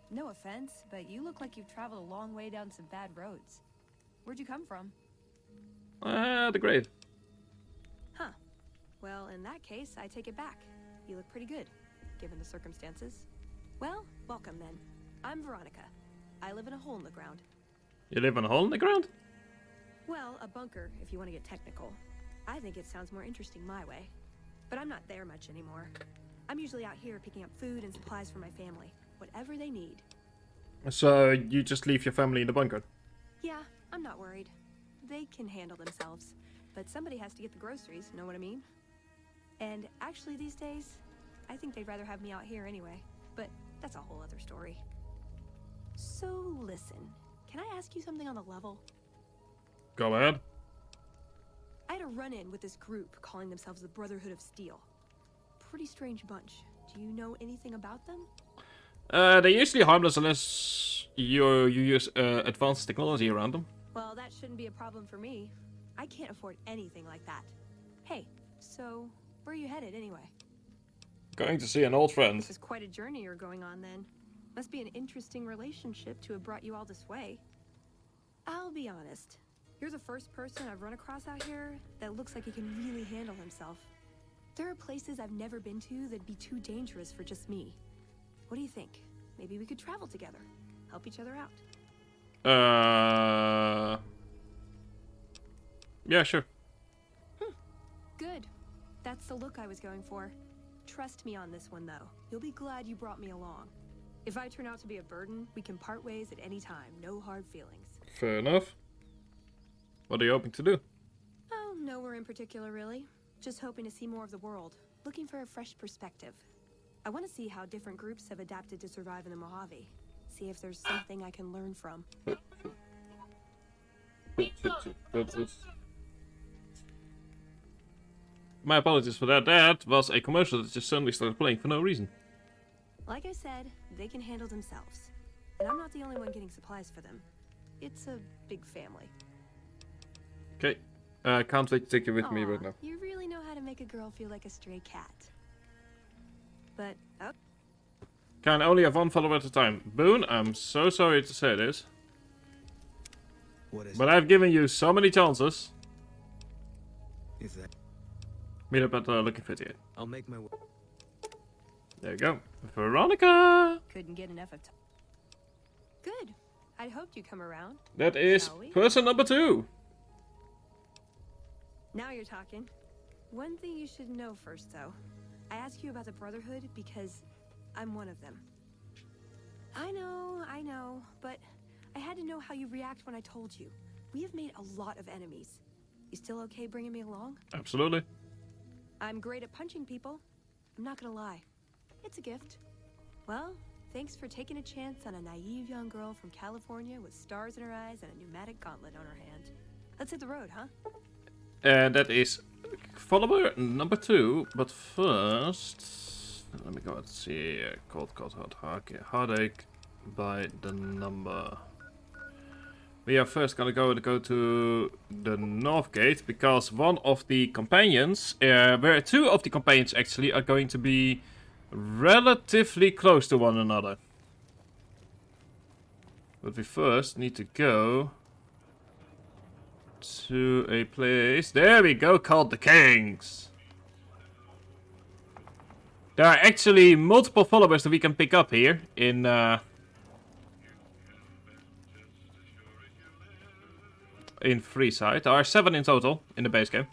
No offense, but you look like you've traveled a long way down some bad roads. Where'd you come from? The grave. Huh. Well, in that case, I take it back. You look pretty good, given the circumstances. Well, welcome then. I'm Veronica. I live in a hole in the ground. You live in a hole in the ground? Well, a bunker, if you want to get technical. I think it sounds more interesting my way. But I'm not there much anymore. I'm usually out here picking up food and supplies for my family. Whatever they need. So you just leave your family in the bunker? Yeah, I'm not worried. They can handle themselves. But somebody has to get the groceries, know what I mean? And actually these days, I think they'd rather have me out here anyway. But that's a whole other story. So listen, can I ask you something on the level? Go ahead. I had a run-in with this group calling themselves the Brotherhood of Steel. Pretty strange bunch. Do you know anything about them? They're usually harmless unless you use advanced technology around them. Well, that shouldn't be a problem for me. I can't afford anything like that. Hey, so where are you headed anyway? Going to see an old friend. This is quite a journey you're going on then. Must be an interesting relationship to have brought you all this way. I'll be honest. You're the first person I've run across out here that looks like he can really handle himself. There are places I've never been to that'd be too dangerous for just me. What do you think? Maybe we could travel together. Help each other out. Yeah, sure. Good. That's the look I was going for. Trust me on this one, though. You'll be glad you brought me along. If I turn out to be a burden, we can part ways at any time. No hard feelings. Fair enough. What are you hoping to do? Oh, nowhere in particular, really. Just hoping to see more of the world. Looking for a fresh perspective. I want to see how different groups have adapted to survive in the Mojave. See if there's something I can learn from. My apologies for that. That was a commercial that just suddenly started playing for no reason. Like I said, they can handle themselves. And I'm not the only one getting supplies for them. It's a big family. Okay. Can't wait to take you with me right now. You really know how to make a girl feel like a stray cat. But, oh. Can only have one follower at a time. Boone, I'm so sorry to say this. What is But it? I've given you so many chances. If that... Meet up at Lucky 38. I'll make my way. There you go. Veronica! Couldn't get enough of Good. I'd hoped you'd come around. That is Shall we? person number 2. Now you're talking. One thing you should know first, though. I ask you about the Brotherhood because I'm one of them. I know, but I had to know how you react when I told you. We have made a lot of enemies. You still okay bringing me along? Absolutely. I'm great at punching people. I'm not gonna lie. It's a gift. Well, thanks for taking a chance on a naive young girl from California with stars in her eyes and a pneumatic gauntlet on her hand. Let's hit the road, huh? And that is follower number 2. But first, let me go and see. Cold, heartache by the number. We are first gonna go to the north gate because one of the companions, where 2 of the companions actually are going to be relatively close to one another. But we first need to go to a place, there we go, called the Kings. There are actually multiple followers that we can pick up here in Freeside. There are 7 in total in the base game.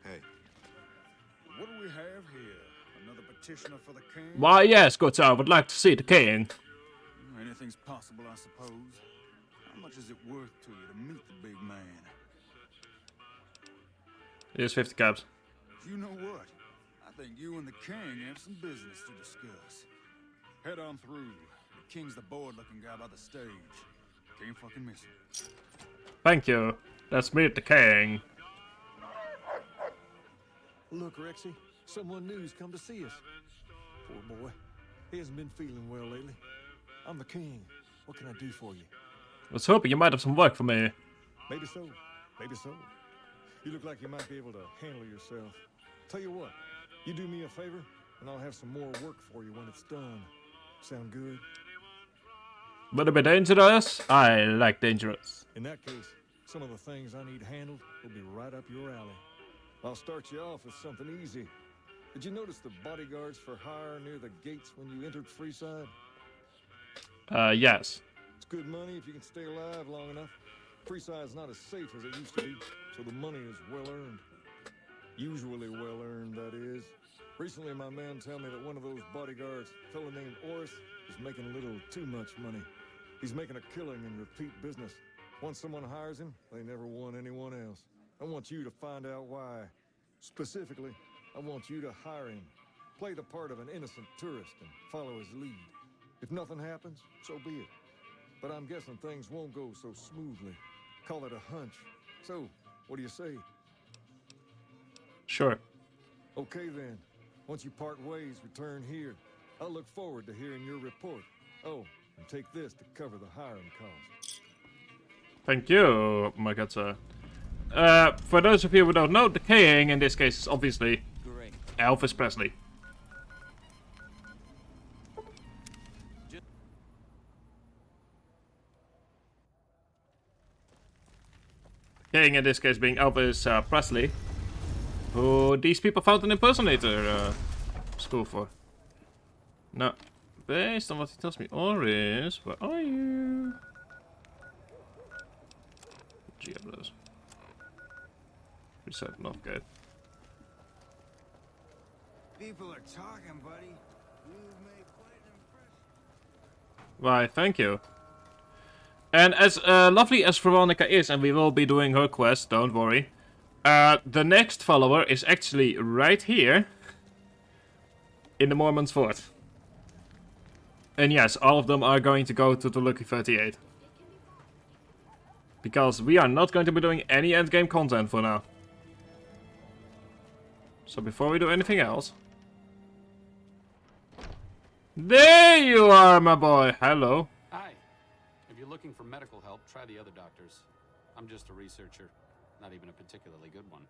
Hey. What do we have here? Another petitioner for the king? Why, yes, good sir, I would like to see the king. Anything's possible, I suppose. How much is it worth to you to meet the big man? Here's 50 caps. You know what? I think you and the king have some business to discuss. Head on through. The king's the bored-looking guy by the stage. Can't fucking miss him. Thank you. Let's meet the king. Look, Rexy, someone new's come to see us. Poor boy. He hasn't been feeling well lately. I'm the king. What can I do for you? I was hoping you might have some work for me. Maybe so. Maybe so. You look like you might be able to handle yourself. Tell you what, you do me a favor, and I'll have some more work for you when it's done. Sound good? Would it be dangerous? I like dangerous. In that case, some of the things I need handled will be right up your alley. I'll start you off with something easy. Did you notice the bodyguards for hire near the gates when you entered Freeside? Yes. It's good money if you can stay alive long enough. Freeside's not as safe as it used to be, so the money is well earned. Usually well earned, that is. Recently, my man told me that one of those bodyguards, a fellow named Oris, is making a little too much money. He's making a killing in repeat business. Once someone hires him, they never want anyone else. I want you to find out why. Specifically, I want you to hire him. Play the part of an innocent tourist and follow his lead. If nothing happens, so be it. But I'm guessing things won't go so smoothly. Call it a hunch. So, what do you say? Sure. Okay then. Once you part ways, return here. I'll look forward to hearing your report. Oh, and take this to cover the hiring costs. Thank you, my good sir. For those of you who don't know, the king in this case is obviously Elvis Presley. King in this case being Elvis Presley, who these people found an impersonator school for. Now, based on what he tells me, Oris, where are you? Gee, those. Reset Northgate. People are talking, buddy. You've made quite an impression. Why, thank you. And as lovely as Veronica is, and we will be doing her quest, don't worry. The next follower is actually right here. In the Mormon's Fort. And yes, all of them are going to go to the Lucky 38. Because we are not going to be doing any endgame content for now. So before we do anything else... There you are, my boy! Hello. Hi. If you're looking for medical help, try the other doctors. I'm just a researcher. Not even a particularly good one.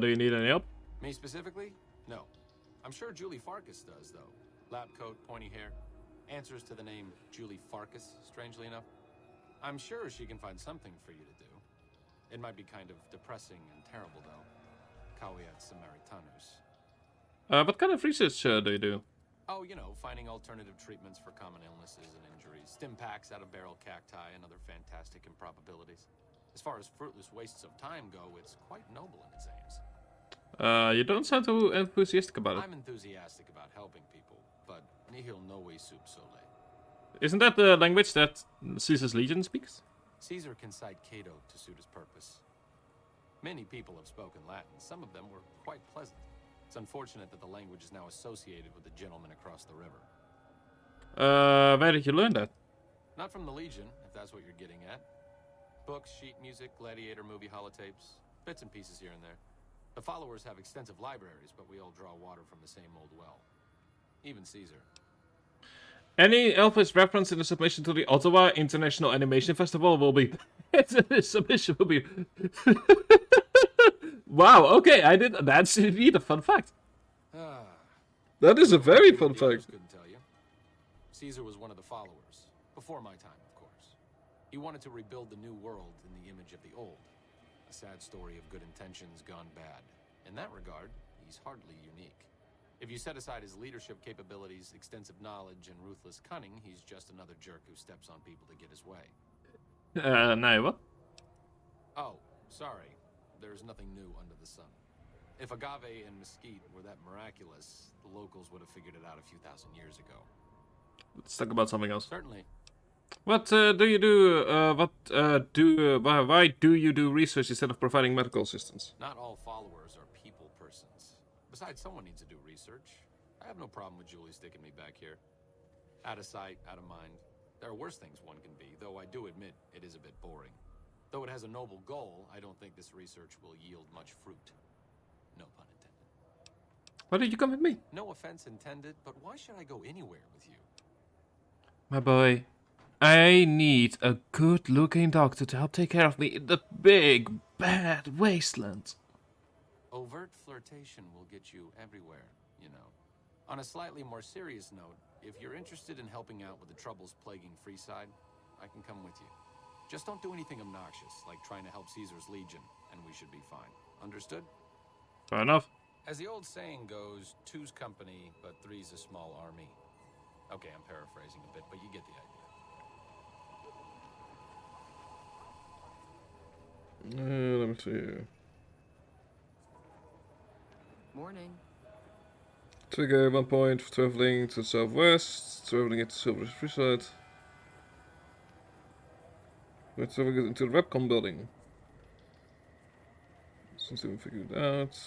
Do you need any help? Me specifically? No. I'm sure Julie Farkas does, though. Lab coat, pointy hair. answers to the name Julie Farkas, strangely enough. I'm sure she can find something for you to do. It might be kind of depressing and terrible, though. Caveat Samaritanus. What kind of research do you do? Oh, you know, finding alternative treatments for common illnesses and injuries. Stim packs out of barrel cacti and other fantastic improbabilities. As far as fruitless wastes of time go, it's quite noble in its aims. You don't sound too enthusiastic about it. I'm enthusiastic about helping people, but nihil novi sub sole. Isn't that the language that Caesar's Legion speaks? Caesar can cite Cato to suit his purpose. Many people have spoken Latin. Some of them were quite pleasant. It's unfortunate that the language is now associated with the gentleman across the river. Where did you learn that? Not from the Legion, if that's what you're getting at. Books, sheet music, gladiator movie holotapes, bits and pieces here and there. The followers have extensive libraries, but we all draw water from the same old well. Even Caesar. Any Elvis reference in the submission to the Ottawa International Animation Festival will be... submission will be... Wow, okay, I did... That's indeed a fun fact. That is a very fun fact. Couldn't tell you. Caesar was one of the followers. Before my time, of course. He wanted to rebuild the new world in the image of the old. A sad story of good intentions gone bad. In that regard, he's hardly unique. If you set aside his leadership capabilities, extensive knowledge, and ruthless cunning, he's just another jerk who steps on people to get his way. No, what? Oh, sorry. There's nothing new under the sun. If agave and mesquite were that miraculous, the locals would have figured it out a few thousand years ago. Let's talk about something else. Certainly. What do you do? Why do you do research instead of providing medical assistance? Not all followers are people persons. Besides, someone needs to do research. I have no problem with Julie sticking me back here. Out of sight, out of mind. There are worse things one can be, though I do admit it is a bit boring. Though it has a noble goal, I don't think this research will yield much fruit. No pun intended. Why did you come with me? No offense intended, but why should I go anywhere with you? My boy, I need a good-looking doctor to help take care of me in the big, bad wasteland. Overt flirtation will get you everywhere, you know. On a slightly more serious note, if you're interested in helping out with the troubles plaguing Freeside, I can come with you. Just don't do anything obnoxious, like trying to help Caesar's Legion, and we should be fine. Understood? Fair enough. As the old saying goes, two's company, but three's a small army. Okay, I'm paraphrasing a bit, but you get the idea. Let me see. Morning. Trigger 1 point for traveling to the southwest, traveling into Silver's Freeside. We're traveling into the Webcom building. Since we figured it out.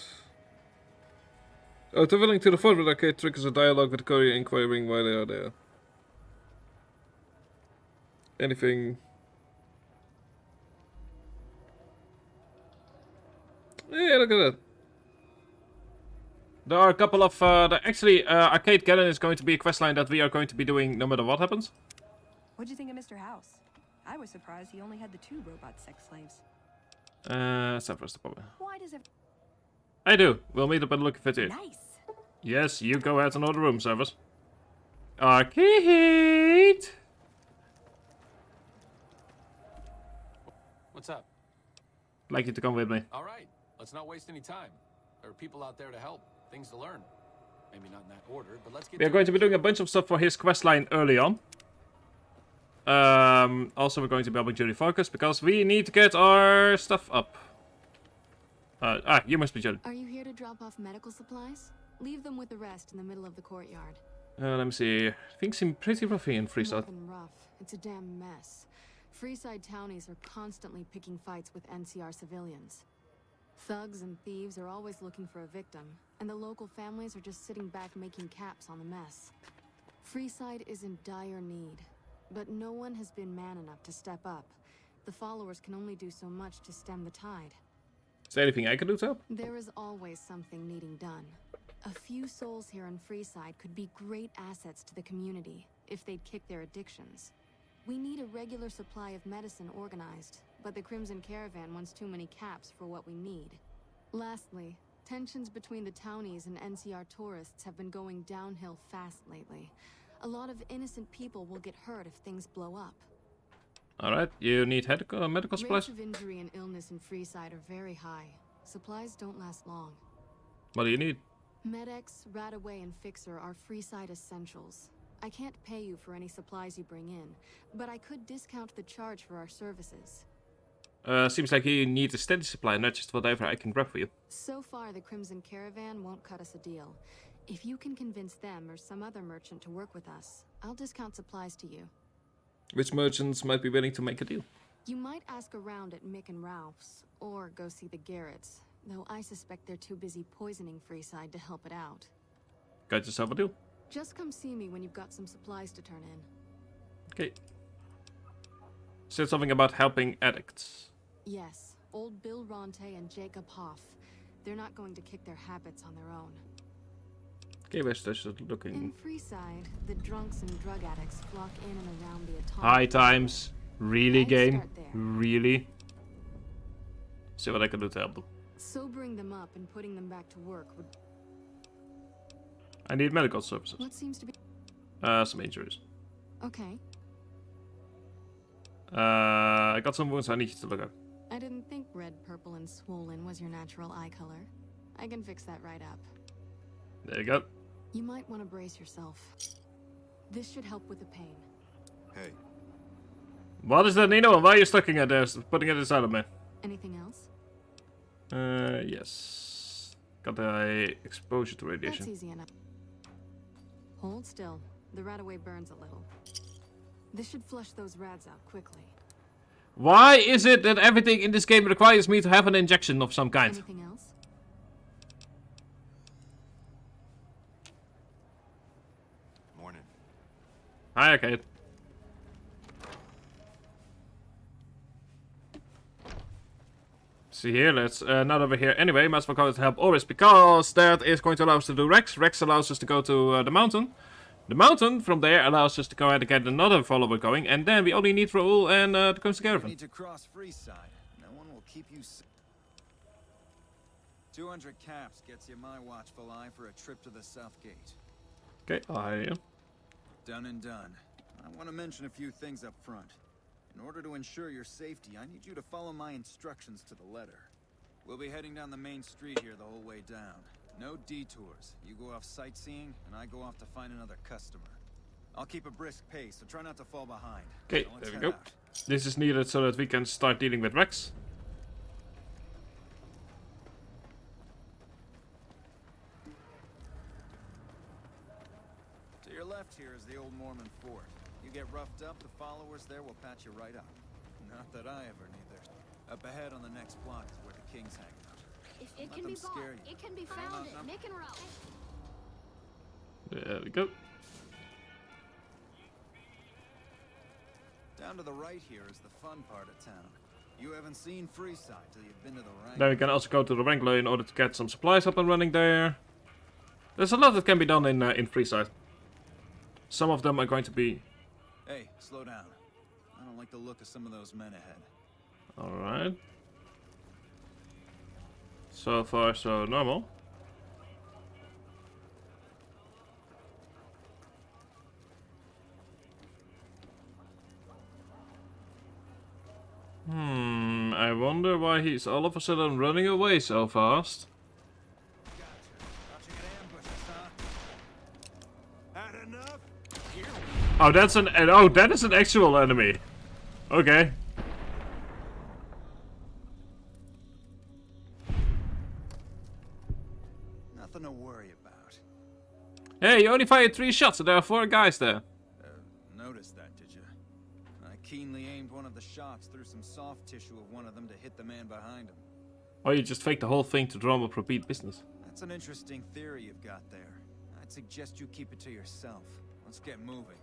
Oh, traveling to the Forward Arcade triggers a dialogue with the courier inquiring why they are there. Anything. Yeah, look at that. There are a couple of... actually, Arcade Gallon is going to be a questline that we are going to be doing no matter what happens. What'd you think of Mr. House? I was surprised he only had the 2 robot sex slaves. Severus, probably. Why does it... I do. We'll meet up at Lucky 58. Nice. Yes, you go ahead and order room service. Arcade! What's up? I'd like you to come with me. All right, let's not waste any time. There are people out there to help, things to learn. Maybe not in that order, but let's get We are going to be doing a bunch of stuff for his questline early on. Also, we're going to be helping Julie Focus because we need to get our stuff up. You must be Julie. Are you here to drop off medical supplies? Leave them with the rest in the middle of the courtyard. Let me see. Things seem pretty roughy in Freeside. Nothing rough. It's a damn mess. Freeside townies are constantly picking fights with NCR civilians. Thugs and thieves are always looking for a victim, and the local families are just sitting back making caps on the mess. Freeside is in dire need, but no one has been man enough to step up. The followers can only do so much to stem the tide. Is there anything I can do to help? There is always something needing done. A few souls here in Freeside could be great assets to the community if they'd kick their addictions. We need a regular supply of medicine organized, but the Crimson Caravan wants too many caps for what we need. Lastly, tensions between the townies and NCR tourists have been going downhill fast lately. A lot of innocent people will get hurt if things blow up. Alright, you need medical supplies? Rates of injury and illness in Freeside are very high. Supplies don't last long. What do you need? Med-X, Radaway, and Fixer are Freeside essentials. I can't pay you for any supplies you bring in, but I could discount the charge for our services. Seems like you need a steady supply, not just whatever I can grab for you. So far, the Crimson Caravan won't cut us a deal. If you can convince them or some other merchant to work with us, I'll discount supplies to you. Which merchants might be willing to make a deal? You might ask around at Mick and Ralph's, or go see the Garretts, though I suspect they're too busy poisoning Freeside to help it out. Got yourself a deal. Just come see me when you've got some supplies to turn in. Okay. Said something about helping addicts. Yes, old Bill Ronte and Jacob Hoff. They're not going to kick their habits on their own. Okay, where's this looking? In Freeside, the drunks and drug addicts flock in and around the atomic. High times. Really, game? Really? See what I can do to help them. Sobering them up and putting them back to work would... I need medical services. What seems to be... Some injuries. Okay. I got some wounds I need you to look at. I didn't think red, purple, and swollen was your natural eye color. I can fix that right up. There you go. You might want to brace yourself. This should help with the pain. Hey. What is that, Nino? Why are you sticking it there, putting it inside of me? Anything else? Yes. Got the exposure to radiation. That's easy enough. Hold still. The Radaway burns a little. This should flush those rads out quickly. Why is it that everything in this game requires me to have an injection of some kind? Anything else? Morning. Hi, Kate. See here, let's not over here. Anyway, might as well go to help Oris, because that is going to allow us to do Rex. Rex allows us to go to the mountain. The mountain from there allows us to go ahead and get another follower going, and then we only need Raoul and the Crimson Caravan. Need to cross Freeside. No one will keep you. 200 caps gets you my watchful eye for a trip to the South Gate. Okay, I'll hire you. Done and done. I want to mention a few things up front. In order to ensure your safety, I need you to follow my instructions to the letter. We'll be heading down the main street here the whole way down. No detours. You go off sightseeing, and I go off to find another customer. I'll keep a brisk pace, so try not to fall behind. Okay, Now there we head go. out. This is needed so that we can start dealing with Rex. To your left here is the old Mormon fort. You get roughed up, the followers there will patch you right up. Not that I ever need theirs. Up ahead on the next block is where the kings hang out. If it Let can them be bought, scare you. it can be found at Mick and Ralph. There we go. Down to the right here is the fun part of town. You haven't seen Freeside till you've been to the Wrangler. Then we can also go to the Wrangler in order to get some supplies up and running there. There's a lot that can be done in Freeside. Some of them are going to be... Hey, slow down. I don't like the look of some of those men ahead. Alright. So far, so normal. I wonder why he's all of a sudden running away so fast. Oh, that's an that is an actual enemy. Okay. Nothing to worry about. Hey, you only fired 3 shots and there are 4 guys there. Noticed that, did you? I keenly aimed one of the shots through some soft tissue of one of them to hit the man behind him. Or you just faked the whole thing to drum up repeat business. That's an interesting theory you've got there. I'd suggest you keep it to yourself. Let's get moving.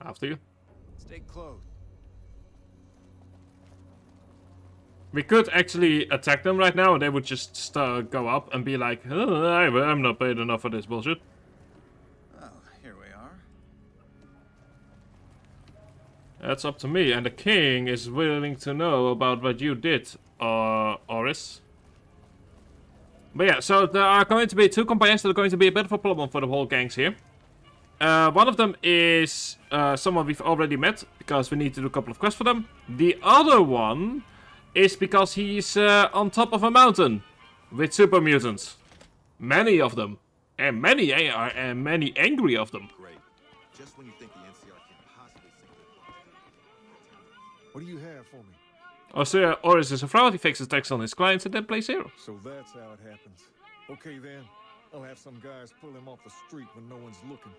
After you. Stay close. We could actually attack them right now and they would just go up and be like, oh, I'm not paid enough for this bullshit. Well, here we are. That's up to me, and the king is willing to know about what you did, Oris. But yeah, so there are going to be 2 companions that are going to be a bit of a problem for the whole gangs here. One of them is someone we've already met, because we need to do a couple of quests for them. The other one is because he's on top of a mountain with super mutants. Many of them. And many angry of them. Great. Just when you think the NCR can't possibly sink their claws. What do you have for me? Oris is a fraud, he fixes tax on his clients and then plays hero. So that's how it happens. Okay then, I'll have some guys pull him off the street when no one's looking.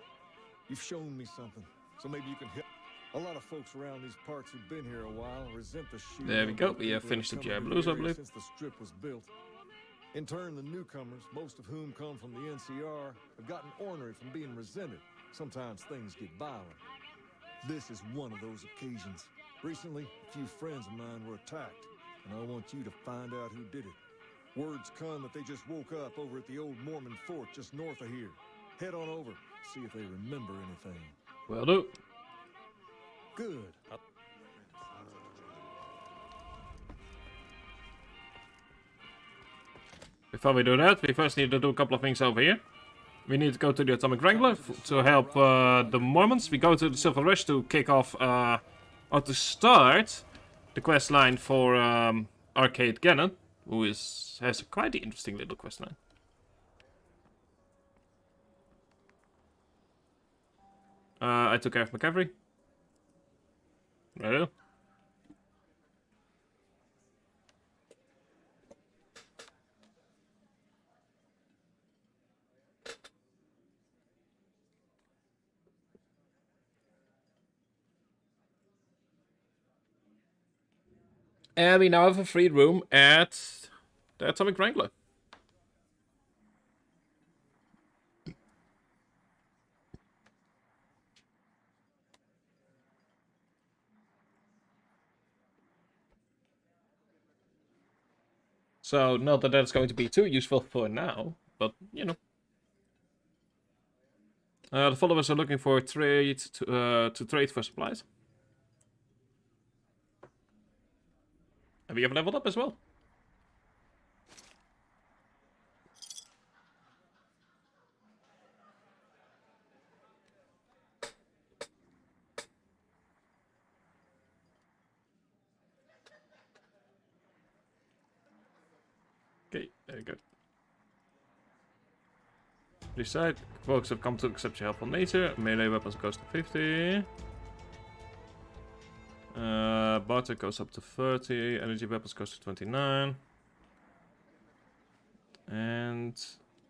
You've shown me something, so maybe you can help. A lot of folks around these parts who've been here a while resent the shooting. There we go, we have finished the GI Blues, I believe. Since the strip was built. In turn, the newcomers, most of whom come from the NCR, have gotten ornery from being resented. Sometimes things get violent. This is one of those occasions. Recently, a few friends of mine were attacked, and I want you to find out who did it. Words come that they just woke up over at the old Mormon fort just north of here. Head on over, see if they remember anything. Will do. Good. Before we do that, we first need to do a couple of things over here. We need to go to the Atomic Wrangler to help the Mormons. We go to the Silver Rush to kick off, or to start the quest line for Arcade Gannon, who has a quite interesting little quest line. I took care of McCaffrey. Right. And we now have a free room at the Atomic Wrangler. So, not that that's going to be too useful for now, but, you know. The followers are looking for trade to trade for supplies. And we have leveled up as well. Okay, very good. Decide, folks have come to accept your helpful nature. Melee weapons goes to 50. Barter goes up to 30. Energy weapons goes to 29. And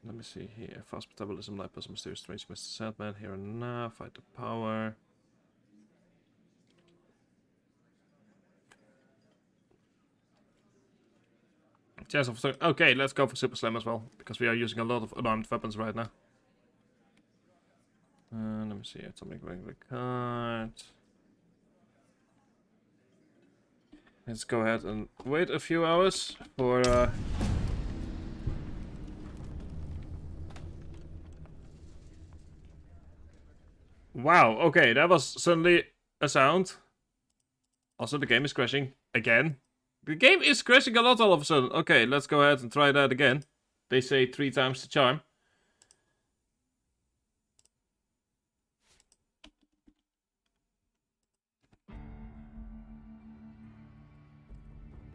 let me see here. Fast metabolism, light plus mysterious strange Mr. Sandman. Here and now. Fight the power. Chance of okay, let's go for Super Slam as well, because we are using a lot of unarmed weapons right now. Let me see, Atomic Wrangler card. Let's go ahead and wait a few hours for Wow, okay, that was suddenly a sound. Also, the game is crashing again. The game is crashing a lot all of a sudden. Okay, let's go ahead and try that again. They say 3 times the charm.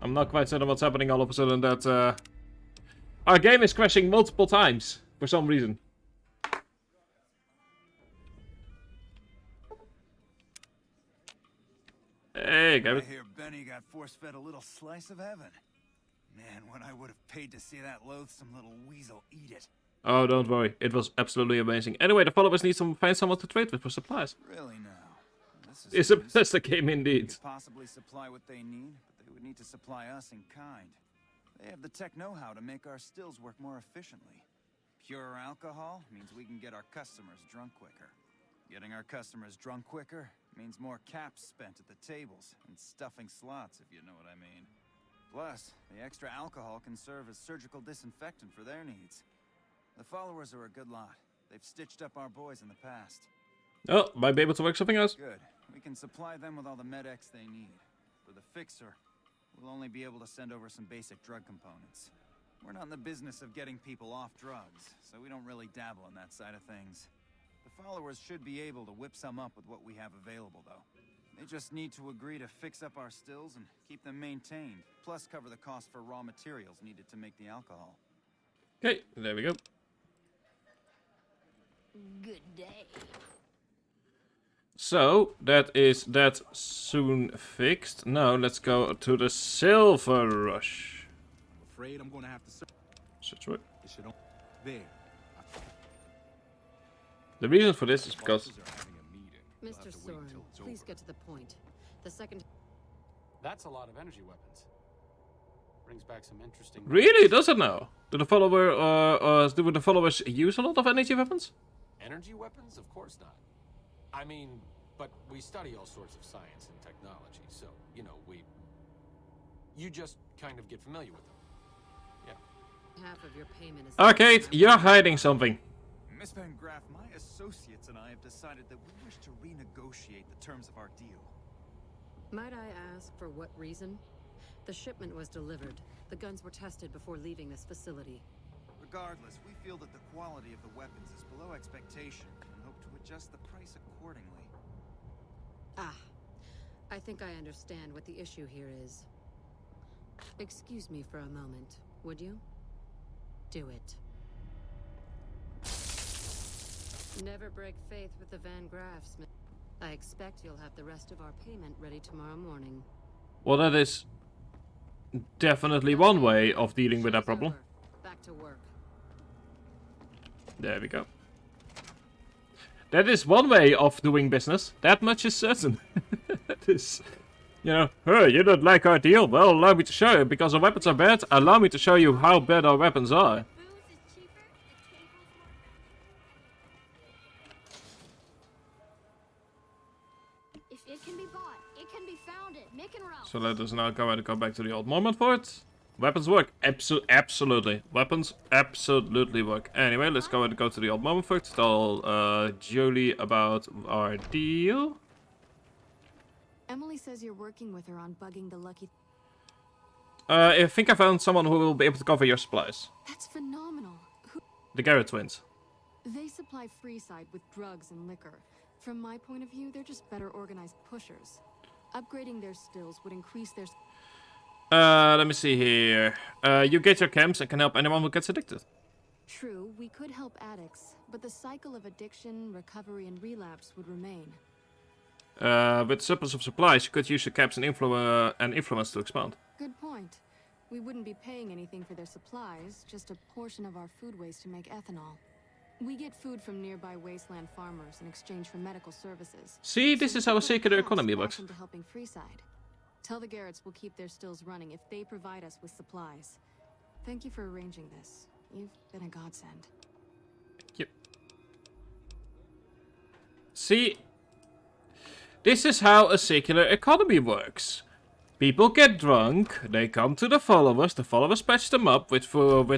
I'm not quite certain what's happening all of a sudden. That our game is crashing multiple times for some reason. Hey, Gavin. I hear Benny got force-fed a little slice of heaven. Man, when I would have paid to see that loathsome little weasel eat it. Oh, don't worry. It was absolutely amazing. Anyway, the followers need to find someone to trade with for supplies. Really now? It's a best game indeed. Possibly supply what they need, but they would need to supply us in kind. They have the tech know-how to make our stills work more efficiently. Pure alcohol means we can get our customers drunk quicker. Getting our customers drunk quicker means more caps spent at the tables and stuffing slots, if you know what I mean. Plus, the extra alcohol can serve as surgical disinfectant for their needs. The followers are a good lot. They've stitched up our boys in the past. Oh, might be able to work something else. Good. We can supply them with all the med-X they need. For the fixer, we'll only be able to send over some basic drug components. We're not in the business of getting people off drugs, so we don't really dabble in that side of things. The followers should be able to whip some up with what we have available, though. They just need to agree to fix up our stills and keep them maintained, plus cover the cost for raw materials needed to make the alcohol. Okay, there we go. Good day. So, that is that soon fixed. Now, let's go to the Silver Rush. Afraid I'm gonna have to Such way. there. The reason for this is because... Mr. Soren, please get to the point. The second... That's a lot of energy weapons. Brings back some interesting... Really? Does it now? Do the followers use a lot of energy weapons? Energy weapons? Of course not. I mean, but we study all sorts of science and technology, so, you know, you just kind of get familiar with them. Yeah. Half of your payment is... Arcade, you're hiding something. Miss Van Graff, my associates and I have decided that we wish to renegotiate the terms of our deal. Might I ask for what reason? The shipment was delivered. The guns were tested before leaving this facility. Regardless, we feel that the quality of the weapons is below expectation and hope to adjust the price accordingly. Ah, I think I understand what the issue here is. Excuse me for a moment, would you? Do it. Never break faith with the Van Graffs, Smith. I expect you'll have the rest of our payment ready tomorrow morning. Well, that is definitely one way of dealing with that problem. Back to work. There we go. That is one way of doing business. That much is certain. That is, you know, hey, you don't like our deal? Well, allow me to show you. Because our weapons are bad, allow me to show you how bad our weapons are. If it can be bought, it can be founded. Mick and Ralph. So let us now go ahead and go back to the old Mormont fort. Weapons work. Absolutely. Weapons absolutely work. Anyway, let's go ahead and go to the old Mormont fort. Tell Jolie about our deal. Emily says you're working with her on bugging the lucky... I think I found someone who will be able to cover your supplies. That's phenomenal. The Garrett twins. They supply Freeside with drugs and liquor. From my point of view, they're just better organized pushers. Upgrading their stills would increase their... Let me see here. You get your camps and can help anyone who gets addicted. True, we could help addicts, but the cycle of addiction, recovery, and relapse would remain. With surplus of supplies, you could use your caps and influence to expand. Good point. We wouldn't be paying anything for their supplies, just a portion of our food waste to make ethanol. We get food from nearby wasteland farmers in exchange for medical services. See, this is how a circular economy works. Into helping Freeside. Tell the Garretts we'll keep their stills running if they provide us with supplies. Thank you for arranging this. You've been a godsend. Yep. See, this is how a circular economy works. People get drunk, they come to the followers patch them up with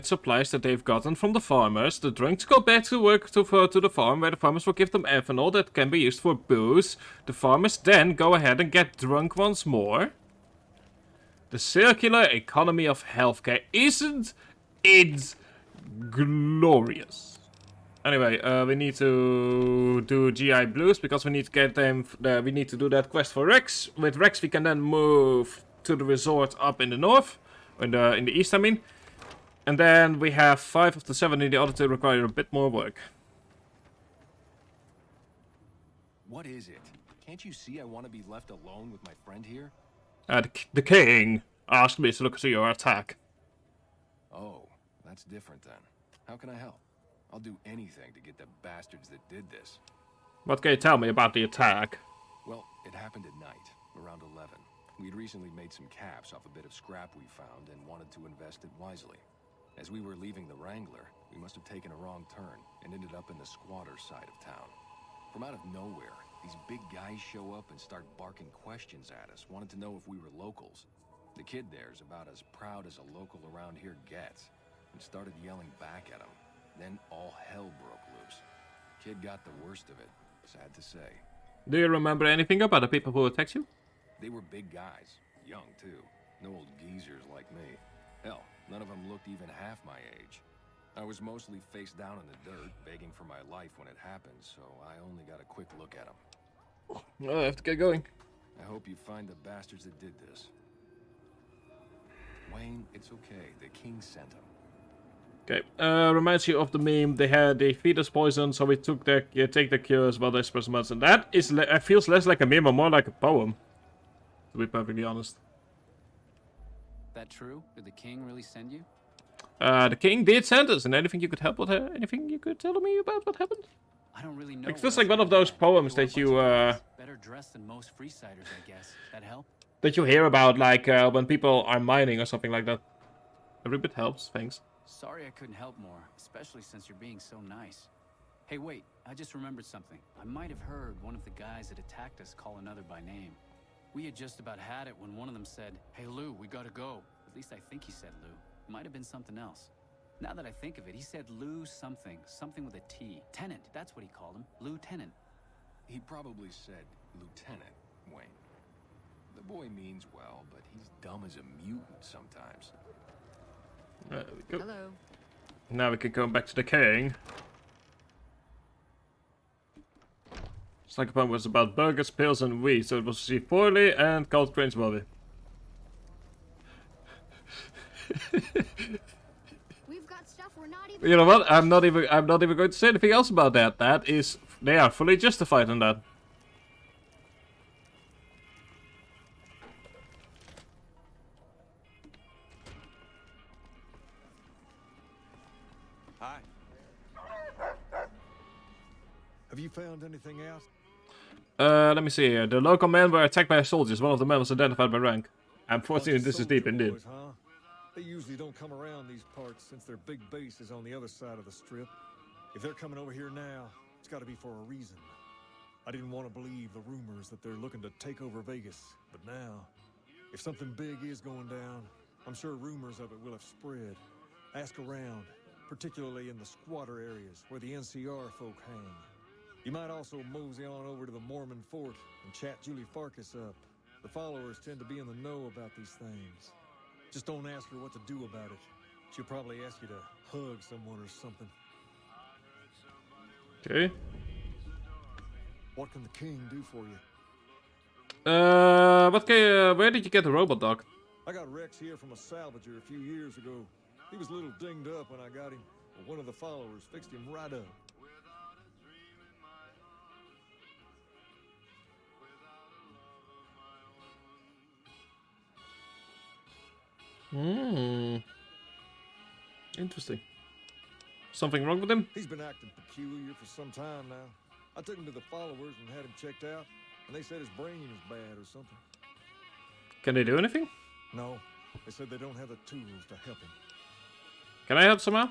supplies that they've gotten from the farmers, the drunks go back to work to the farm where the farmers will give them ethanol that can be used for booze, the farmers then go ahead and get drunk once more. The circular economy of healthcare, isn't it glorious? Anyway, we need to do GI Blues because we need to get them. We need to do that quest for Rex. With Rex, we can then move to the resort up in the north, in the east, I mean. And then we have 5 of the 7 in the other 2 require a bit more work. What is it? Can't you see I want to be left alone with my friend here? The king asked me to look through your attack. Oh, that's different then. How can I help? I'll do anything to get the bastards that did this. What can you tell me about the attack? Well, it happened at night, around 11. We'd recently made some caps off a bit of scrap we found and wanted to invest it wisely. As we were leaving the Wrangler, we must have taken a wrong turn and ended up in the squatter side of town. From out of nowhere, these big guys show up and start barking questions at us, wanted to know if we were locals. The kid there's about as proud as a local around here gets, and started yelling back at him. Then all hell broke loose. Kid got the worst of it, sad to say. Do you remember anything about the people who attacked you? They were big guys, young too. No old geezers like me. Hell, none of them looked even half my age. I was mostly face down in the dirt, begging for my life when it happened, so I only got a quick look at him. I have to get going. I hope you find the bastards that did this. Wayne, it's okay. The king sent him. Okay, reminds you of the meme. They feed us poison, so we take the cures while they spread some medicine. That is, it feels less like a meme and more like a poem, to be perfectly honest. That true? Did the king really send you? The king did send us, and anything you could help with? Anything you could tell me about what happened? I don't really know. Like, it feels like one of those poems that you better dressed than most freesiders, I guess. That help? that you hear about, like when people are mining or something like that. Every bit helps. Thanks. Sorry I couldn't help more, especially since you're being so nice. Hey, wait, I just remembered something. I might have heard one of the guys that attacked us call another by name. We had just about had it when one of them said, "Hey, Lou, we gotta go." At least I think he said Lou. It might have been something else. Now that I think of it, he said Lou something. Something with a T. Tenant, that's what he called him. Lieutenant. He probably said Lieutenant, Wayne. The boy means well, but he's dumb as a mutant sometimes. There we go. Hello. Now we can go back to the king. Snack poem was about burgers, pills, and weed, so it was received poorly and called Crane's Bobby. We've got stuff we're not even. You know what? I'm not even going to say anything else about that. That is, they are fully justified in that. Hi. Have you found anything else? Let me see here. The local men were attacked by soldiers. One of the men was identified by rank. Unfortunately, this is deep indeed. Boys, huh? They usually don't come around these parts since their big base is on the other side of the strip. If they're coming over here now, it's got to be for a reason. I didn't want to believe the rumors that they're looking to take over Vegas, but now, if something big is going down, I'm sure rumors of it will have spread. Ask around, particularly in the squatter areas where the NCR folk hang. You might also mosey on over to the Mormon fort and chat Julie Farkas up. The followers tend to be in the know about these things. Just don't ask her what to do about it. She'll probably ask you to hug someone or something. Okay. What can the king do for you? Where did you get the robot dog? I got Rex here from a salvager a few years ago. He was a little dinged up when I got him, but one of the followers fixed him right up. Interesting. Something wrong with him? He's been acting peculiar for some time now. I took him to the followers and had him checked out, and they said his brain is bad or something. Can they do anything? No, they said they don't have the tools to help him. Can I help somehow?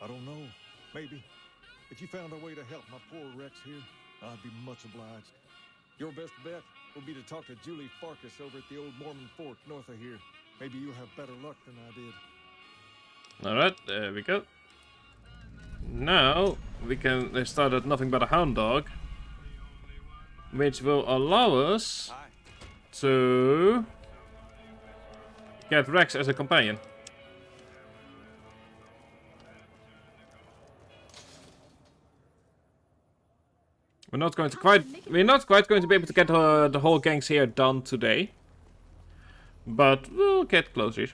I don't know. Maybe. If you found a way to help my poor Rex here, I'd be much obliged. Your best bet would be to talk to Julie Farkas over at the old Mormon fort north of here. Maybe you'll have better luck than I did. Alright, there we go. Now, we can start at nothing but a hound dog. Which will allow us to get Rex as a companion. We're not quite going to be able to get the whole gangs here done today. But we'll get closer.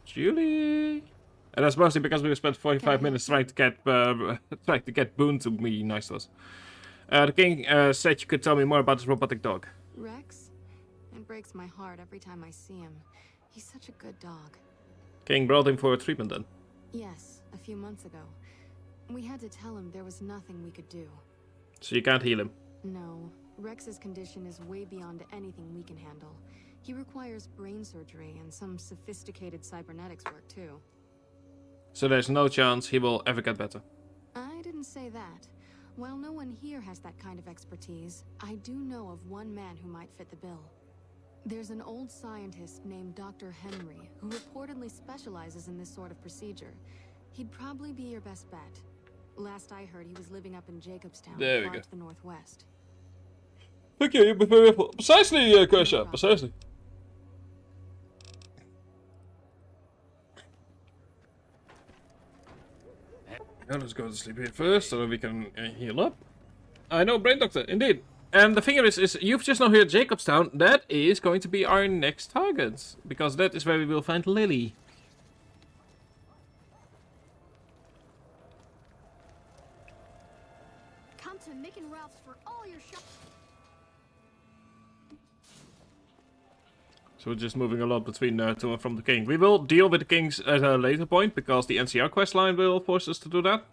Julie, and that's mostly because we spent 45 minutes trying to get Boone to be nice to us. The king said you could tell me more about this robotic dog. Rex? It breaks my heart every time I see him. He's such a good dog. King brought him for a treatment then. Yes, a few months ago. We had to tell him there was nothing we could do. So you can't heal him? No. Rex's condition is way beyond anything we can handle. He requires brain surgery and some sophisticated cybernetics work too. So there's no chance he will ever get better? I didn't say that. While no one here has that kind of expertise, I do know of one man who might fit the bill. There's an old scientist named Dr. Henry who reportedly specializes in this sort of procedure. He'd probably be your best bet. Last I heard, he was living up in Jacobstown, there we far go. to the northwest. Thank you, you've been very helpful. Precisely, Kershaw, precisely. Now let's go to sleep here first, so that we can heal up. I know, Brain Doctor, indeed. And the thing is you've just now heard Jacobstown. That is going to be our next target, because that is where we will find Lily. Come to Mick and Ralph's for all your shop. So we're just moving a lot between to and from the king. We will deal with the kings at a later point, because the NCR quest line will force us to do that.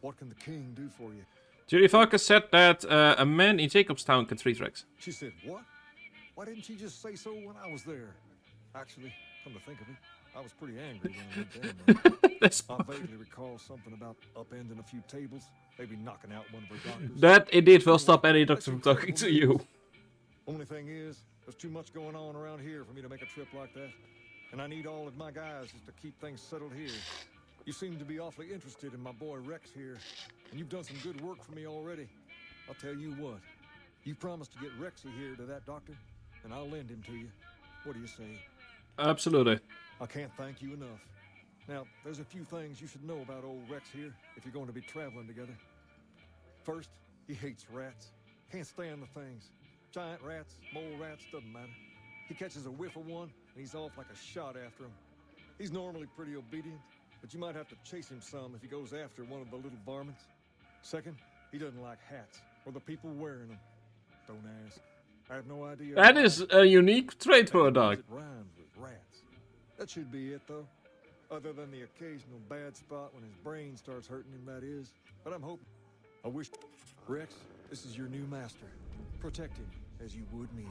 What can the king do for you? Judy Farkas said that a man in Jacobstown can treat Rex. She said, what? Why didn't she just say so when I was there? Actually, come to think of it, I was pretty angry when I went down there. I vaguely recall something about upending a few tables, maybe knocking out one of her doctors. That indeed will stop any doctor from talking to you. Only thing is, there's too much going on around here for me to make a trip like that. And I need all of my guys just to keep things settled here. You seem to be awfully interested in my boy Rex here, and you've done some good work for me already. I'll tell you what, you promised to get Rexy here to that doctor, and I'll lend him to you. What do you say? Absolutely. I can't thank you enough. Now, there's a few things you should know about old Rex here if you're going to be traveling together. First, he hates rats. Can't stand the things. Giant rats, mole rats, doesn't matter. He catches a whiff of one, and he's off like a shot after him. He's normally pretty obedient, but you might have to chase him some if he goes after one of the little varmints. Second, he doesn't like hats, or the people wearing them. Don't ask. I have no idea. That is a unique trait for a dog. It rhymes with rats. That should be it, though. Other than the occasional bad spot when his brain starts hurting him, that is. But I'm hoping. I wish. Rex, this is your new master. Protect him as you would me.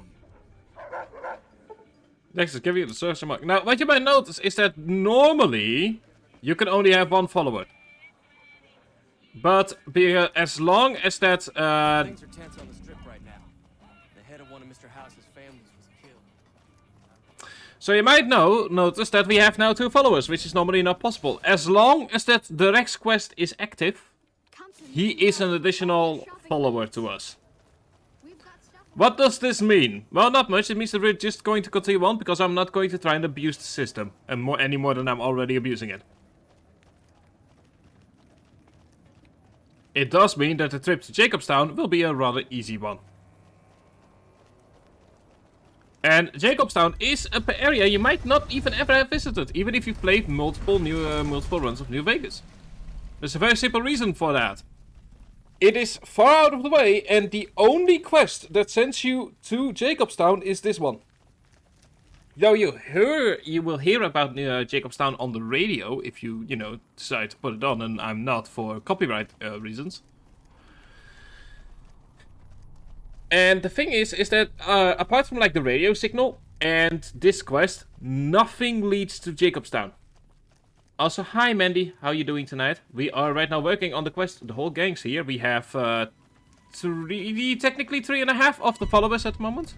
Next is giving you the search mark. Now, what you might notice is that normally you can only have one follower. But as long as that... Things are tense on the strip right now. The head of one of Mr. House's families was killed. So you might notice that we have now 2 followers, which is normally not possible. As long as that the Rex quest is active, he is an additional follower to us. What does this mean? Well, not much. It means that we're just going to continue on, because I'm not going to try and abuse the system any more than I'm already abusing it. It does mean that the trip to Jacobstown will be a rather easy one. And Jacobstown is an area you might not even ever have visited, even if you've played multiple runs of New Vegas. There's a very simple reason for that. It is far out of the way, and the only quest that sends you to Jacobstown is this one. Though you will hear about Jacobstown on the radio if you, decide to put it on, and I'm not for copyright reasons. And the thing is that apart from like the radio signal and this quest, nothing leads to Jacobstown. Also, hi Mandy, how you doing tonight? We are right now working on the quest. The whole gang's here. We have technically 3.5 of the followers at the moment.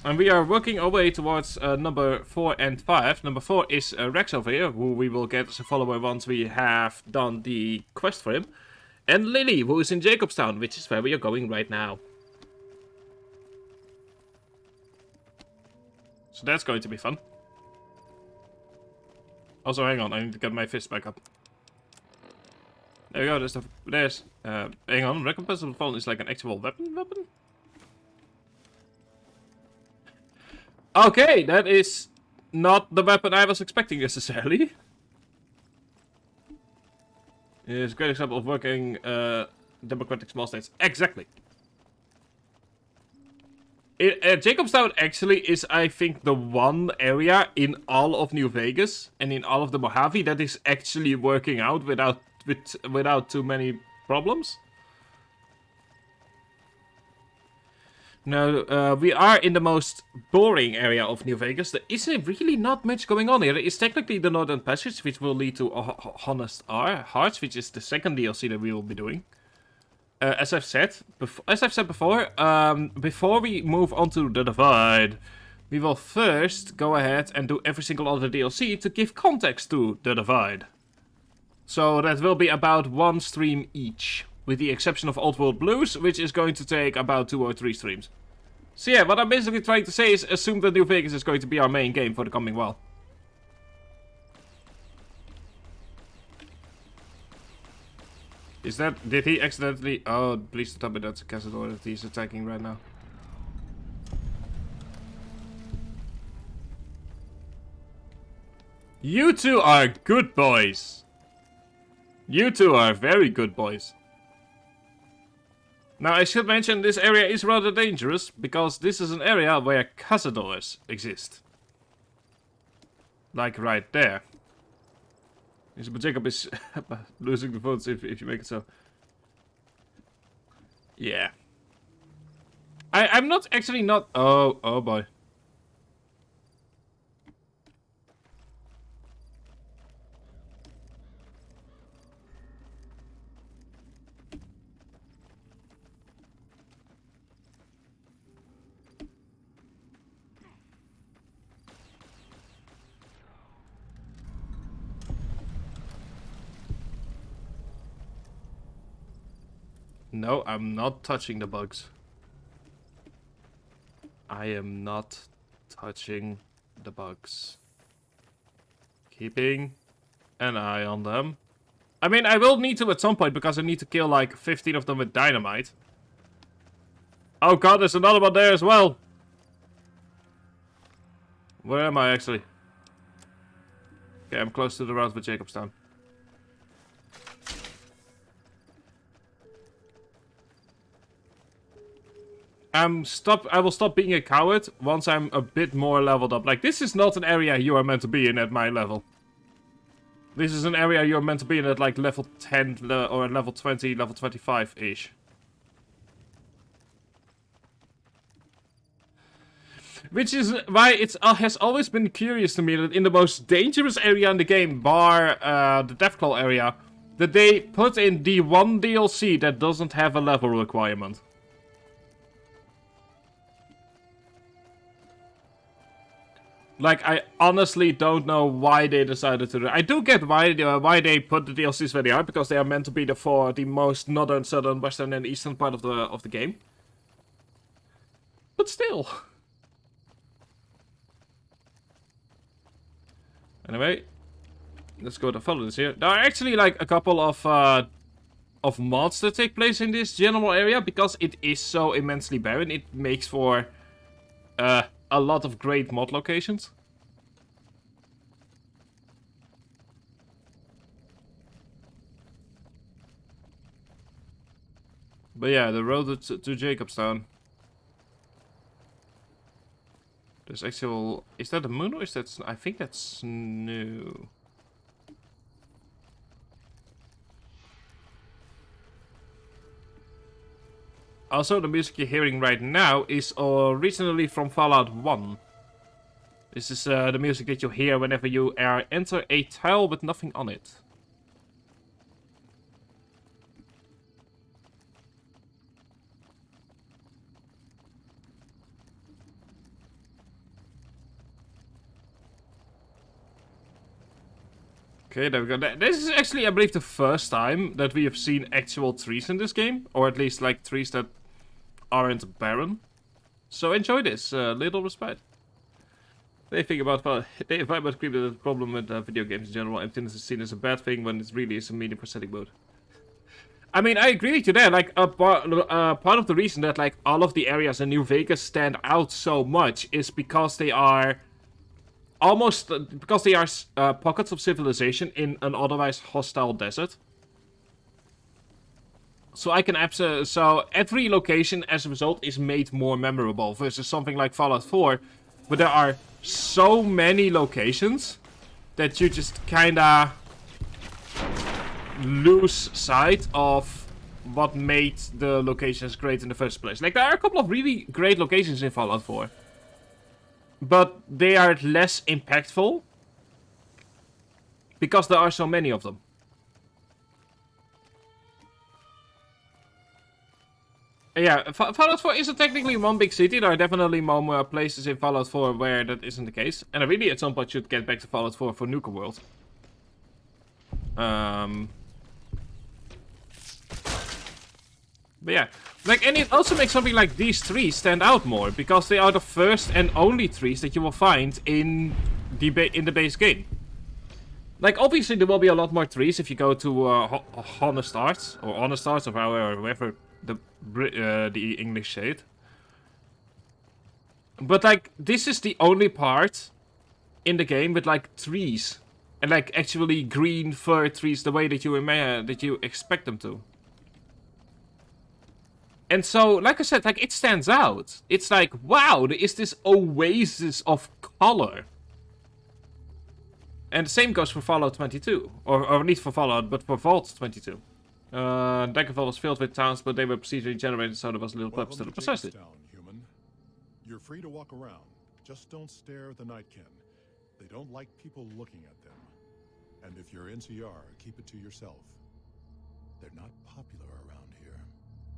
And we are working our way towards number 4 and 5. Number 4 is Rex over here, who we will get as a follower once we have done the quest for him. And Lily, who is in Jacobstown, which is where we are going right now. So that's going to be fun. Also, hang on, I need to get my fist back up. There we go, hang on, recompensable phone is like an actual weapon? Okay, that is not the weapon I was expecting necessarily. It's a great example of working democratic small states. Exactly. Jacobstown actually is, I think, the one area in all of New Vegas and in all of the Mojave that is actually working out without too many problems. Now, we are in the most boring area of New Vegas. There is really not much going on here. It's technically the Northern Passage, which will lead to Honest Hearts, which is the second DLC that we will be doing. As I've said before, before we move on to the Divide, we will first go ahead and do every single other DLC to give context to the Divide. So that will be about 1 stream each. With the exception of Old World Blues, which is going to take about 2 or 3 streams. So yeah, what I'm basically trying to say is assume that New Vegas is going to be our main game for the coming while. Is that... Did he accidentally... Oh, please tell me that's a Cazador that he's attacking right now. You two are good boys. You two are very good boys. Now I should mention this area is rather dangerous, because this is an area where Cazadors exist. Like right there. But Jacob is losing the votes if you make it so. Yeah. I'm not actually not... Oh boy. No, I'm not touching the bugs. I am not touching the bugs. Keeping an eye on them. I mean, I will need to at some point because I need to kill like 15 of them with dynamite. Oh god, there's another one there as well. Where am I actually? Okay, I'm close to the route with Jacobstown. I will stop being a coward once I'm a bit more leveled up. Like, this is not an area you are meant to be in at my level. This is an area you're meant to be in at like level 10 or level 20, level 25-ish. Which is why it has always been curious to me that in the most dangerous area in the game, bar the Deathclaw area, that they put in the one DLC that doesn't have a level requirement. Like, I honestly don't know why they decided to do it. I do get why they put the DLCs where they are, because they are meant to be for the most northern, southern, western, and eastern part of the game. But still. Anyway, let's go to follow this here. There are actually like a couple of mods that take place in this general area, because it is so immensely barren. It makes for a lot of great mod locations. But yeah, the road to Jacobstown. There's actual... Is that the moon or is that... I think that's snow. Also, the music you're hearing right now is originally from Fallout 1. This is the music that you hear whenever you enter a tile with nothing on it. Okay, there we go. This is actually, I believe, the first time that we have seen actual trees in this game. Or at least, like, trees that aren't barren. So enjoy this, little respite. They think about creep that the problem with video games in general. Emptiness is seen as a bad thing when it really is a medium prosthetic mode. I mean, I agree with you there. Like, part of the reason that, like, all of the areas in New Vegas stand out so much is because they are... pockets of civilization in an otherwise hostile desert. So so every location as a result is made more memorable versus something like Fallout 4, where there are so many locations that you just kinda lose sight of what made the locations great in the first place. Like, there are a couple of really great locations in Fallout 4. But they are less impactful because there are so many of them. Yeah, Fallout 4 isn't technically one big city. There are definitely more places in Fallout 4 where that isn't the case. And I really at some point should get back to Fallout 4 for Nuka World. But yeah, like, and it also makes something like these trees stand out more because they are the first and only trees that you will find in the base game. Like, obviously there will be a lot more trees if you go to Honest Arts or however the English say it. But like, this is the only part in the game with like trees and like actually green fir trees the way that you expect them to. And so, like I said, like, it stands out. It's like, wow, there is this oasis of color. And the same goes for Fallout 22. Or not for Fallout, but for Vault 22. Daggerfall was filled with towns, but they were procedurally generated, so there was little purpose to the precisely. Human. You're free to walk around. Just don't stare at the Nightkin. They don't like people looking at them. And if you're NCR, keep it to yourself. They're not popular around here.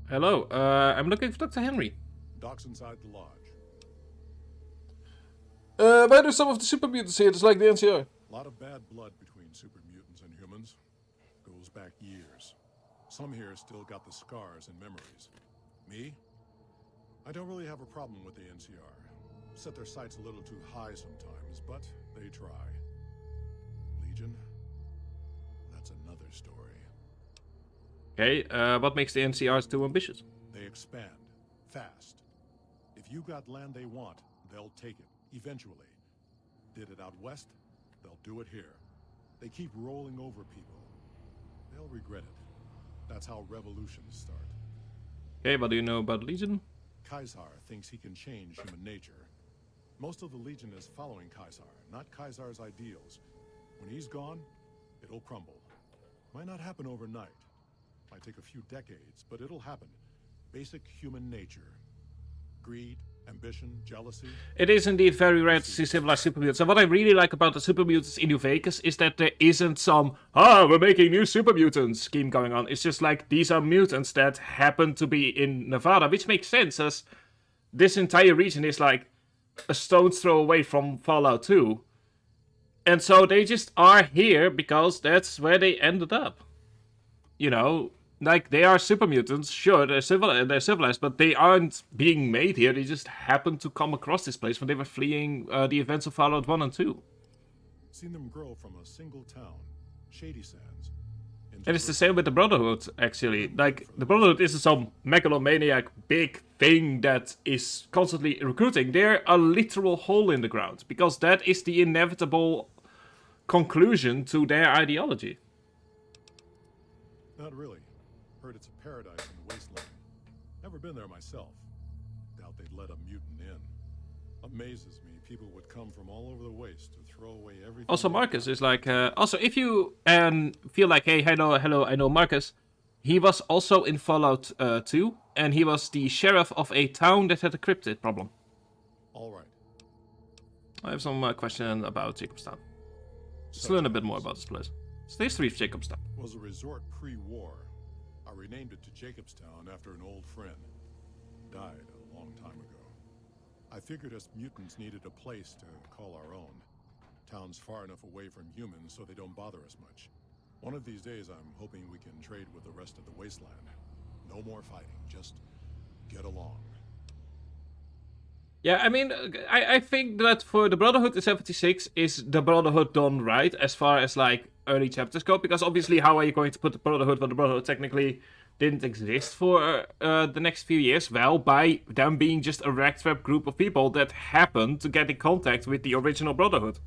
Hello, I'm looking for Dr. Henry. Doc's inside the lodge. Why do some of the super mutants here just like the NCR? A lot of bad blood between super mutants and humans. Goes back years. Some here still got the scars and memories. Me? I don't really have a problem with the NCR. Set their sights a little too high sometimes, but they try. Legion? That's another story. Okay, what makes the NCRs too ambitious? They expand. Fast. If you got land they want, they'll take it. Eventually. Did it out west? They'll do it here. They keep rolling over people. They'll regret it. That's how revolutions start. Okay, what do you know about Legion? Caesar thinks he can change human nature. Most of the Legion is following Caesar, not Caesar's ideals. When he's gone, it'll crumble. Might not happen overnight. Might take a few decades, but it'll happen. Basic human nature. Greed, ambition, jealousy. It is indeed very rare to see civilized super mutants. And what I really like about the super mutants in New Vegas is that there isn't some, we're making new super mutants scheme going on. It's just like, these are mutants that happen to be in Nevada, which makes sense as this entire region is like a stone's throw away from Fallout 2. And so they just are here because that's where they ended up. You know, like, they are super mutants, sure, they're civilized, but they aren't being made here. They just happened to come across this place when they were fleeing the events of Fallout 1 and 2. Seen them grow from a single town, Shady Sands. And it's the same with the Brotherhood, actually. Like, the Brotherhood isn't some megalomaniac big thing that is constantly recruiting. They're a literal hole in the ground, because that is the inevitable conclusion to their ideology. Not really. Heard it's a paradise in the wasteland. Never been there myself. Doubt they'd let a mutant in. Amazes me people would come from all over the waste to throw away everything. Also, Marcus is like... also, if you feel like, hey, hello, I know Marcus. He was also in Fallout 2, and he was the sheriff of a town that had a cryptid problem. All right. I have some question about Jacobstown. Let's learn a bit more about this place. So the history of Jacobstown. Was a resort pre-war. I renamed it to Jacobstown after an old friend. Died a long time ago. I figured us mutants needed a place to call our own. Town's far enough away from humans so they don't bother us much. One of these days I'm hoping we can trade with the rest of the wasteland. No more fighting, just get along. Yeah, I mean, I think that for the Brotherhood in 76 is the Brotherhood done right as far as, like, early chapters go, because obviously how are you going to put the Brotherhood when the Brotherhood technically didn't exist for the next few years? Well, by them being just a ragtag group of people that happened to get in contact with the original Brotherhood.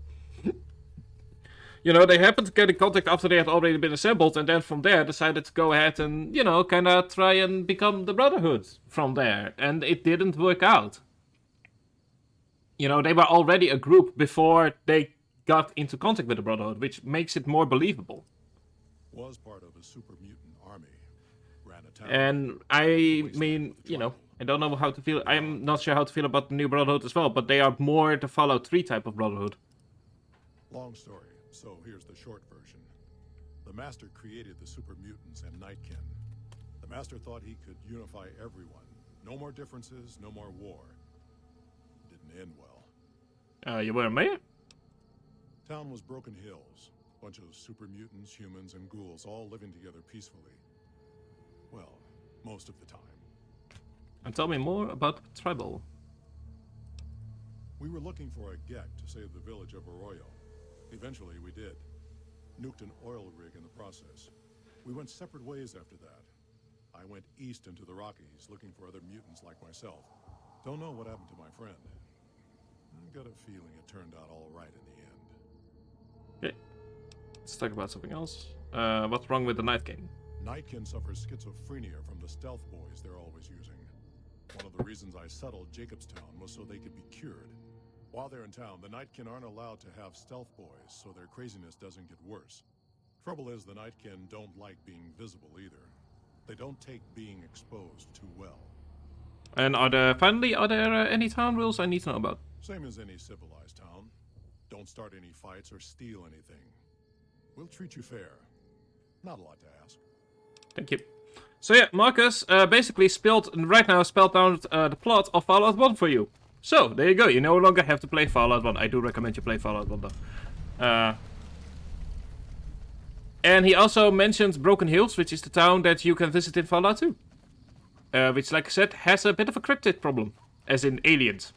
You know, they happened to get in contact after they had already been assembled, and then from there decided to go ahead and, you know, kind of try and become the Brotherhood from there. And it didn't work out. You know, they were already a group before they got into contact with the Brotherhood, which makes it more believable. Was part of a super mutant army. Ran a town. And I mean, you know, I don't know how to feel. I'm not sure how to feel about the new Brotherhood as well, but they are more the Fallout 3 type of Brotherhood. Long story, so here's the short version. The Master created the super mutants and Nightkin. The Master thought he could unify everyone. No more differences, no more war. Didn't end well. You were a mayor? Town was Broken Hills. Bunch of super mutants, humans, and ghouls all living together peacefully. Well, most of the time. And tell me more about Tribal. We were looking for a Gek to save the village of Arroyo. Eventually, we did. Nuked an oil rig in the process. We went separate ways after that. I went east into the Rockies, looking for other mutants like myself. Don't know what happened to my friend. I got a feeling it turned out all right in the end. Okay. Let's talk about something else. What's wrong with the Nightkin? Nightkin suffers schizophrenia from the stealth boys they're always using. One of the reasons I settled Jacobstown was so they could be cured. While they're in town, the Nightkin aren't allowed to have stealth boys, so their craziness doesn't get worse. Trouble is, the Nightkin don't like being visible either. They don't take being exposed too well. And are there any town rules I need to know about? Same as any civilized town. Don't start any fights or steal anything. We'll treat you fair. Not a lot to ask. Thank you. So yeah, Marcus basically spelled down the plot of Fallout 1 for you. So, there you go. You no longer have to play Fallout 1. I do recommend you play Fallout 1 though. And he also mentioned Broken Hills, which is the town that you can visit in Fallout 2. Which, like I said, has a bit of a cryptid problem. As in aliens.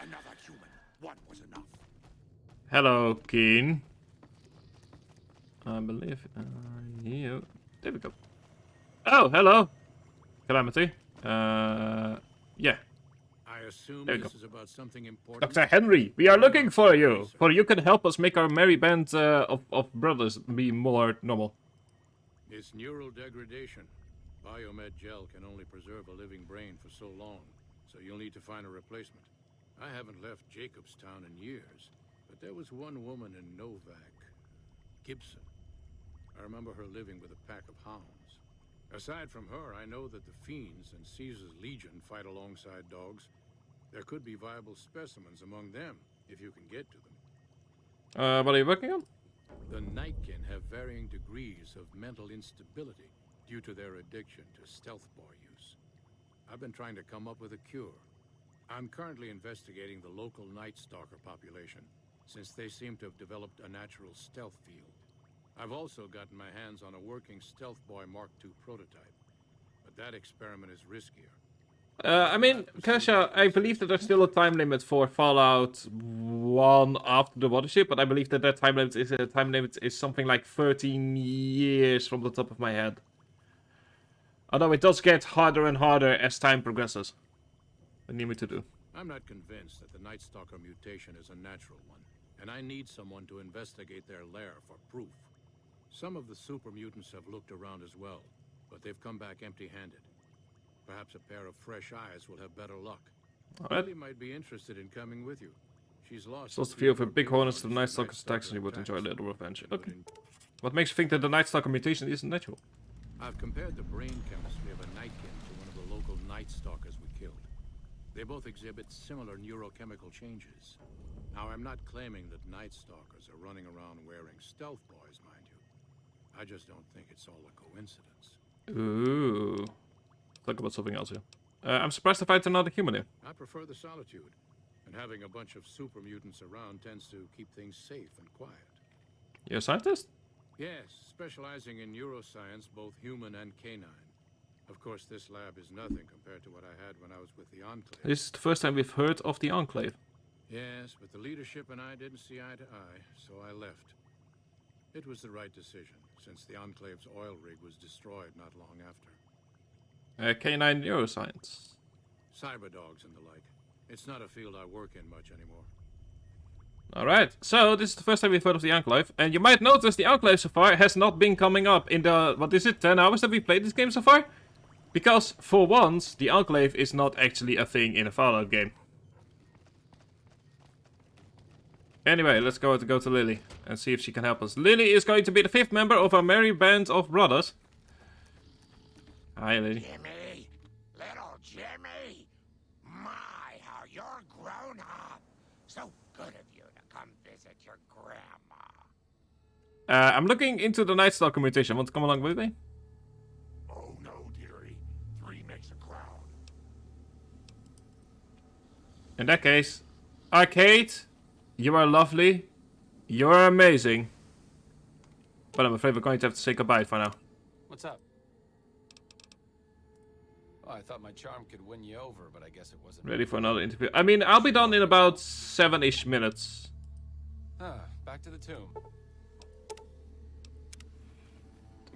Another human. One was enough. Hello, Keen. I believe... yeah. There we go. Oh, hello. Calamity. Yeah. I assume There we this go. is about something important. Dr. Henry, we are looking for you. For you can help us make our merry band of brothers be more normal. It's neural degradation. Biomed gel can only preserve a living brain for so long, so you'll need to find a replacement. I haven't left Jacobstown in years, but there was one woman in Novak, Gibson. I remember her living with a pack of hounds. Aside from her, I know that the Fiends and Caesar's Legion fight alongside dogs. There could be viable specimens among them, if you can get to them. What are you working on? The Nightkin have varying degrees of mental instability due to their addiction to stealth boy use. I've been trying to come up with a cure. I'm currently investigating the local Night Stalker population, since they seem to have developed a natural stealth field. I've also gotten my hands on a working Stealth Boy Mark II prototype, but that experiment is riskier. I mean, Kasha, I believe that there's still a time limit for Fallout 1 after the Watership, but I believe that time limit is something like 13 years from the top of my head. Although it does get harder and harder as time progresses. What do you need me to do? I'm not convinced that the Night Stalker mutation is a natural one, and I need someone to investigate their lair for proof. Some of the super mutants have looked around as well, but they've come back empty-handed. Perhaps a pair of fresh eyes will have better luck. Alright. Lily might be interested in coming with you. She's lost. Lost a few of her big hornets to the Night Stalker's attacks and you would enjoy a little revenge. Okay. What makes you think that the Night Stalker mutation isn't natural? I've compared the brain chemistry of a Nightkin to one of the local Night Stalkers we killed. They both exhibit similar neurochemical changes. Now, I'm not claiming that Night Stalkers are running around wearing stealth boys, mind you. I just don't think it's all a coincidence. Ooh. Talk about something else here. I'm surprised to find another human here. I prefer the solitude, and having a bunch of super mutants around tends to keep things safe and quiet. You're a scientist? Yes, specializing in neuroscience, both human and canine. Of course, this lab is nothing compared to what I had when I was with the Enclave. This is the first time we've heard of the Enclave. Yes, but the leadership and I didn't see eye to eye, so I left. It was the right decision, since the Enclave's oil rig was destroyed not long after. Canine neuroscience. Cyberdogs and the like. It's not a field I work in much anymore. Alright, so this is the first time we've heard of the Enclave. And you might notice the Enclave so far has not been coming up in the, 10 hours that we played this game so far? Because, for once, the Enclave is not actually a thing in a Fallout game. Anyway, let's go to Lily and see if she can help us. Lily is going to be the 5th member of our merry band of brothers. Hi, Lily. Jimmy! Little Jimmy! My, how you're grown up! So good of you to come visit your grandma. I'm looking into the Night Stalker mutation. Want to come along with me? Oh no, dearie. 3 makes a crowd. In that case, Arcade, you are lovely. You are amazing. But I'm afraid we're going to have to say goodbye for now. What's up? Oh, I thought my charm could win you over, but I guess it wasn't. Ready for another interview. I mean, I'll be done in about 7-ish minutes. Back to the tomb.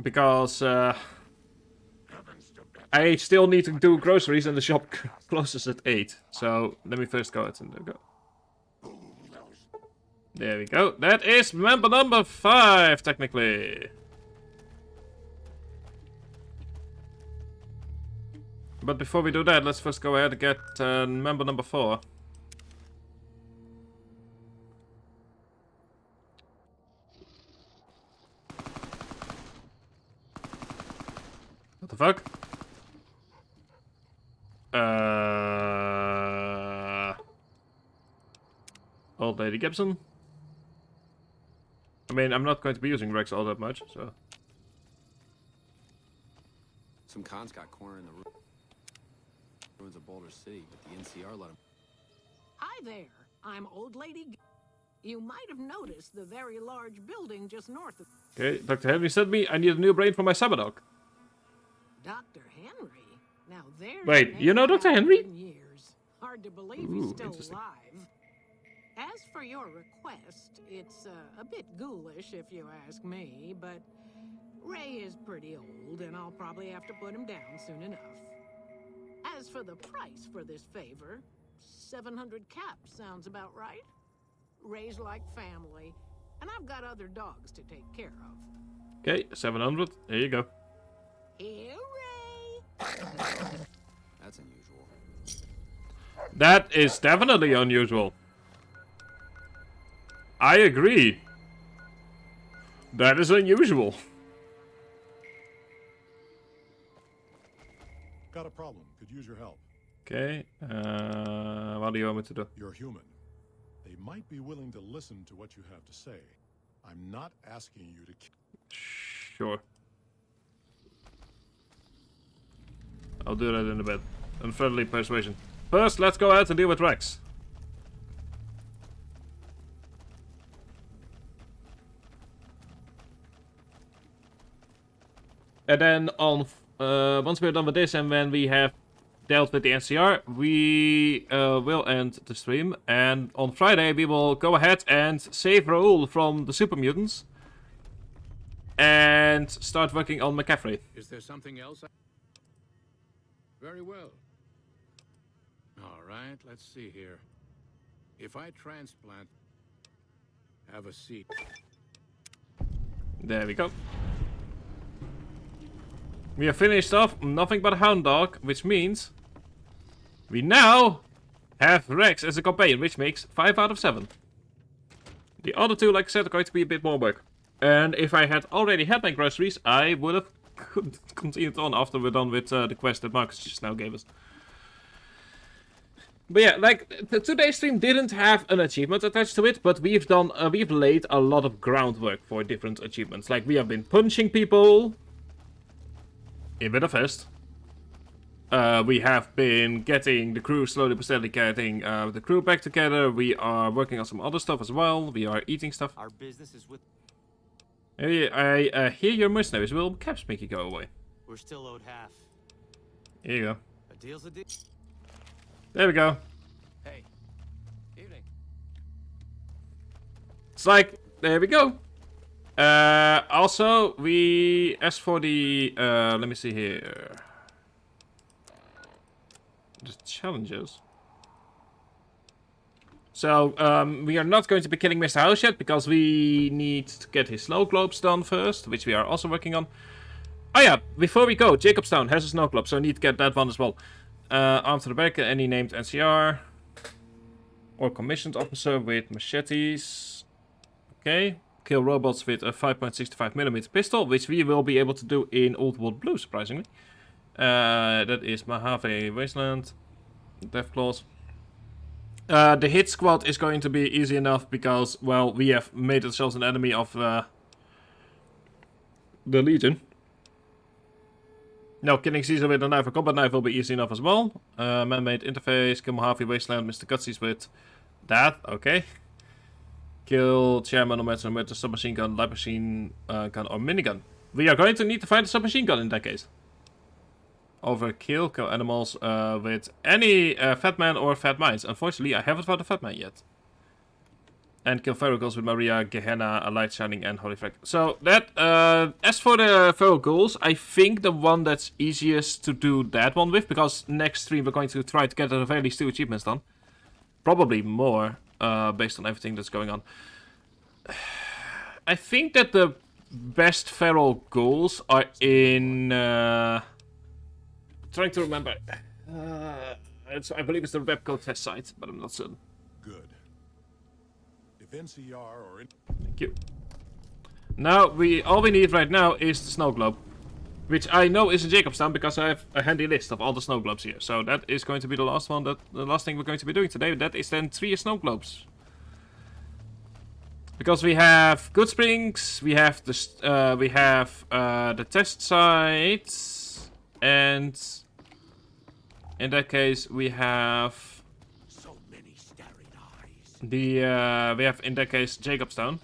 Because I still need to do groceries and the shop closes at 8. So let me first go ahead and go. There we go. That is member number 5, technically. But before we do that, let's first go ahead and get member number 4. What the fuck? Old Lady Gibson. I mean, I'm not going to be using Rex all that much, so. Some cons got cornered in the ruins of Boulder City, but the NCR let him. Hi there, I'm Old Lady. You might have noticed the very large building just north of. Okay, Dr. Henry sent me. I need a new brain for my Sabadog. Dr. Henry? Now there's. Wait, you know Dr. Henry? Years. Hard to believe he's still alive. As for your request, it's a bit ghoulish if you ask me, but Ray is pretty old and I'll probably have to put him down soon enough. As for the price for this favor, 700 caps sounds about right. Ray's like family, and I've got other dogs to take care of. Okay, 700. There you go. Here, Ray! That's unusual. That is definitely unusual. I agree. That is unusual. Got a problem. Could use your help. Okay. What do you want me to do? You're human. They might be willing to listen to what you have to say. I'm not asking you to... Sure. I'll do that in a bit. Unfriendly persuasion. First, let's go out and deal with Rex. And then on once we're done with this and when we have dealt with the NCR, we will end the stream. And on Friday we will go ahead and save Raoul from the super mutants and start working on McCaffrey. Is there something else? Very well. All right, let's see here. If I transplant... Have a seat. There we go. We have finished off nothing but a hound dog, which means we now have Rex as a companion, which makes 5 out of 7. The other two, like I said, are going to be a bit more work. And if I had already had my groceries, I would have continued on after we're done with the quest that Marcus just now gave us. But yeah, like today's stream didn't have an achievement attached to it, but we've laid a lot of groundwork for different achievements. Like we have been punching people in with a fist. We have been getting the crew slowly but steadily getting the crew back together. We are working on some other stuff as well. We are eating stuff. Our business is with. Hey, I hear your mercenaries. Will caps make you go away? We're still owed half. Here you go. A deal's a deal. There we go. Hey. Evening. It's like, there we go. Also, as for the, let me see here. The challenges. So, we are not going to be killing Mr. House yet, because we need to get his snow globes done first, which we are also working on. Oh yeah, before we go, Jacobstown has a snow globe, so I need to get that one as well. Arm to the back, any named NCR. Or commissioned officer with machetes. Okay. Kill robots with a 5.65mm pistol, which we will be able to do in Old World Blue, surprisingly. That is Mojave Wasteland. Deathclaws. The hit squad is going to be easy enough because, well, we have made ourselves an enemy of the Legion. No, killing Caesar with a knife or combat knife will be easy enough as well. Man-made interface, kill Mojave Wasteland, Mr. Gutsies with That, okay. Kill chairman no matter with a submachine gun, light machine gun, or minigun. We are going to need to find a submachine gun in that case. Overkill, kill animals with any fat man or fat mines. Unfortunately, I haven't found a fat man yet. And kill feral ghouls with Maria, Gehenna, a light shining, and holy flag. So that, as for the feral ghouls, I think the one that's easiest to do that one with, because next stream we're going to try to get at very least 2 achievements done. Probably more, based on everything that's going on. I think that the best feral ghouls are in... trying to remember. I believe it's the webcode test site, but I'm not certain. Good. If NCR or... Thank you. Now, all we need right now is the snow globe. Which I know is in Jacobstown because I have a handy list of all the snow globes here. So that is going to be the last one, the last thing we're going to be doing today. That is then 3 snow globes. Because we have Good Springs, we have the test sites, and in that case we have so many staring eyes. we have in that case Jacobstown.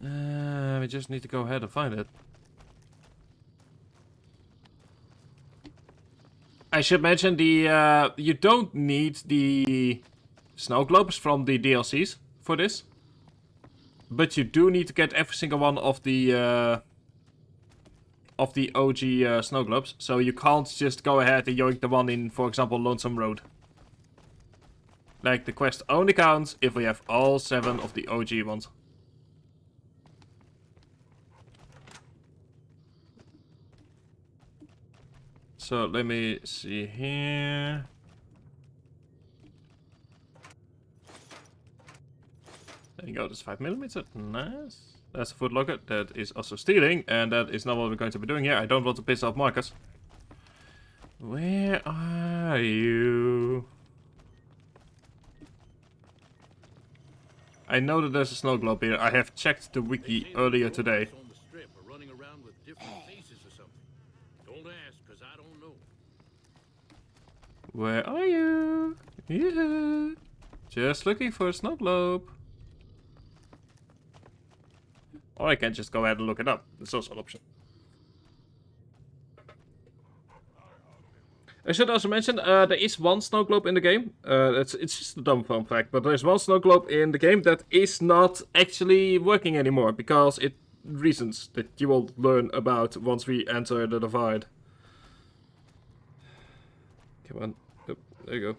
We just need to go ahead and find it. I should mention you don't need the snow globes from the DLCs for this, but you do need to get every single one of the OG snow globes. So you can't just go ahead and yoink the one in, for example, Lonesome Road. Like, the quest only counts if we have all 7 of the OG ones. So let me see here. There you go, that's 5mm. Nice. That's a footlocker. That is also stealing, and that is not what we're going to be doing here. I don't want to piss off Marcus. Where are you? I know that there's a snow globe here. I have checked the wiki earlier today. Where are you? Yeah. Just looking for a snow globe. Or I can just go ahead and look it up. That's also an option. I should also mention, there is one snow globe in the game. It's just a dumb fun fact, but there's one snow globe in the game that is not actually working anymore because reasons that you will learn about once we enter the Divide. Come on. Yep, there you go.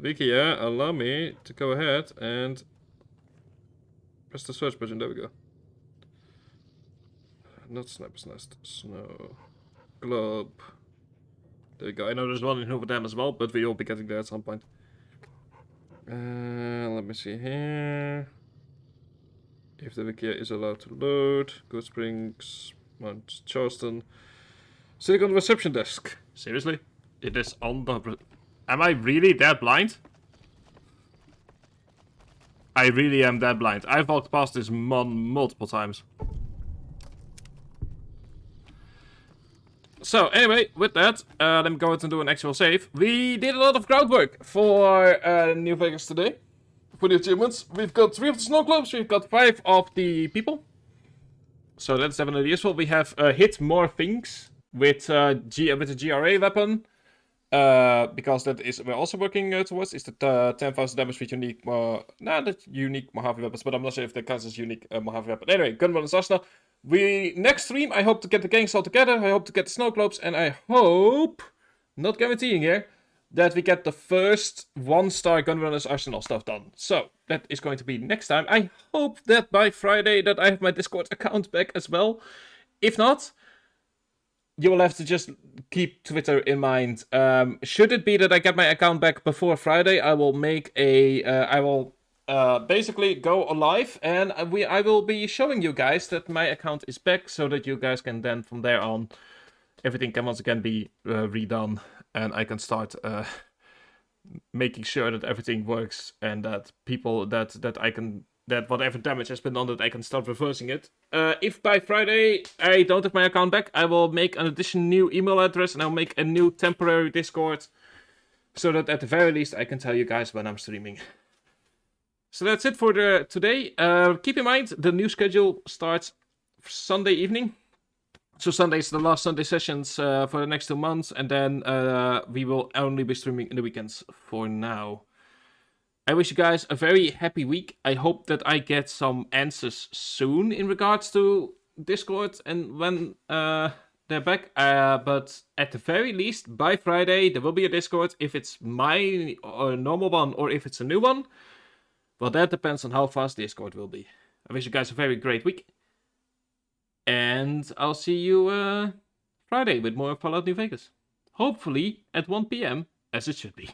Wikia, allow me to go ahead and press the search button. There we go. Not Sniper's Nest. Snow Globe. There we go. I know there's one in Hoover Dam as well, but we will be getting there at some point. Let me see here. If the Wikia is allowed to load. Good Springs, Mount Charleston. Sitting on the reception desk. Seriously? It is on the... Am I really that blind? I really am that blind. I've walked past this multiple times. So, anyway, with that, let me go ahead and do an actual save. We did a lot of groundwork for New Vegas today. For the achievements. We've got 3 of the snow globes, we've got 5 of the people. So that's definitely useful. We have hit more things with the GRA weapon. Because that is we're also working towards is the 10,000 damage with unique not unique Mojave weapons, but I'm not sure if that counts as unique Mojave weapon. Anyway, Gunrun and Sasna. Next stream I hope to get the gangs all together, I hope to get the snow globes, and I hope, not guaranteeing here, that we get the first 1-star Gunrunners Arsenal stuff done. So that is going to be next time. I hope that by Friday that I have my Discord account back as well. If not, you will have to just keep Twitter in mind. Should it be that I get my account back before Friday, I will make a... I will basically go live, and I will be showing you guys that my account is back, so that you guys can then, from there on, everything can once again be redone, and I can start making sure that everything works, and that people, that I can that whatever damage has been done, that I can start reversing it. If by Friday I don't have my account back, I will make an additional new email address and I'll make a new temporary Discord, so that at the very least I can tell you guys when I'm streaming. So that's it for today. Keep in mind, the new schedule starts Sunday evening. So Sunday is the last Sunday sessions for the next 2 months, and then we will only be streaming in the weekends for now. I wish you guys a very happy week. I hope that I get some answers soon in regards to Discord and when they're back. But at the very least, by Friday, there will be a Discord. If it's my normal one or if it's a new one, well, that depends on how fast Discord will be. I wish you guys a very great week. And I'll see you Friday with more Fallout New Vegas. Hopefully at 1 PM, as it should be.